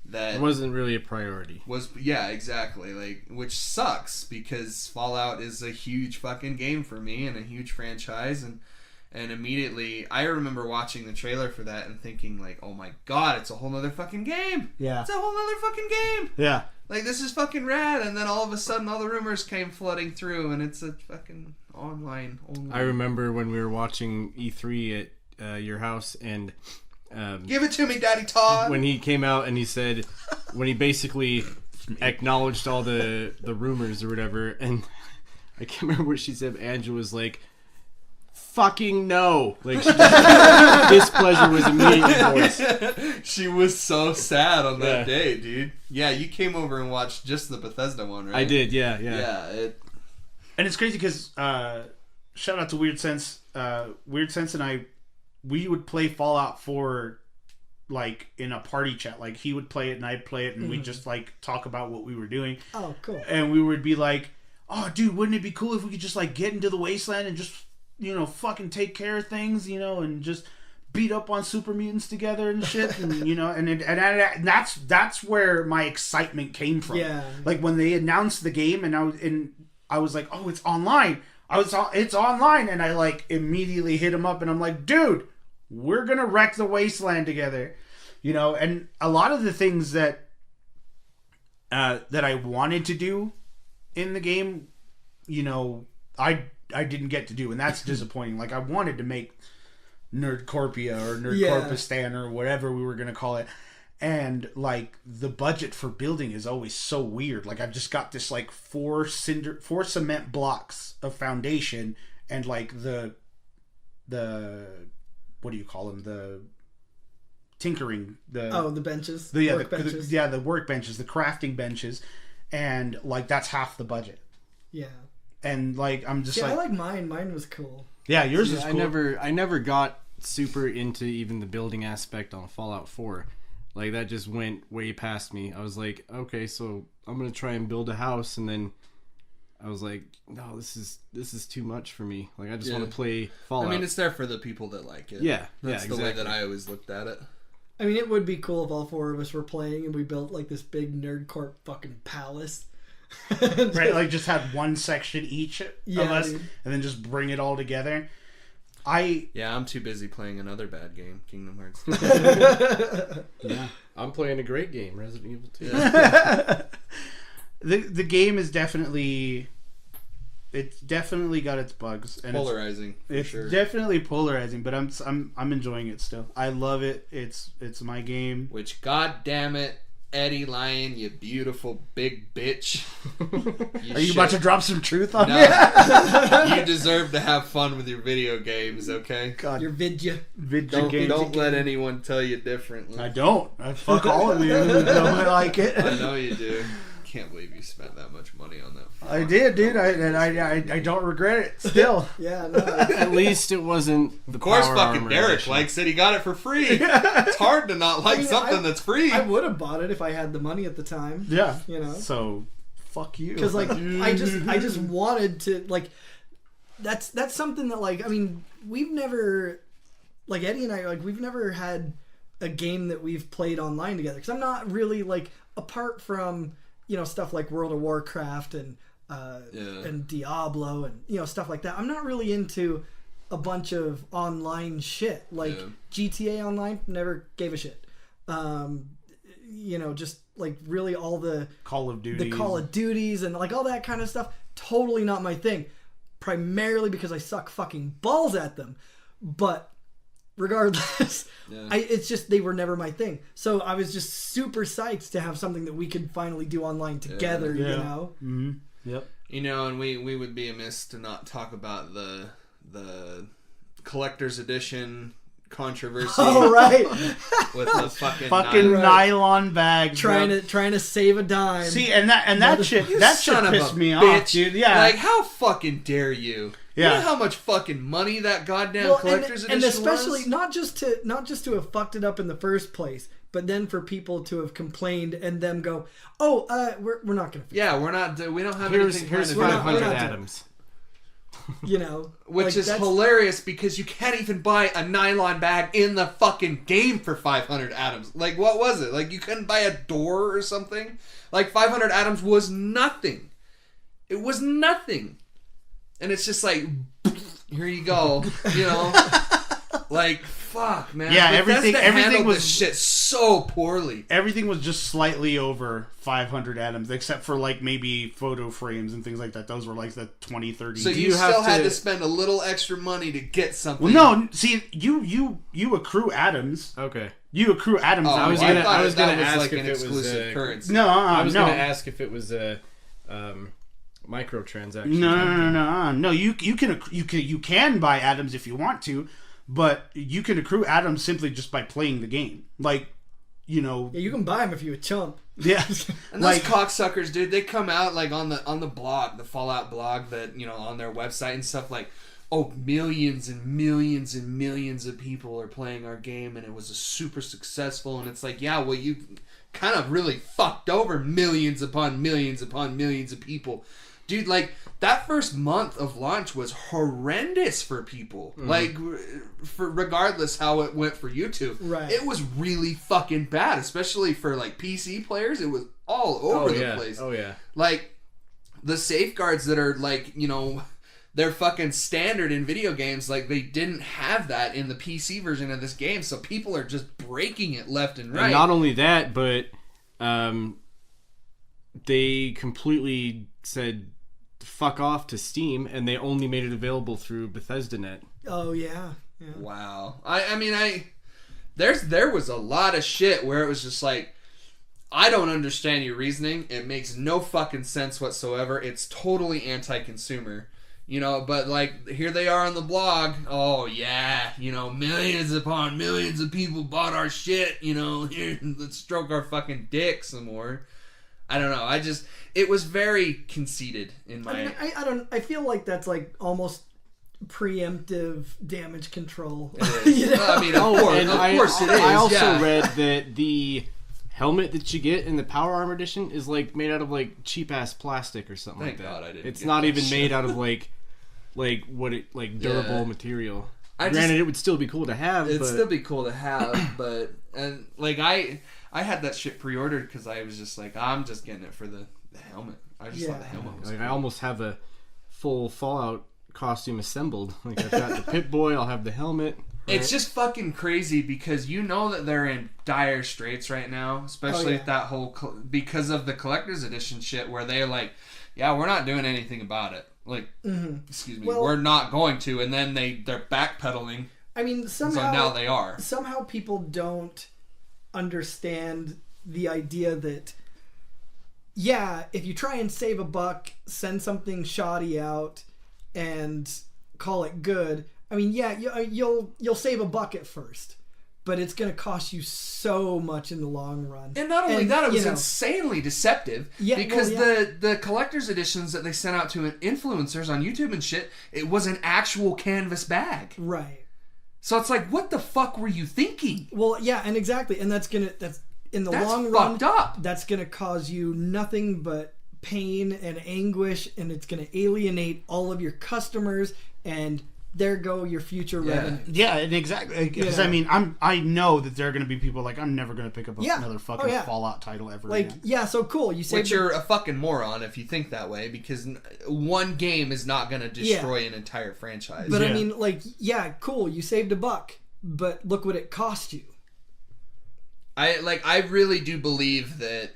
that it wasn't really a priority. Yeah, exactly. Like, which sucks because Fallout is a huge fucking game for me and a huge franchise, and immediately I remember watching the trailer for that and thinking like, oh my god, it's a whole nother fucking game. Yeah. It's a whole nother fucking game. Yeah. Like, this is fucking rad, and then all of a sudden all the rumors came flooding through, and it's a fucking online only. I remember when we were watching E3 at your house, and give it to me, Daddy Todd. When he came out and he said, when he basically acknowledged all the rumors or whatever, and I can't remember what she said. Angela was like, "Fucking no!" Like, displeasure was immediately voiced. She was so sad on that day, dude. Yeah, you came over and watched just the Bethesda one, right? I did, yeah. Yeah, and it's crazy because shout out to Weird Sense. Weird Sense and we would play Fallout 4 like in a party chat. Like he would play it and I'd play it, and we'd just like talk about what we were doing. Oh, cool. And we would be like, "Oh, dude, wouldn't it be cool if we could just like get into the wasteland and just fucking take care of things, and just beat up on super mutants together and shit." And and that's where my excitement came from. Yeah. Like when they announced the game and I was like, "Oh, it's online." It's online, and I like immediately hit him up and I'm like, "Dude, we're gonna wreck the wasteland together." And a lot of the things that I wanted to do in the game, I didn't get to do, and that's disappointing. Like I wanted to make Nerdcorpia or Nerdcorpistan or whatever we were gonna call it, and like the budget for building is always so weird. Like I've just got this like four cement blocks of foundation and like the what do you call them, the tinkering, the benches, the workbenches, the workbenches, the crafting benches, and like that's half the budget. Yeah. And like I'm just I like mine. Mine was cool. Yeah, yours was cool. I never got super into even the building aspect on Fallout 4. Like that just went way past me. I was like, okay, so I'm gonna try and build a house, and then I was like, no, this is too much for me. Like I just want to play Fallout. I mean, it's there for the people that like it. Yeah, that's exactly. the way that I always looked at it. I mean, it would be cool if all four of us were playing and we built like this big Nerdcorp fucking palace. Right, like just had one section each of us, dude. and then just bring it all together. I'm too busy playing another bad game, Kingdom Hearts. Yeah, I'm playing a great game, Resident Evil 2. The game is definitely got its bugs, and polarizing. It's sure. definitely polarizing, but I'm enjoying it still. I love it. It's my game. Which, god damn it, Eddie Lyon, you beautiful big bitch. Are you about to drop some truth on me? You deserve to have fun with your video games, okay? God, your vidya games. Don't let anyone tell you differently. I don't. I fuck all of you who don't like it. I know you do. Can't believe you spent that much money on that. I did, dude. I don't regret it. Still. Yeah, no. At least it wasn't the Of course, Power fucking Armor Derek edition. likes it. He got it for free. It's hard to not like something that's free. I would have bought it if I had the money at the time. Yeah. So fuck you. because like I just wanted to like that's something that like I mean we've never like Eddie and I like we've never had a game that we've played online together because I'm not really like apart from stuff like World of Warcraft and Diablo and stuff like that. I'm not really into a bunch of online shit like GTA Online. Never gave a shit. Just like really all the Call of Duties and like all that kind of stuff. Totally not my thing. Primarily because I suck fucking balls at them. But regardless, it's just they were never my thing. So I was just super psyched to have something that we could finally do online together. Mm-hmm. Yep. And we would be amiss to not talk about the collector's edition controversy. Oh right, With the fucking nylon bag. trying to save a dime. See, and that shit son of pissed a me bitch. off, dude. Yeah, Like, how fucking dare you? Yeah. You know how much fucking money that goddamn Well, collector's and edition especially was? not just to have fucked it up in the first place, but then for people to have complained and them go, "Oh, we're not gonna." Yeah, we don't have Here's anything planned to do. 500 not- atoms. You know, Which like, is that's- hilarious because you can't even buy a nylon bag in the fucking game for 500 atoms. Like, what was it? Like, you couldn't buy a door or something? Like, 500 atoms was nothing. It was nothing. And it's just like, here you go. You know? Like, fuck, man. Yeah, Bethesda everything handled was- this shit so poorly. everything was just slightly over 500 atoms, except for like maybe photo frames and things like that. Those were like the 20, 30. So you you have still had to- to spend a little extra money to get something. Well, no, see, you accrue atoms. Okay. You accrue atoms. Oh, on I was the gonna- game. thought I was that gonna ask like if an it was, exclusive currency. No, I was no. gonna ask if it was a microtransaction. No. You can buy atoms if you want to, but you can accrue atoms simply just by playing the game. Like, you know, Yeah, you can buy them if you're a chump. yeah. And those cocksuckers, dude, they come out like on the blog, the Fallout blog, that, you know, on their website and stuff, like, oh, millions and millions and millions of people are playing our game and it was a super successful. And it's like, yeah, well, you kind of really fucked over millions upon millions upon millions of people. Dude, like, that first month of launch was horrendous for people. Like, for regardless how it went for you two. Right. It was really fucking bad, especially for, like, PC players. It was all over the place. Oh yeah. Like, the safeguards that are, like, you know, they're fucking standard in video games, like, they didn't have that in the PC version of this game, so people are just breaking it left and right. And not only that, but they completely said fuck off to Steam, and they only made it available through BethesdaNet. Oh yeah. Wow. I mean, there was a lot of shit where it was just like, I don't understand your reasoning. It makes no fucking sense whatsoever. It's totally anti-consumer. You know, but like, here they are on the blog. Oh yeah, you know, millions upon millions of people bought our shit. You know, here, let's stroke our fucking dick some more. I don't know. It was very conceited in my. I feel like that's like almost preemptive damage control. It is. You know? Well, I mean, of course it is. I also yeah. read that the helmet that you get in the Power Armor Edition is like made out of like cheap ass plastic or something Thank like that. God I didn't It's get not that even shit. made out of like durable Yeah. material. I Granted, just- it would still be cool to have. It'd but still be cool to have, but and like I had that shit pre-ordered because I was just like, I'm just getting it for the helmet. I just thought the helmet was like, cool. I almost have a full Fallout costume assembled. Like I've got the Pip Boy, I'll have the helmet. It's just fucking crazy because you know that they're in dire straits right now, especially with that whole because of the collector's edition shit where they're like, yeah, we're not doing anything about it. Like, excuse me, Well- we're not going to, and then they're backpedaling. I mean, So somehow now they are. somehow people don't understand the idea that, yeah, if you try and save a buck, send something shoddy out, and call it good. I mean, yeah, you'll save a buck at first, but it's going to cost you so much in the long run. And not only that, it you was know, insanely deceptive Yeah, because well, yeah. the collector's editions that they sent out to influencers on YouTube and shit, it was an actual canvas bag. right. So it's like, what the fuck were you thinking? Well, yeah, and exactly, and that's in the That's long run. fucked up. That's gonna cause you nothing but pain and anguish, and it's gonna alienate all of your customers, and there go your future revenue. Yeah, and exactly. Because Yeah. I mean, I know that there are going to be people like, I'm never going to pick up Yeah. another Oh, fucking yeah. Fallout title ever Like, again. yeah, so cool. You saved Which you're a fucking moron if you think that way, because one game is not going to destroy an entire franchise. but I Yeah. mean, like, yeah, cool. You saved a buck, but look what it cost you. I really do believe that,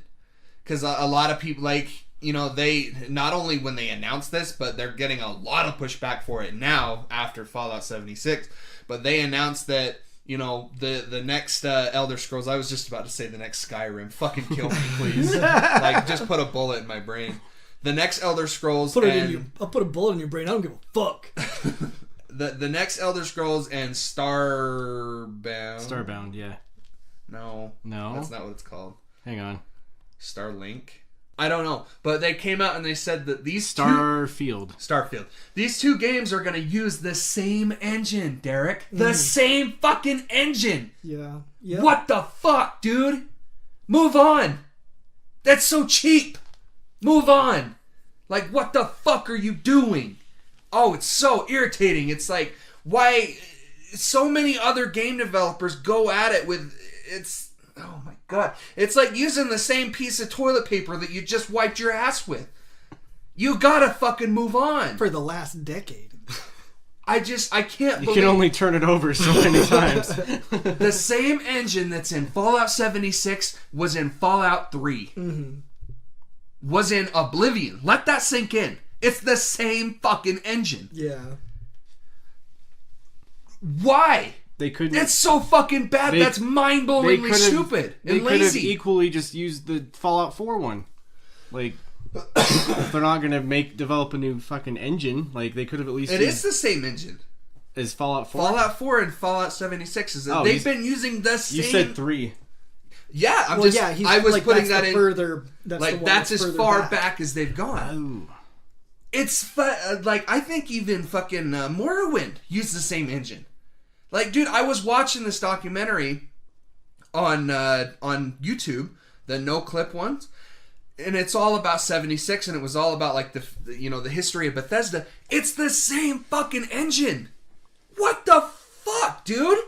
because a lot of people, like, you know, they not only when they announced this, but they're getting a lot of pushback for it now after Fallout 76. But they announced that, you know, the next Elder Scrolls, I was just about to say the next Skyrim. Fucking kill me, please. Like, just put a bullet in my brain. The next Elder Scrolls I'll put a bullet in your brain. I don't give a fuck. the next Elder Scrolls and Starfield Starbound, yeah. No. No? That's not what it's called. Hang on. Starlink? I don't know. But they came out and they said that these Starfield. These two games are going to use the same engine, Derek. The same fucking engine. Yeah. Yep. What the fuck, dude? Move on. That's so cheap. Move on. Like, what the fuck are you doing? Oh, it's so irritating. It's like, why so many other game developers go at it with... Oh my god. It's like using the same piece of toilet paper that you just wiped your ass with. You gotta fucking move on. For the last decade. I can't believe... You can only turn it over so many times. The same engine that's in Fallout 76 was in Fallout 3. Mm-hmm. Was in Oblivion. Let that sink in. It's the same fucking engine. Yeah. Why? They couldn't... It's so fucking bad. That's mind-blowingly stupid and They could have lazy. equally just used the Fallout 4 one. Like, if they're not going to develop a new fucking engine, like, they could have at least It is the same engine. Is Fallout 4? Fallout 4 and Fallout 76 is... they've been using the same... You said 3. Yeah, I was like, putting that in... Further, that's as far back as they've gone. Oh. It's like, I think even fucking Morrowind used the same engine. Like, dude, I was watching this documentary on YouTube, the no clip ones, and it's all about 76, and it was all about like the history of Bethesda. It's the same fucking engine. What the fuck, dude?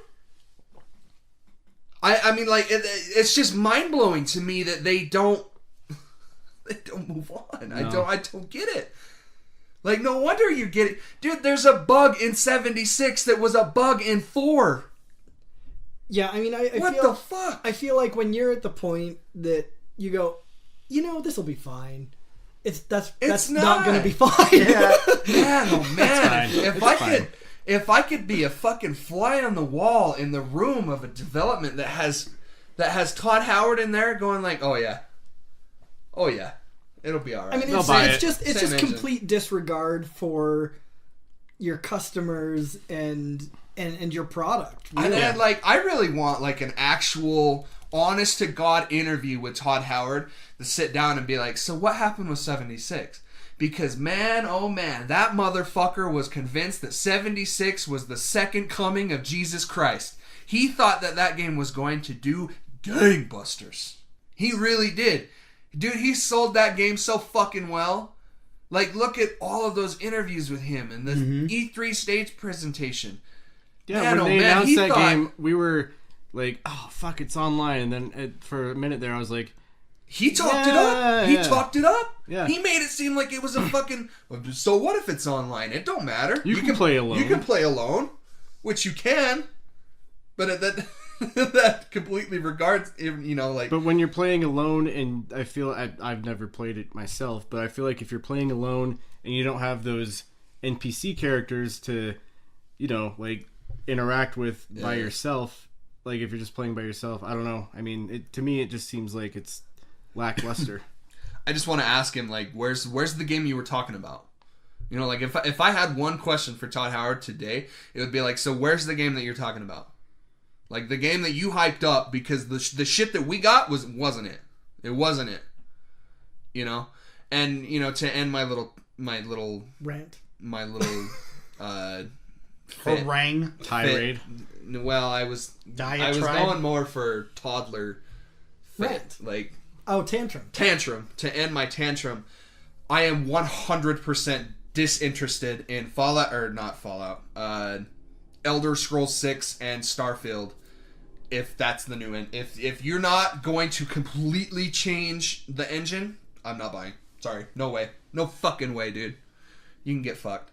I mean, like, it's just mind blowing to me that they don't move on. No. I don't get it. Like, no wonder you get it. Dude, there's a bug in 76 that was a bug in 4. Yeah, I mean, I what feel, the fuck? I feel like when you're at the point that you go, this will be fine. That's not going to be fine. Yeah. Man, oh man. If I could be a fucking fly on the wall in the room of a development that has Todd Howard in there going like, oh yeah. It'll be all right. I mean, it's just complete disregard for your customers and your product. Really. And then, like, I really want like an actual honest to God interview with Todd Howard to sit down and be like, so what happened with 76? Because man, oh man, that motherfucker was convinced that 76 was the second coming of Jesus Christ. He thought that game was going to do gangbusters. He really did. Dude, he sold that game so fucking well. Like, look at all of those interviews with him and the E3 stage presentation. Yeah, man, when they announced that game, we were like, oh, fuck, it's online. And then for a minute there, I was like... He talked it up. He talked it up. Yeah. He made it seem like it was a fucking... So what if it's online? It don't matter. You can play alone. You can play alone, which you can. But that completely regards, like... But when you're playing alone, and I feel... I've never played it myself, but I feel like if you're playing alone and you don't have those NPC characters to, like, interact with by yourself, like, if you're just playing by yourself, I don't know. I mean, to me, it just seems like it's lackluster. I just want to ask him, like, where's the game you were talking about? Like, if I had one question for Todd Howard today, it would be like, so where's the game that you're talking about? Like, the game that you hyped up, because the shit that we got wasn't it. It wasn't it. And, to end my little rant. My little harangue. Tirade. Well, I was going more for toddler fit. Rant. Like, tantrum. To end my tantrum, I am 100% disinterested in Elder Scrolls 6 and Starfield. If that's the new end. If you're not going to completely change the engine, I'm not buying. Sorry. No way. No fucking way, dude. You can get fucked.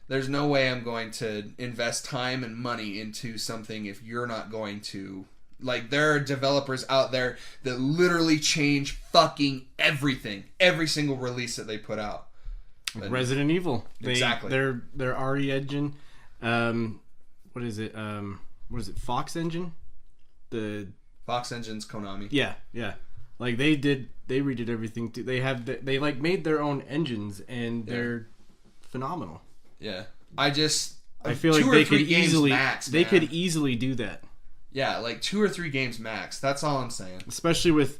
There's no way I'm going to invest time and money into something if you're not going to... Like, there are developers out there that literally change fucking everything. Every single release that they put out. But Resident Evil. Exactly. Their RE engine. What is it? Fox Engine? The Fox Engine's Konami. Yeah. Like, they redid everything too. They made their own engines, and they're phenomenal. Yeah. I feel like they could easily do that. Yeah, like 2 or 3 games max. That's all I'm saying. Especially with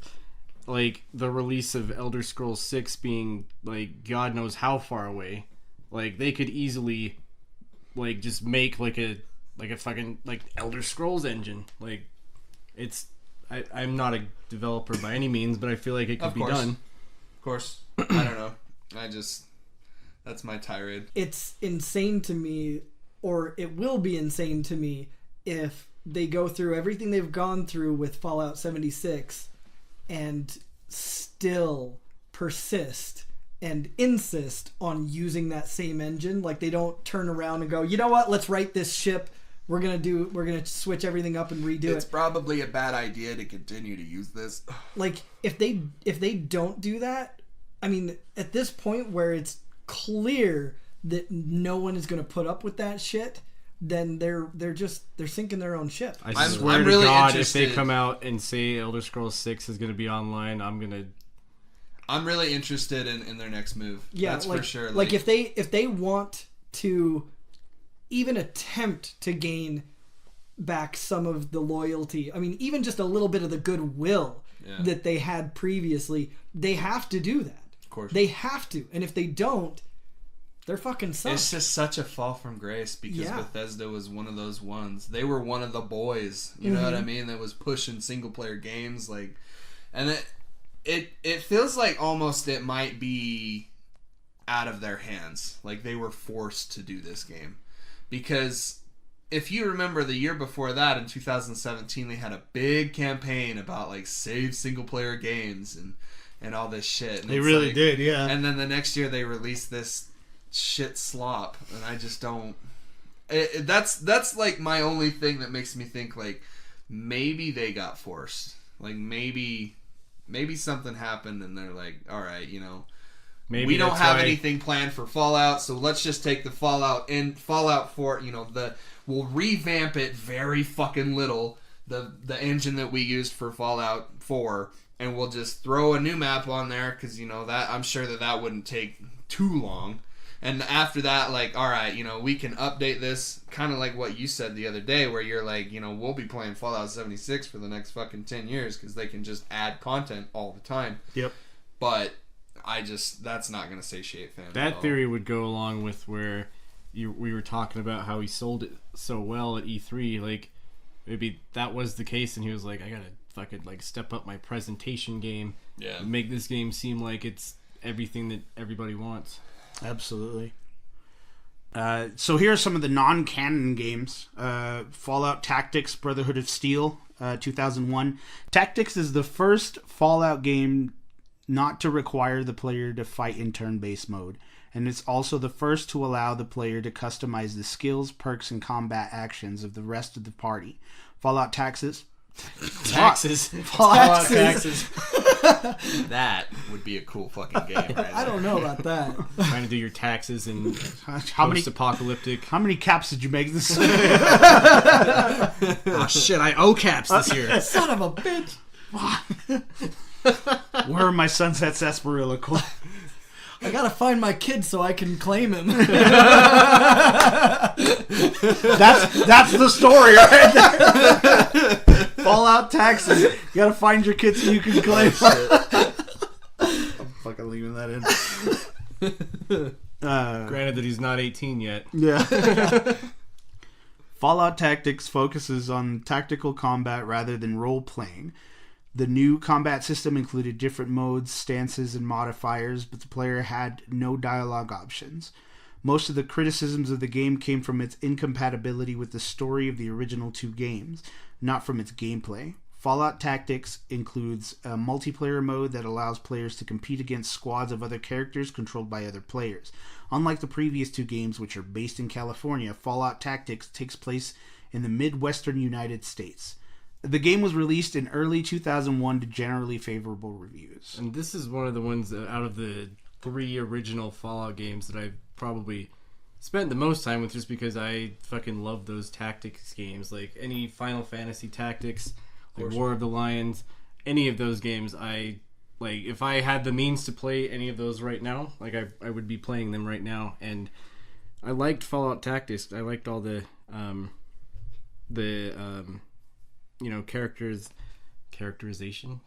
like the release of Elder Scrolls 6 being like God knows how far away. Like they could easily like just make like a fucking like Elder Scrolls engine. Like it's I'm not a developer by any means, but I feel like it could be done. Of course. I don't know. That's my tirade. It's insane to me, or it will be insane to me, if they go through everything they've gone through with Fallout 76 and still persist and insist on using that same engine. Like they don't turn around and go, you know what, let's write this ship. We're gonna switch everything up and redo it. It's probably a bad idea to continue to use this. Like if they don't do that, I mean, at this point where it's clear that no one is going to put up with that shit, then they're sinking their own ship. I swear to really God, interested. if they come out and say Elder Scrolls 6 is going to be online, I'm really interested in their next move. Yeah, that's for sure. Like if they want to even attempt to gain back some of the loyalty, I mean, even just a little bit of the goodwill that they had previously, they have to do that. Of course. They have to. And if they don't, they're fucking sunk. It's just such a fall from grace because Bethesda was one of those ones. They were one of the boys, you know what I mean, that was pushing single player games, like, and it feels like almost it might be out of their hands. Like they were forced to do this game. Because if you remember the year before that, in 2017, they had a big campaign about like save single player games and all this shit. And they really did, yeah. And then the next year they released this shit slop, and I just don't. That's like my only thing that makes me think like maybe they got forced. Like maybe something happened, and they're like, all right, you know. Maybe we don't have anything planned for Fallout, so let's just take the Fallout 4, you know, we'll revamp it very fucking little, the engine that we used for Fallout 4, and we'll just throw a new map on there, because, you know, that I'm sure that wouldn't take too long. And after that, like, all right, you know, we can update this, kind of like what you said the other day, where you're like, you know, we'll be playing Fallout 76 for the next fucking 10 years, because they can just add content all the time. Yep. But that's not going to satiate fans. That theory would go along with where we were talking about how he sold it so well at E3. Like, maybe that was the case, and he was like, I gotta fucking like step up my presentation game, make this game seem like it's everything that everybody wants. Absolutely. So here are some of the non-canon games. Fallout Tactics: Brotherhood of Steel, 2001. Tactics is the first Fallout game not to require the player to fight in turn-based mode, and it's also the first to allow the player to customize the skills, perks, and combat actions of the rest of the party. Fallout Taxes. Fallout Taxes. That would be a cool fucking game. Right? I don't know about that. Trying to do your taxes and post-apocalyptic. How many caps did you make this? Oh shit! I owe caps this year. Son of a bitch. Where are my Sunset Sarsaparilla? I gotta find my kid so I can claim him. That's the story right there. Fallout Taxes. You gotta find your kid so you can claim him. I'm fucking leaving that in. Granted that he's not 18 yet. Yeah. Fallout Tactics focuses on tactical combat rather than role-playing. The new combat system included different modes, stances, and modifiers, but the player had no dialogue options. Most of the criticisms of the game came from its incompatibility with the story of the original 2 games, not from its gameplay. Fallout Tactics includes a multiplayer mode that allows players to compete against squads of other characters controlled by other players. Unlike the previous 2 games, which are based in California, Fallout Tactics takes place in the Midwestern United States. The game was released in early 2001 to generally favorable reviews. And this is one of the ones that, out of the 3 original Fallout games, that I've probably spent the most time with, just because I fucking love those tactics games. Like any Final Fantasy Tactics, like War of the Lions, any of those games, like if I had the means to play any of those right now, like I would be playing them right now. And I liked Fallout Tactics. I liked all the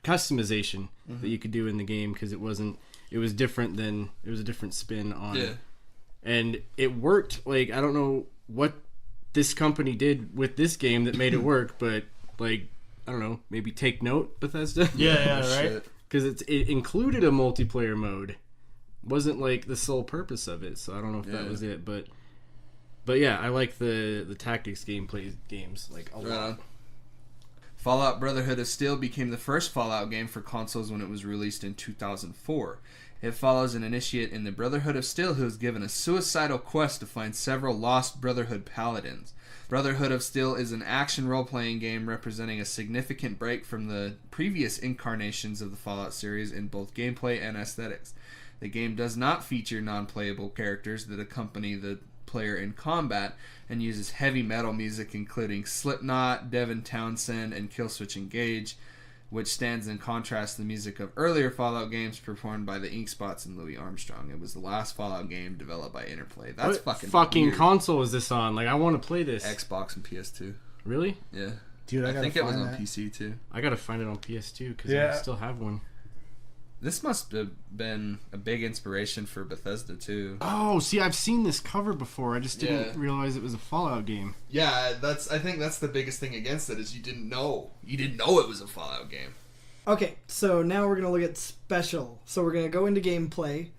customization that you could do in the game, because it was a different spin on it. And it worked. Like, I don't know what this company did with this game that made it work, but like, I don't know, maybe take note, Bethesda. Right. Because it included a multiplayer mode, wasn't like the sole purpose of it. So I don't know if that was it, but yeah, I like the tactics games like a lot. Fallout Brotherhood of Steel became the first Fallout game for consoles when it was released in 2004. It follows an initiate in the Brotherhood of Steel who is given a suicidal quest to find several lost Brotherhood paladins. Brotherhood of Steel is an action role-playing game representing a significant break from the previous incarnations of the Fallout series in both gameplay and aesthetics. The game does not feature non-playable characters that accompany the player in combat and uses heavy metal music including Slipknot, Devin Townsend, and Killswitch Engage, which stands in contrast to the music of earlier Fallout games performed by the Inkspots and Louis Armstrong. It was the last Fallout game developed by Interplay. That's what fucking weird. console is this on? Like, I want to play this. Xbox and PS2. Really? Yeah. Dude, I think it was on PC too. I gotta find it on PS2 because I still have one. This must have been a big inspiration for Bethesda too. Oh, see, I've seen this cover before. I just didn't realize it was a Fallout game. Yeah, I think that's the biggest thing against it is you didn't know it was a Fallout game. Okay, so now we're going to look at Special. So we're going to go into gameplay.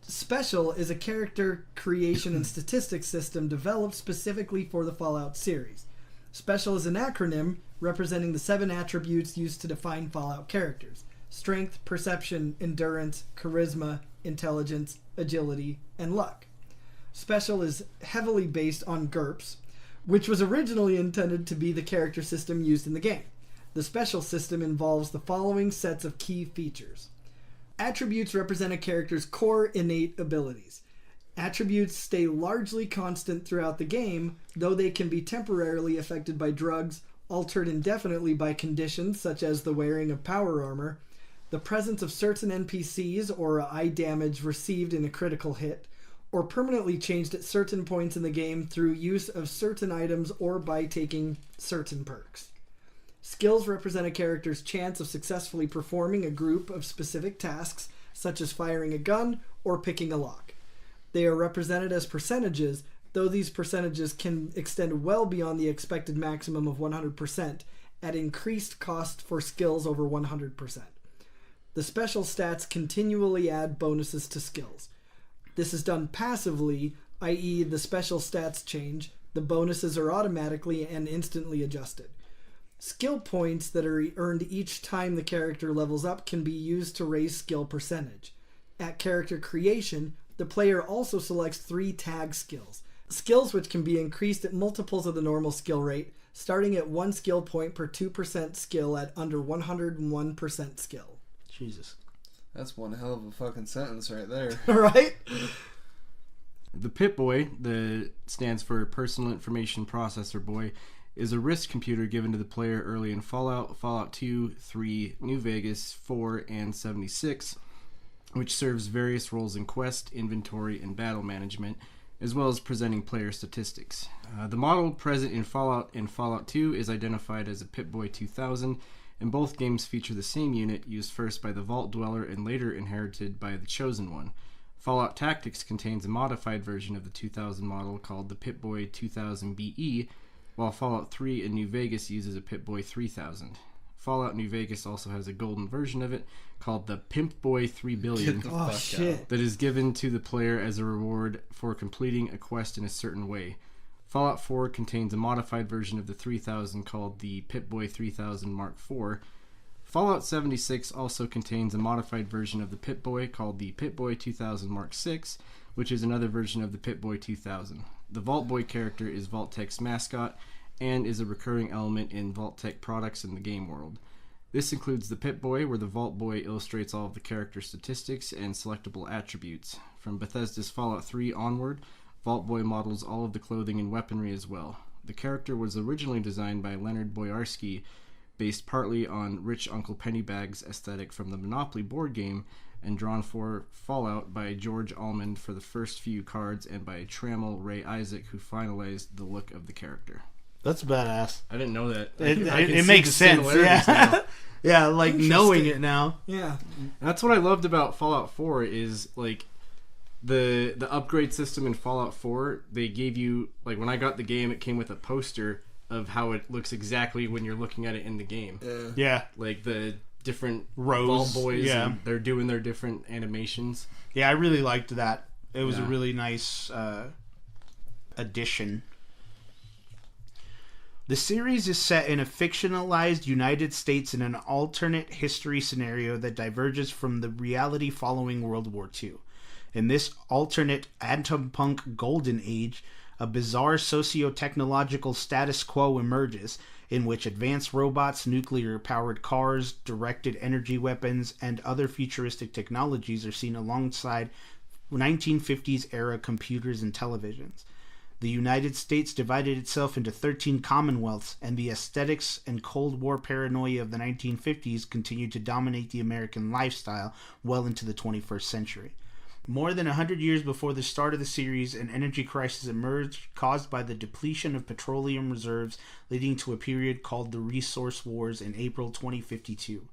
Special is a character creation and statistics system developed specifically for the Fallout series. Special is an acronym representing the 7 attributes used to define Fallout characters: strength, perception, endurance, charisma, intelligence, agility, and luck. Special is heavily based on GURPS, which was originally intended to be the character system used in the game. The Special system involves the following sets of key features. Attributes represent a character's core innate abilities. Attributes stay largely constant throughout the game, though they can be temporarily affected by drugs, altered indefinitely by conditions such as the wearing of power armor, the presence of certain NPCs or eye damage received in a critical hit, or permanently changed at certain points in the game through use of certain items or by taking certain perks. Skills represent a character's chance of successfully performing a group of specific tasks, such as firing a gun or picking a lock. They are represented as percentages, though these percentages can extend well beyond the expected maximum of 100% at increased cost for skills over 100%. The special stats continually add bonuses to skills. This is done passively, i.e. the special stats change, the bonuses are automatically and instantly adjusted. Skill points that are earned each time the character levels up can be used to raise skill percentage. At character creation, the player also selects 3 tag skills. Skills which can be increased at multiples of the normal skill rate, starting at 1 skill point per 2% skill at under 101% skill. Jesus. That's one hell of a fucking sentence right there. Right? The Pip-Boy, that stands for Personal Information Processor Boy, is a RISC computer given to the player early in Fallout, Fallout 2, 3, New Vegas, 4, and 76, which serves various roles in quest, inventory, and battle management, as well as presenting player statistics. The model present in Fallout and Fallout 2 is identified as a Pip-Boy 2000, and both games feature the same unit, used first by the Vault Dweller and later inherited by the Chosen One. Fallout Tactics contains a modified version of the 2000 model called the Pip-Boy 2000BE, while Fallout 3 and New Vegas uses a Pip-Boy 3000. Fallout New Vegas also has a golden version of it called the Pimp-Boy 3 billion that is given to the player as a reward for completing a quest in a certain way. Fallout 4 contains a modified version of the 3000 called the Pip-Boy 3000 Mark IV. Fallout 76 also contains a modified version of the Pip-Boy called the Pip-Boy 2000 Mark VI, which is another version of the Pip-Boy 2000. The Vault Boy character is Vault-Tec's mascot and is a recurring element in Vault-Tec products in the game world. This includes the Pip-Boy, where the Vault Boy illustrates all of the character statistics and selectable attributes. From Bethesda's Fallout 3 onward, Vault Boy models all of the clothing and weaponry as well. The character was originally designed by Leonard Boyarsky, based partly on Rich Uncle Pennybags aesthetic from the Monopoly board game, and drawn for Fallout by George Almond for the first few cards and by Trammell Ray Isaac, who finalized the look of the character. That's badass. I didn't know that. It I can see makes the sense. similarities Yeah. now. Yeah, like knowing it now. Yeah. That's what I loved about Fallout 4 is like the upgrade system in Fallout 4. They gave you, like, when I got the game, it came with a poster of how it looks exactly when you're looking at it in the game. Yeah. Like the different Rows, Vault Boys, yeah. and they're doing their different animations. Yeah, I really liked that. It was a Yeah. really nice addition. The series is set in a fictionalized United States in an alternate history scenario that diverges from the reality following World War II. In this alternate atom-punk golden age, a bizarre socio-technological status quo emerges, in which advanced robots, nuclear-powered cars, directed energy weapons, and other futuristic technologies are seen alongside 1950s-era computers and televisions. The United States divided itself into 13 commonwealths, and the aesthetics and Cold War paranoia of the 1950s continued to dominate the American lifestyle well into the 21st century. More than 100 years before the start of the series, an energy crisis emerged caused by the depletion of petroleum reserves, leading to a period called the Resource Wars in April 2052.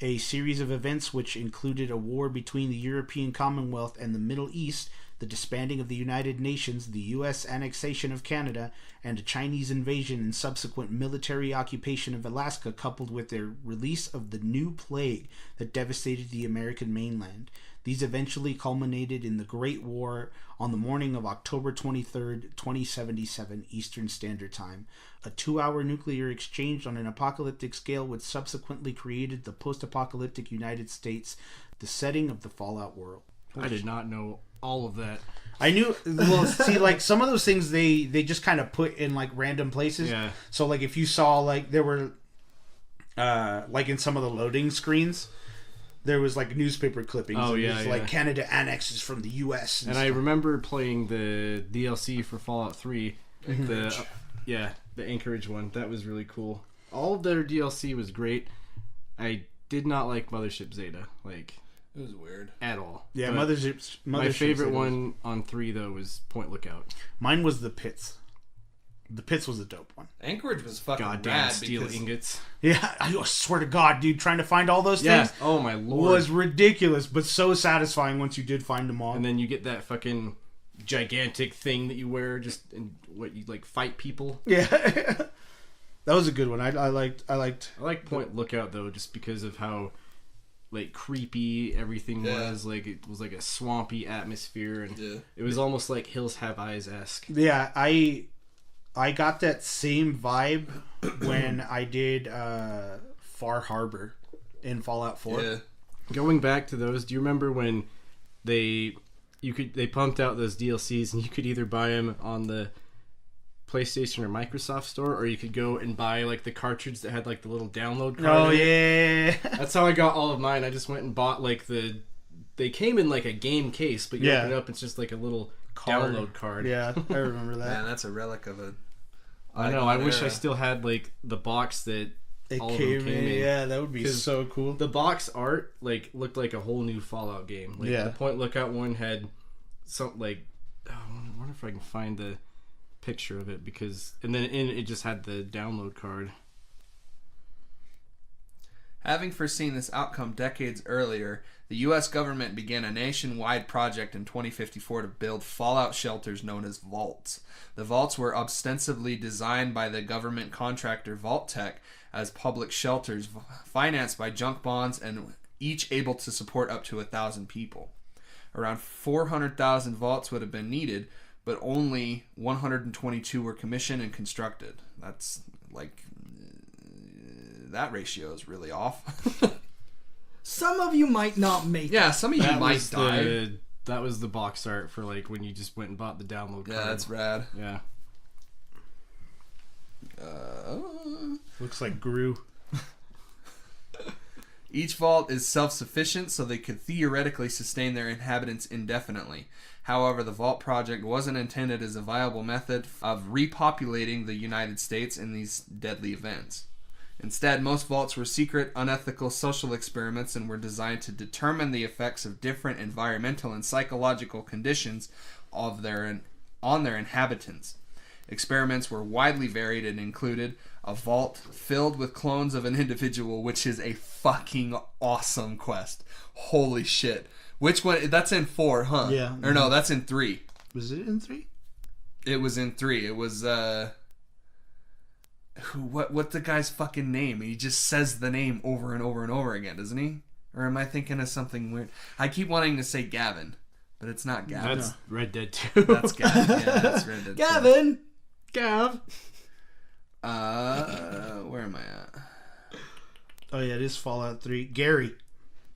A series of events which included a war between the European Commonwealth and the Middle East, the disbanding of the United Nations, the U.S. annexation of Canada, and a Chinese invasion and subsequent military occupation of Alaska, coupled with their release of the new plague that devastated the American mainland. These eventually culminated in the Great War on the morning of October 23rd, 2077 Eastern Standard Time. A 2-hour nuclear exchange on an apocalyptic scale which subsequently created the post-apocalyptic United States, the setting of the Fallout world. I did not know all of that. I knew, well, see, like, some of those things they just kind of put in, like, random places. Yeah. So, like, if you saw, like, there were, like, in some of the loading screens, there was, like, newspaper clippings. Oh, and yeah, it was, yeah. like, Canada annexes from the U.S. And I remember playing the DLC for Fallout 3. Anchorage. The Anchorage one. That was really cool. All of their DLC was great. I did not like Mothership Zeta, like, It was weird. at all. Yeah, But Mothership my favorite Zeta was- one on 3, though, was Point Lookout. Mine was the Pits. The Pits was a dope one. Anchorage was fucking Goddamn rad steel because ingots. Yeah, I swear to God, dude, trying to find all those Yeah. things Oh, my lord. was ridiculous, but so satisfying once you did find them all. And then you get that fucking gigantic thing that you wear just in what you like fight people. Yeah. That was a good one. I liked I like Point Lookout though, just because of how like creepy everything Yeah. was. Like it was like a swampy atmosphere, and Yeah. it was almost like Hills Have Eyes esque. Yeah, I got that same vibe when I did Far Harbor in Fallout 4. yeah. Going back to those, do you remember when they pumped out those DLCs and you could either buy them on the PlayStation or Microsoft store, or you could go and buy like the cartridge that had like the little download card. Oh in it? yeah. That's how I got all of mine. I just went and bought like they came in like a game case, but you Yeah. open it up, it's just like a little Card. download card. Yeah, I remember that. Man, that's a relic of a. I know. I wish I era. still had like the box that It all of came them came in. in. Yeah, that would be 'Cause so cool. The box art like looked like a whole new Fallout game. Like Yeah. the Point Lookout one had some like I wonder if I can find the picture of it, because and then in it just had the download card. Having foreseen this outcome decades earlier, the U.S. government began a nationwide project in 2054 to build fallout shelters known as vaults. The vaults were ostensibly designed by the government contractor Vault-Tec as public shelters financed by junk bonds and each able to support up to 1,000 people. Around 400,000 vaults would have been needed, but only 122 were commissioned and constructed. That's like... that ratio is really off. Some of you might not make it. Yeah, some of you might die. That was the box art for like when you just went and bought the download card. Yeah, that's rad. Yeah. Looks like Gru. Each vault is self-sufficient, so they could theoretically sustain their inhabitants indefinitely. However, the Vault Project wasn't intended as a viable method of repopulating the United States in these deadly events. Instead, most vaults were secret, unethical social experiments and were designed to determine the effects of different environmental and psychological conditions on their inhabitants. Experiments were widely varied and included a vault filled with clones of an individual, which is a fucking awesome quest. Holy shit. Which one? That's in 4, huh? Yeah. Or no, that's in 3. Was it in 3? It was in 3. It was, what's the guy's fucking name? He just says the name over and over and over again, doesn't he? Or am I thinking of something weird? I keep wanting to say Gavin, but it's not Gavin. That's Red Dead 2. That's Gavin. Yeah, that's Red Dead 2. Gavin! Gav. Where am I at? Oh yeah, it is Fallout 3. Gary.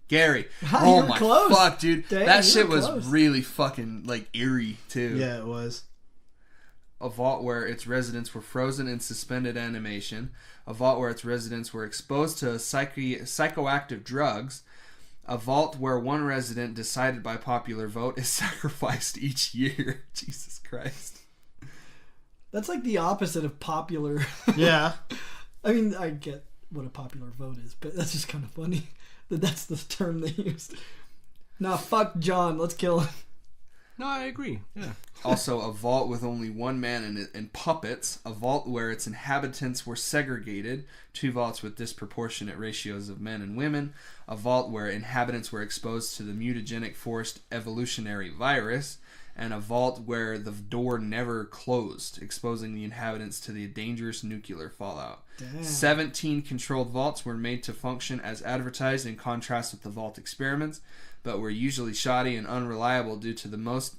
Gary. You Oh were my close. fuck, dude. Dang, that you shit were was close. really fucking, like, eerie, too. Yeah, it was. A vault where its residents were frozen in suspended animation. A vault where its residents were exposed to psychoactive drugs. A vault where one resident, decided by popular vote, is sacrificed each year. Jesus Christ. That's like the opposite of popular. Yeah. I mean, I get what a popular vote is, but that's just kind of funny that that's the term they used. Nah, fuck John. Let's kill him. No, I agree. Yeah. Also, a vault with only one man in it and puppets. A vault where its inhabitants were segregated. 2 vaults with disproportionate ratios of men and women. A vault where inhabitants were exposed to the mutagenic forced evolutionary virus. And a vault where the door never closed, exposing the inhabitants to the dangerous nuclear fallout. Damn. 17 controlled vaults were made to function as advertised, in contrast with the vault experiments, but were usually shoddy and unreliable due to most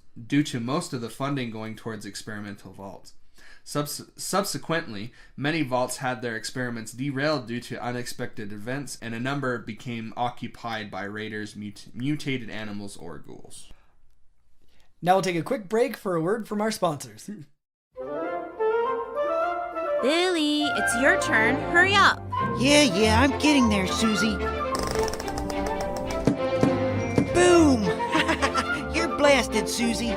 of the funding going towards experimental vaults. Subsequently, many vaults had their experiments derailed due to unexpected events, and a number became occupied by raiders, mutated animals, or ghouls. Now we'll take a quick break for a word from our sponsors. Billy, it's your turn. Hurry up. Yeah, I'm getting there, Susie. Boom! You're blasted, Susie.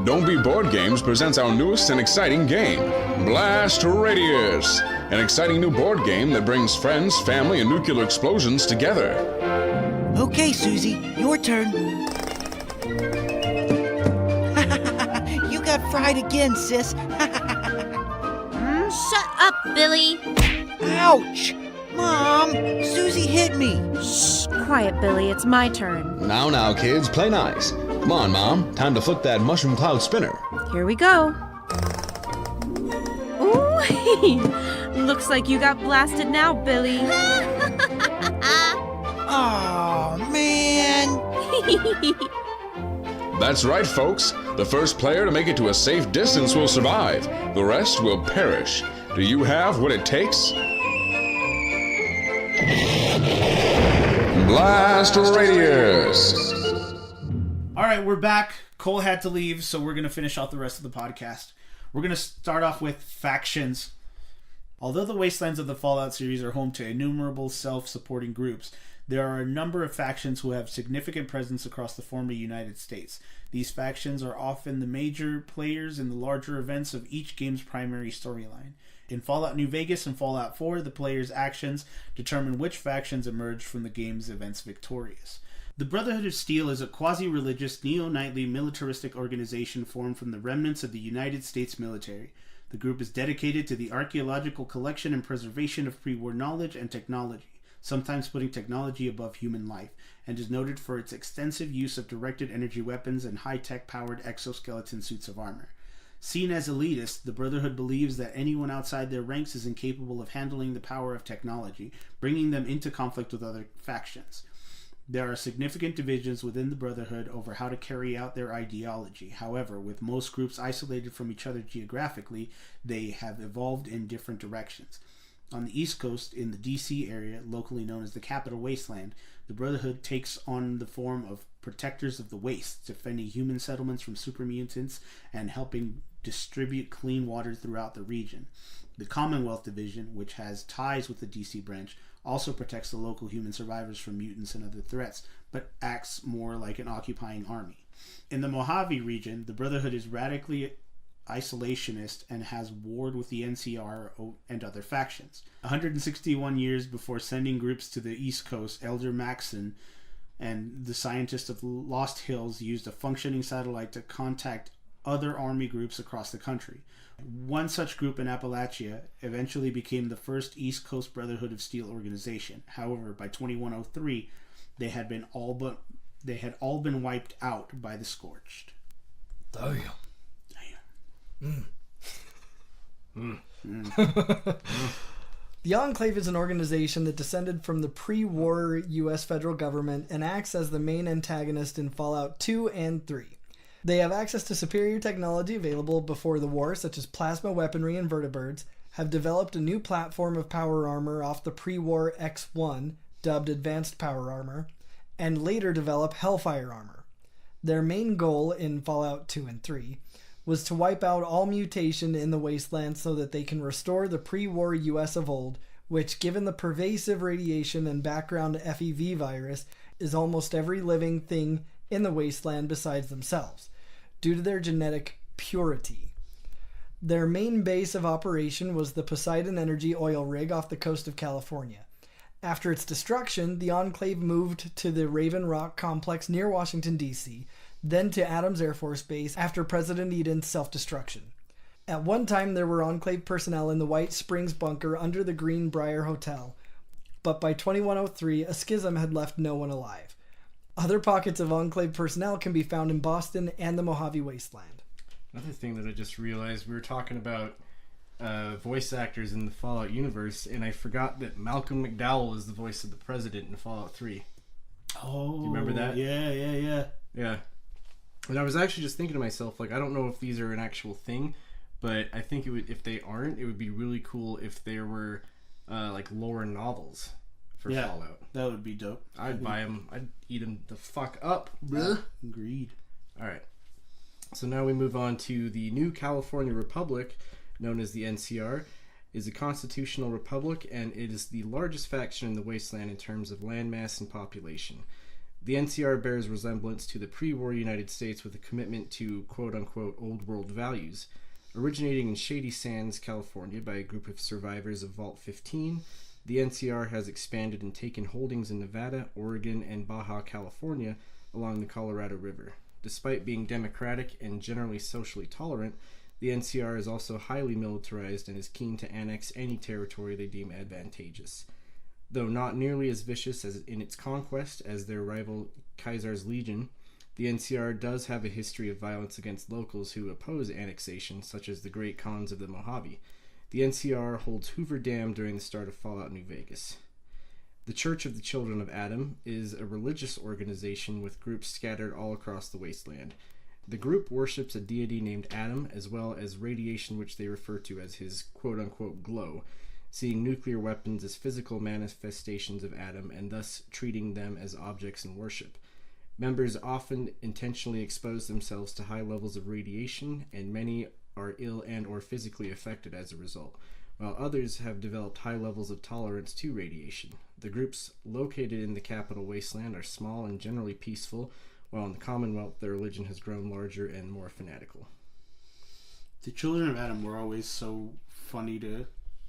Don't Be Board Games presents our newest and exciting game, Blast Radius, an exciting new board game that brings friends, family, and nuclear explosions together. Okay, Susie, your turn. You got fried again, sis. Shut up, Billy. Ouch! Mom, Susie hit me. Shh, quiet, Billy. It's my turn. Now, kids, play nice. Come on, Mom. Time to flip that mushroom cloud spinner. Here we go. Ooh, looks like you got blasted now, Billy. Oh, man. That's right, folks. The first player to make it to a safe distance will survive. The rest will perish. Do you have what it takes? Blast Radius! All right, we're back. Cole had to leave, so we're going to finish off the rest of the podcast. We're going to start off with factions. Although the Wastelands of the Fallout series are home to innumerable self-supporting groups, there are a number of factions who have significant presence across the former United States. These factions are often the major players in the larger events of each game's primary storyline. In Fallout New Vegas and Fallout 4, the players' actions determine which factions emerge from the game's events victorious. The Brotherhood of Steel is a quasi-religious, neo-knightly, militaristic organization formed from the remnants of the United States military. The group is dedicated to the archaeological collection and preservation of pre-war knowledge and technology, sometimes putting technology above human life, and is noted for its extensive use of directed energy weapons and high-tech powered exoskeleton suits of armor. Seen as elitist, the Brotherhood believes that anyone outside their ranks is incapable of handling the power of technology, bringing them into conflict with other factions. There are significant divisions within the Brotherhood over how to carry out their ideology. However, with most groups isolated from each other geographically, they have evolved in different directions. On the East Coast, in the DC area, locally known as the Capital Wasteland, the Brotherhood takes on the form of protectors of the wastes, defending human settlements from super mutants and helping distribute clean water throughout the region. The Commonwealth Division, which has ties with the DC branch, also protects the local human survivors from mutants and other threats, but acts more like an occupying army. In the Mojave region, the Brotherhood is radically isolationist and has warred with the NCR and other factions. 161 years before sending groups to the East Coast, Elder Maxon and the scientists of Lost Hills used a functioning satellite to contact other army groups across the country. One such group in Appalachia eventually became the first East Coast Brotherhood of Steel organization. However, by 2103, they had all been wiped out by the Scorched. Damn. The Enclave is an organization that descended from the pre-war U.S. federal government and acts as the main antagonist in Fallout 2 and 3. They have access to superior technology available before the war, such as plasma weaponry and vertibirds, have developed a new platform of power armor off the pre-war X-1, dubbed Advanced Power Armor, and later develop Hellfire armor. Their main goal in Fallout 2 and 3 was to wipe out all mutation in the wasteland so that they can restore the pre-war US of old, which, given the pervasive radiation and background FEV virus, is almost every living thing in the wasteland besides themselves, due to their genetic purity. Their main base of operation was the Poseidon Energy oil rig off the coast of California. After its destruction, the Enclave moved to the Raven Rock complex near Washington, D.C., then to Adams Air Force Base after President Eden's self-destruction. At one time, there were Enclave personnel in the White Springs bunker under the Greenbrier Hotel, but by 2103, a schism had left no one alive. Other pockets of Enclave personnel can be found in Boston and the Mojave Wasteland. Another thing that I just realized, we were talking about voice actors in the Fallout universe, and I forgot that Malcolm McDowell is the voice of the president in Fallout 3. Oh, do you remember that? Yeah. And I was actually just thinking to myself, like, I don't know if these are an actual thing, but I think it would, if they aren't, it would be really cool if there were like lore novels for Fallout. That would be dope. I'd buy them. I'd eat them the fuck up, bruh. Agreed. All right. So now we move on to the New California Republic, known as the NCR, is a constitutional republic, and it is the largest faction in the wasteland in terms of landmass and population. The NCR bears resemblance to the pre-war United States with a commitment to quote-unquote old world values. Originating in Shady Sands, California by a group of survivors of Vault 15, the NCR has expanded and taken holdings in Nevada, Oregon, and Baja California along the Colorado River. Despite being democratic and generally socially tolerant, the NCR is also highly militarized and is keen to annex any territory they deem advantageous. Though not nearly as vicious as in its conquest as their rival Caesar's Legion, the NCR does have a history of violence against locals who oppose annexation, such as the Great Khans of the Mojave. The NCR holds Hoover Dam during the start of Fallout New Vegas. The Church of the Children of Adam is a religious organization with groups scattered all across the wasteland. The group worships a deity named Adam, as well as radiation, which they refer to as his quote-unquote glow, seeing nuclear weapons as physical manifestations of Adam and thus treating them as objects in worship. Members often intentionally expose themselves to high levels of radiation, and many are ill and or physically affected as a result, while others have developed high levels of tolerance to radiation. The groups located in the capital wasteland are small and generally peaceful, while in the Commonwealth their religion has grown larger and more fanatical. The Children of Adam were always so funny to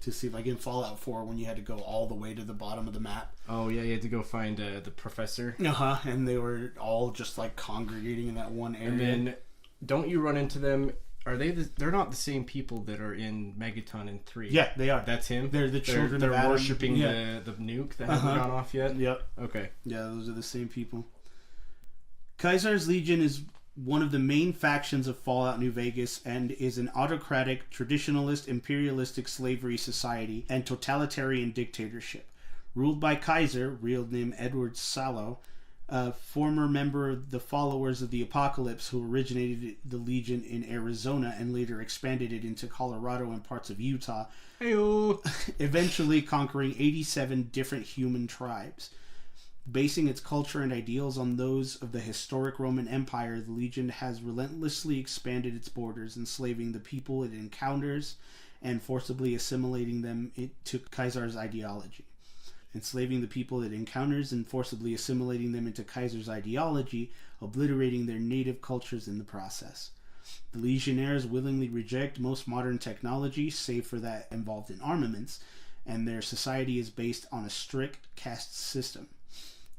see, like in Fallout 4 when you had to go all the way to the bottom of the map. Oh yeah, you had to go find the professor. And they were all just like congregating in that one area. And then, don't you run into them? Are they? They're not the same people that are in Megaton in 3. Yeah, they are. That's him. They're the Children of Adam. They're worshiping the nuke that hasn't gone off yet. Yep. Okay. Yeah, those are the same people. Caesar's Legion is one of the main factions of Fallout New Vegas and is an autocratic, traditionalist, imperialistic slavery society and totalitarian dictatorship. Ruled by Kaiser, real name Edward Salo, a former member of the Followers of the Apocalypse who originated the Legion in Arizona and later expanded it into Colorado and parts of Utah, eventually conquering 87 different human tribes. Basing its culture and ideals on those of the historic Roman Empire, the Legion has relentlessly expanded its borders, enslaving the people it encounters and forcibly assimilating them into Caesar's ideology. Enslaving the people it encounters and forcibly assimilating them into Caesar's ideology, obliterating their native cultures in the process. The Legionnaires willingly reject most modern technology, save for that involved in armaments, and their society is based on a strict caste system.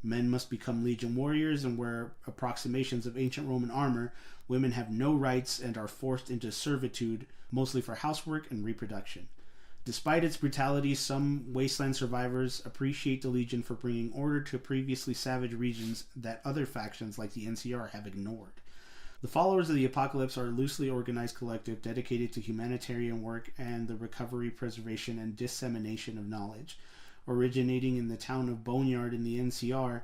Men must become Legion warriors and wear approximations of ancient Roman armor. Women have no rights and are forced into servitude, mostly for housework and reproduction. Despite its brutality, some wasteland survivors appreciate the Legion for bringing order to previously savage regions that other factions like the NCR have ignored. The followers of the Apocalypse are a loosely organized collective dedicated to humanitarian work and the recovery, preservation, and dissemination of knowledge. Originating in the town of Boneyard in the NCR,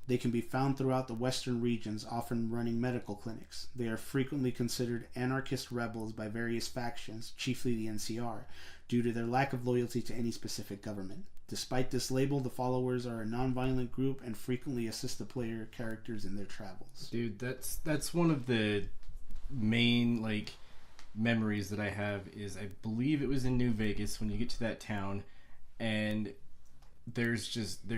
they can be found throughout the western regions, often running medical clinics. They are frequently considered anarchist rebels by various factions, chiefly the NCR, due to their lack of loyalty to any specific government. Despite this label, the followers are a non-violent group and frequently assist the player characters in their travels. Dude, that's one of the main memories that I have is I believe it was in New Vegas when you get to that town and there's just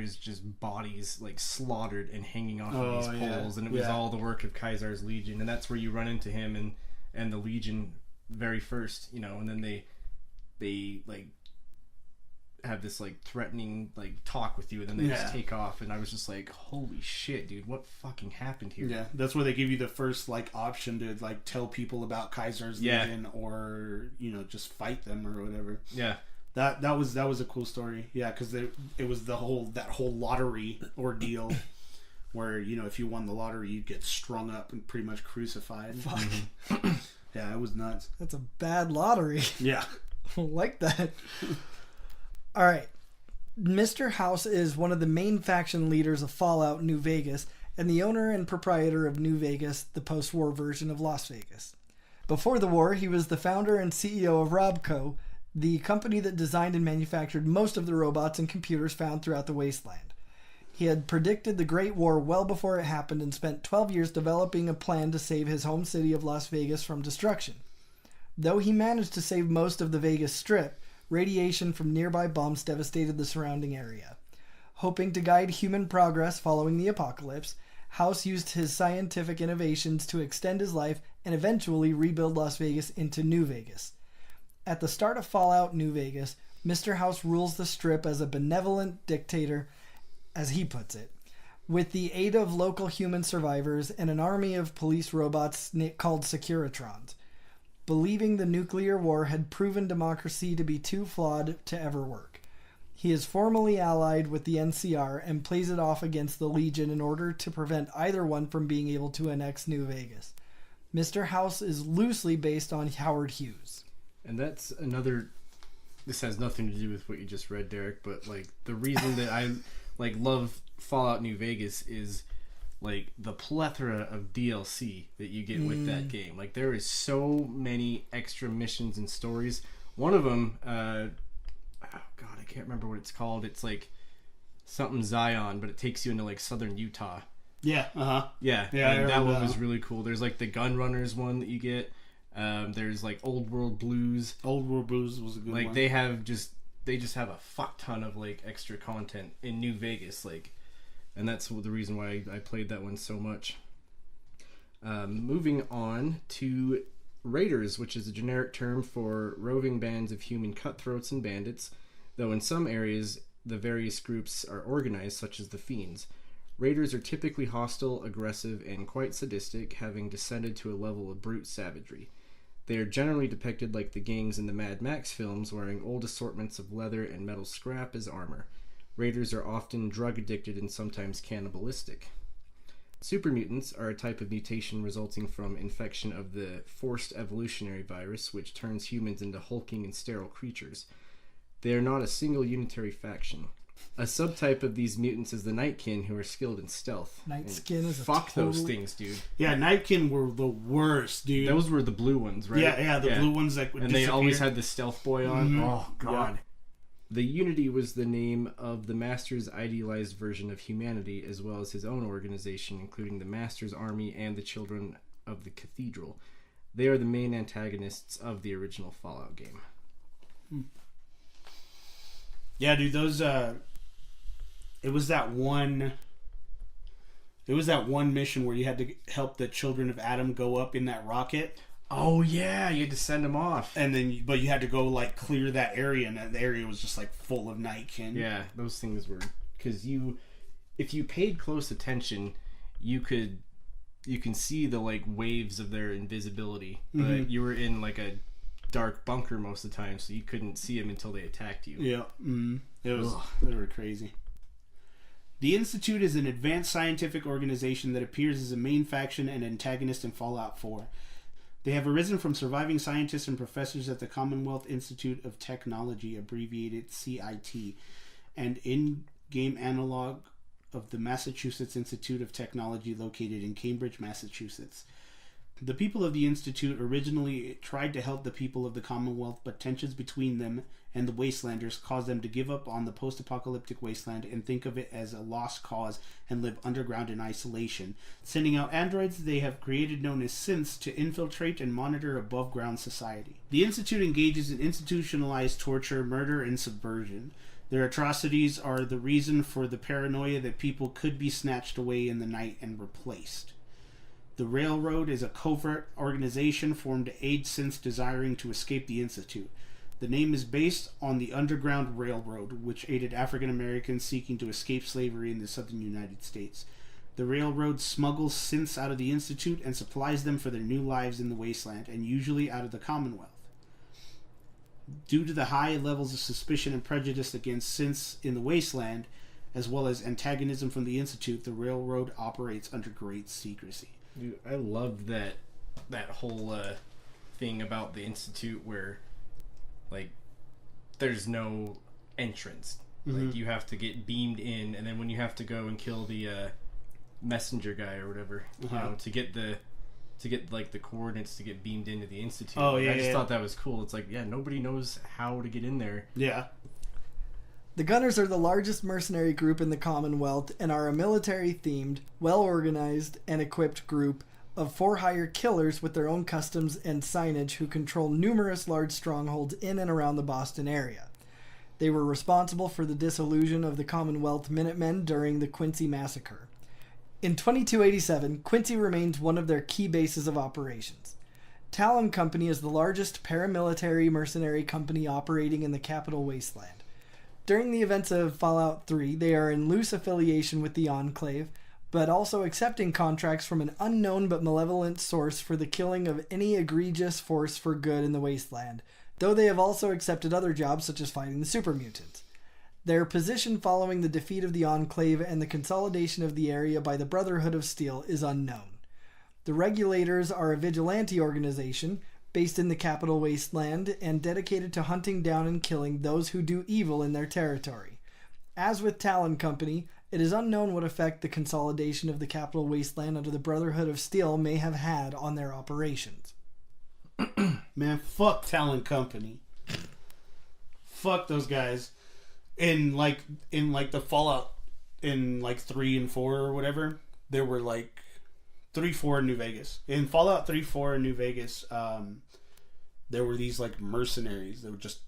bodies slaughtered and hanging off of these poles, and it was all the work of Caesar's Legion, and that's where you run into him and the Legion very first, and then they have this threatening talk with you, and then they just take off, and I was just like, holy shit, dude, what fucking happened here? Yeah, that's where they give you the first option to tell people about Caesar's Legion, or just fight them or whatever. Yeah. That was a cool story. Yeah, because it was that whole lottery ordeal where if you won the lottery you'd get strung up and pretty much crucified. Fuck. Yeah, it was nuts. That's a bad lottery. Yeah. I don't like that. All right. Mr. House is one of the main faction leaders of Fallout New Vegas and the owner and proprietor of New Vegas, the post-war version of Las Vegas. Before the war, he was the founder and CEO of Robco, the company that designed and manufactured most of the robots and computers found throughout the wasteland. He had predicted the Great War well before it happened and spent 12 years developing a plan to save his home city of Las Vegas from destruction. Though he managed to save most of the Vegas Strip, radiation from nearby bombs devastated the surrounding area. Hoping to guide human progress following the apocalypse, House used his scientific innovations to extend his life and eventually rebuild Las Vegas into New Vegas. At the start of Fallout New Vegas, Mr. House rules the Strip as a benevolent dictator, as he puts it, with the aid of local human survivors and an army of police robots called Securitrons, believing the nuclear war had proven democracy to be too flawed to ever work. He is formally allied with the NCR and plays it off against the Legion in order to prevent either one from being able to annex New Vegas. Mr. House is loosely based on Howard Hughes. And that's another... This has nothing to do with what you just read, Derek, but the reason that I love Fallout New Vegas is the plethora of DLC that you get with that game. There is so many extra missions and stories. One of them, oh god, I can't remember what it's called. It's something Zion, but it takes you into southern Utah. Yeah, Yeah, and that one was really cool. There's the Gun Runners one that you get. There's Old World Blues. Old World Blues was a good one. They just have a fuck ton of extra content in New Vegas, and that's the reason why I played that one so much. Moving on to Raiders, which is a generic term for roving bands of human cutthroats and bandits, though in some areas the various groups are organized, such as the Fiends. Raiders are typically hostile, aggressive, and quite sadistic, having descended to a level of brute savagery. They are generally depicted like the gangs in the Mad Max films, wearing old assortments of leather and metal scrap as armor. Raiders are often drug-addicted and sometimes cannibalistic. Super mutants are a type of mutation resulting from infection of the forced evolutionary virus, which turns humans into hulking and sterile creatures. They are not a single unitary faction. A subtype of these mutants is the Nightkin, who are skilled in stealth. Nightskin is fuck those things, dude. Yeah, Nightkin were the worst, dude. Those were the blue ones, right? Yeah, the blue ones that would and disappear. They always had the stealth boy on. Mm-hmm. Oh god. Yeah. The Unity was the name of the Master's idealized version of humanity, as well as his own organization, including the Master's Army and the Children of the Cathedral. They are the main antagonists of the original Fallout game. Yeah, dude, those it was that one mission where you had to help the Children of Adam go up in that rocket. Oh yeah, you had to send them off, and then but you had to go clear that area, and that area was just full of Nightkin. Yeah, those things were because if you paid close attention, you can see the like waves of their invisibility, but you were in like a dark bunker most of the time, so you couldn't see them until they attacked you. Yeah, they were crazy. The Institute is an advanced scientific organization that appears as a main faction and antagonist in Fallout 4. They have arisen from surviving scientists and professors at the Commonwealth Institute of Technology, abbreviated CIT, and in-game analog of the Massachusetts Institute of Technology located in Cambridge, Massachusetts. The people of the Institute originally tried to help the people of the Commonwealth, but tensions between them and the Wastelanders caused them to give up on the post-apocalyptic wasteland and think of it as a lost cause and live underground in isolation, sending out androids they have created known as synths to infiltrate and monitor above-ground society. The Institute engages in institutionalized torture, murder, and subversion. Their atrocities are the reason for the paranoia that people could be snatched away in the night and replaced. The Railroad is a covert organization formed to aid synths desiring to escape the Institute. The name is based on the Underground Railroad, which aided African Americans seeking to escape slavery in the southern United States. The Railroad smuggles synths out of the Institute and supplies them for their new lives in the wasteland, and usually out of the Commonwealth. Due to the high levels of suspicion and prejudice against synths in the wasteland, as well as antagonism from the Institute, the Railroad operates under great secrecy. Dude, I loved that whole thing about the Institute where, like, there's no entrance. Like, you have to get beamed in, and then when you have to go and kill the messenger guy or whatever, you know, to get like the coordinates to get beamed into the Institute. Oh, yeah, I just thought that was cool. It's like, yeah, nobody knows how to get in there. Yeah. The Gunners are the largest mercenary group in the Commonwealth and are a military-themed, well-organized, and equipped group of for-hire killers with their own customs and signage who control numerous large strongholds in and around the Boston area. They were responsible for the dissolution of the Commonwealth Minutemen during the Quincy Massacre. In 2287, Quincy remains one of their key bases of operations. Talon Company is the largest paramilitary mercenary company operating in the Capital Wasteland. During the events of Fallout 3, they are in loose affiliation with the Enclave, but also accepting contracts from an unknown but malevolent source for the killing of any egregious force for good in the Wasteland, though they have also accepted other jobs such as fighting the super mutants. Their position following the defeat of the Enclave and the consolidation of the area by the Brotherhood of Steel is unknown. The Regulators are a vigilante organization based in the Capital Wasteland and dedicated to hunting down and killing those who do evil in their territory. As with Talon Company, it is unknown what effect the consolidation of the Capital Wasteland under the Brotherhood of Steel may have had on their operations. Man, fuck Talon Company. Fuck those guys. In the Fallout in like 3 and 4 or whatever, there were like 3, 4 in New Vegas. In Fallout 3, 4 in New Vegas, there were these like mercenaries that would just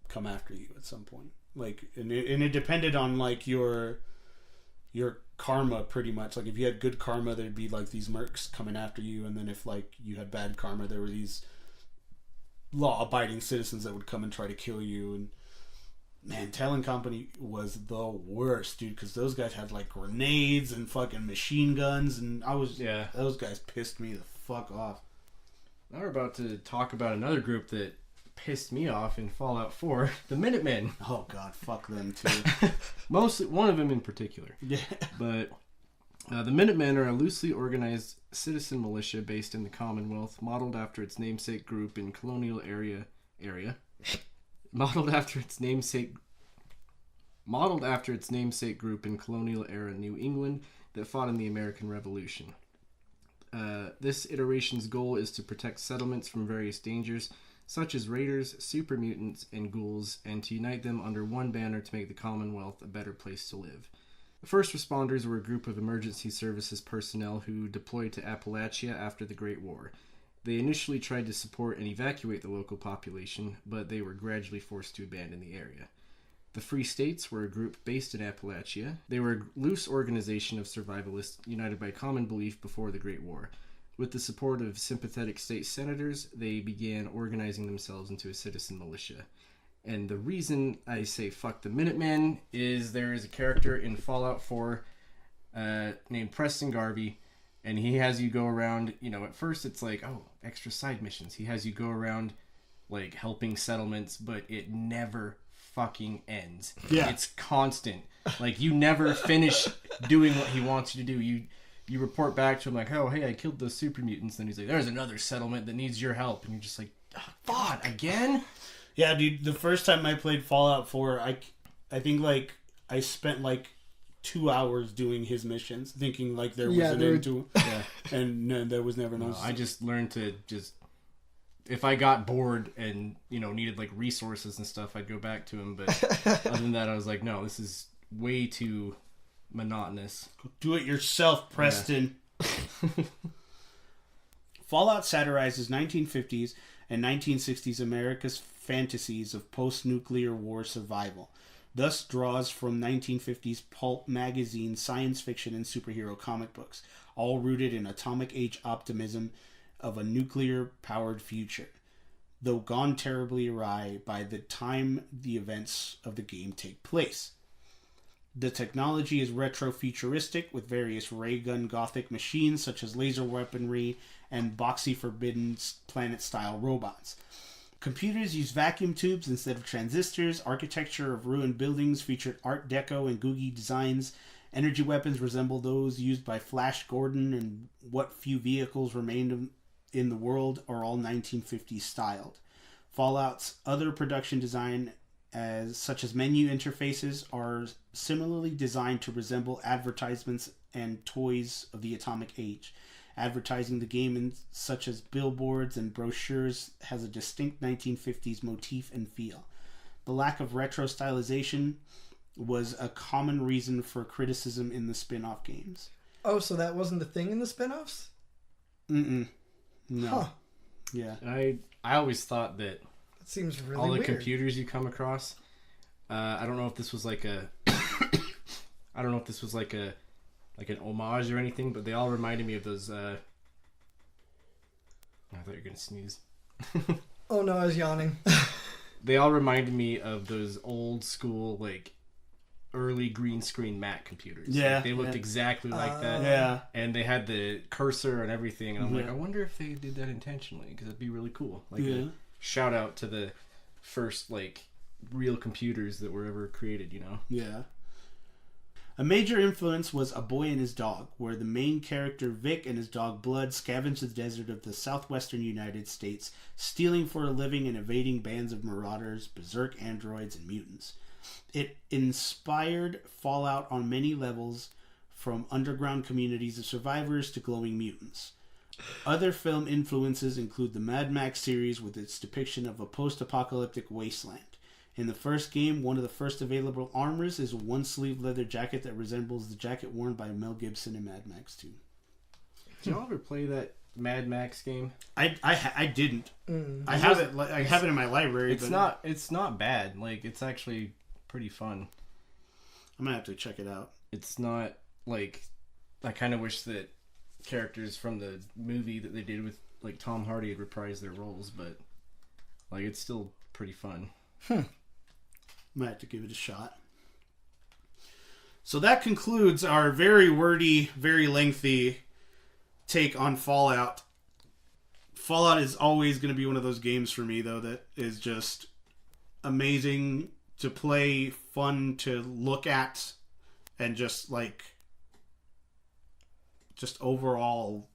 come after you at some point. Like, and it depended on like your karma pretty much. Like if you had good karma, there'd be like these mercs coming after you, and then if like you had bad karma, there were these law-abiding citizens that would come and try to kill you. And man, Talon Company was the worst, dude, because those guys had like grenades and fucking machine guns, and those guys pissed me the fuck off. Now we're about to talk about another group that pissed me off in Fallout 4, the Minutemen. Oh god, fuck them too. Mostly, one of them in particular. Yeah. But the Minutemen are a loosely organized citizen militia based in the Commonwealth, modeled after its namesake group in colonial area. Modeled after its namesake group in colonial era New England that fought in the American Revolution. This iteration's goal is to protect settlements from various dangers, such as raiders, super mutants, and ghouls, and to unite them under one banner to make the Commonwealth a better place to live. The first responders were a group of emergency services personnel who deployed to Appalachia after the Great War. They initially tried to support and evacuate the local population, but they were gradually forced to abandon the area. The Free States were a group based in Appalachia. They were a loose organization of survivalists united by common belief before the Great War. With the support of sympathetic state senators, they began organizing themselves into a citizen militia. And the reason I say fuck the Minutemen is there is a character in Fallout 4 named Preston Garvey, and he has you go around, at first it's like, oh, extra side missions. He has you go around, like, helping settlements, but it never fucking ends. Yeah. It's constant. Like, you never finish doing what he wants you to do. You report back to him like, oh, hey, I killed those super mutants. Then he's like, there's another settlement that needs your help. And you're just like, oh, fuck, again? Yeah, dude, the first time I played Fallout 4, I think, like, I spent, like, 2 hours doing his missions, thinking, like, there was an end to it. Yeah. And no, there was never no. I just learned to if I got bored and, needed, like, resources and stuff, I'd go back to him. But other than that, I was like, no, this is way too monotonous. Do it yourself, Preston. Yeah. Fallout satirizes 1950s and 1960s America's fantasies of post-nuclear war survival, thus draws from 1950s pulp magazine, science fiction, and superhero comic books, all rooted in atomic age optimism of a nuclear-powered future, though gone terribly awry by the time the events of the game take place. The technology is retro-futuristic, with various ray gun gothic machines such as laser weaponry and boxy Forbidden Planet-style robots. Computers use vacuum tubes instead of transistors. Architecture of ruined buildings featured Art Deco and Googie designs. Energy weapons resemble those used by Flash Gordon, and what few vehicles remained in the world are all 1950s styled. Fallout's other production design, such as menu interfaces, are similarly designed to resemble advertisements and toys of the atomic age. Advertising the game in such as billboards and brochures has a distinct 1950s motif and feel. The lack of retro stylization was a common reason for criticism in the spin-off games. Oh, so that wasn't the thing in the spin-offs? No. Huh. Yeah. I always thought that seems really all the weird. computers you come across, I don't know if this was like an homage or anything, but they all reminded me of those, I thought you were going to sneeze. Oh no, I was yawning. They all reminded me of those old school, like, early green screen Mac computers. Yeah. Like, they looked exactly like that. Yeah. And they had the cursor and everything, and I'm like, I wonder if they did that intentionally, because it'd be really cool. Like, a shout out to the first, like, real computers that were ever created, Yeah. A major influence was A Boy and His Dog, where the main character Vic and his dog Blood scavenge the desert of the southwestern United States, stealing for a living and evading bands of marauders, berserk androids, and mutants. It inspired Fallout on many levels, from underground communities of survivors to glowing mutants. Other film influences include the Mad Max series with its depiction of a post-apocalyptic wasteland. In the first game, one of the first available armors is a one-sleeve leather jacket that resembles the jacket worn by Mel Gibson in Mad Max 2. Did y'all ever play that Mad Max game? I didn't. I have it. I have it in my library. It's not bad. Like, it's actually pretty fun. I'm gonna have to check it out. It's not like, I kind of wish that characters from the movie that they did with, like, Tom Hardy had reprised their roles, but, like, it's still pretty fun. Might have to give it a shot. So that concludes our very wordy, very lengthy take on Fallout. Fallout is always going to be one of those games for me, though, that is just amazing to play, fun to look at, and just, like, just overall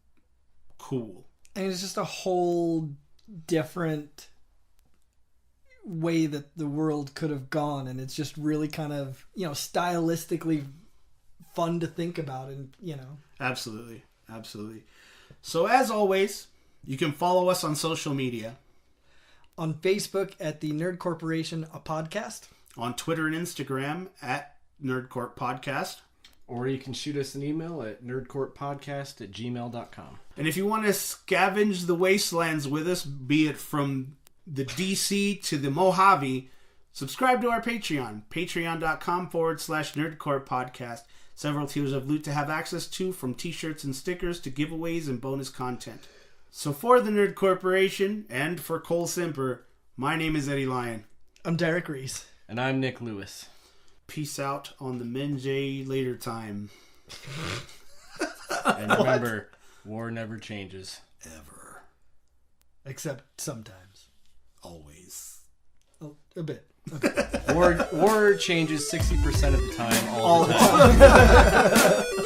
cool. And it's just a whole different way that the world could have gone, and it's just really kind of, stylistically fun to think about, and Absolutely. So as always, you can follow us on social media. On Facebook at the Nerd Corporation, a podcast. On Twitter and Instagram at Nerdcorp Podcast. Or you can shoot us an email at nerdcorppodcast@gmail.com. And if you want to scavenge the wastelands with us, be it from the DC to the Mojave, subscribe to our Patreon, patreon.com/Nerdcorp Podcast. Several tiers of loot to have access to, from t-shirts and stickers to giveaways and bonus content. So for the Nerd Corporation and for Cole Simper, my name is Eddie Lyon. I'm Derek Reese. And I'm Nick Lewis. Peace out on the Menjay later time. And remember, war never changes. Ever. Except sometimes. Always. Oh, a bit. Okay. War changes 60% of the time all the time.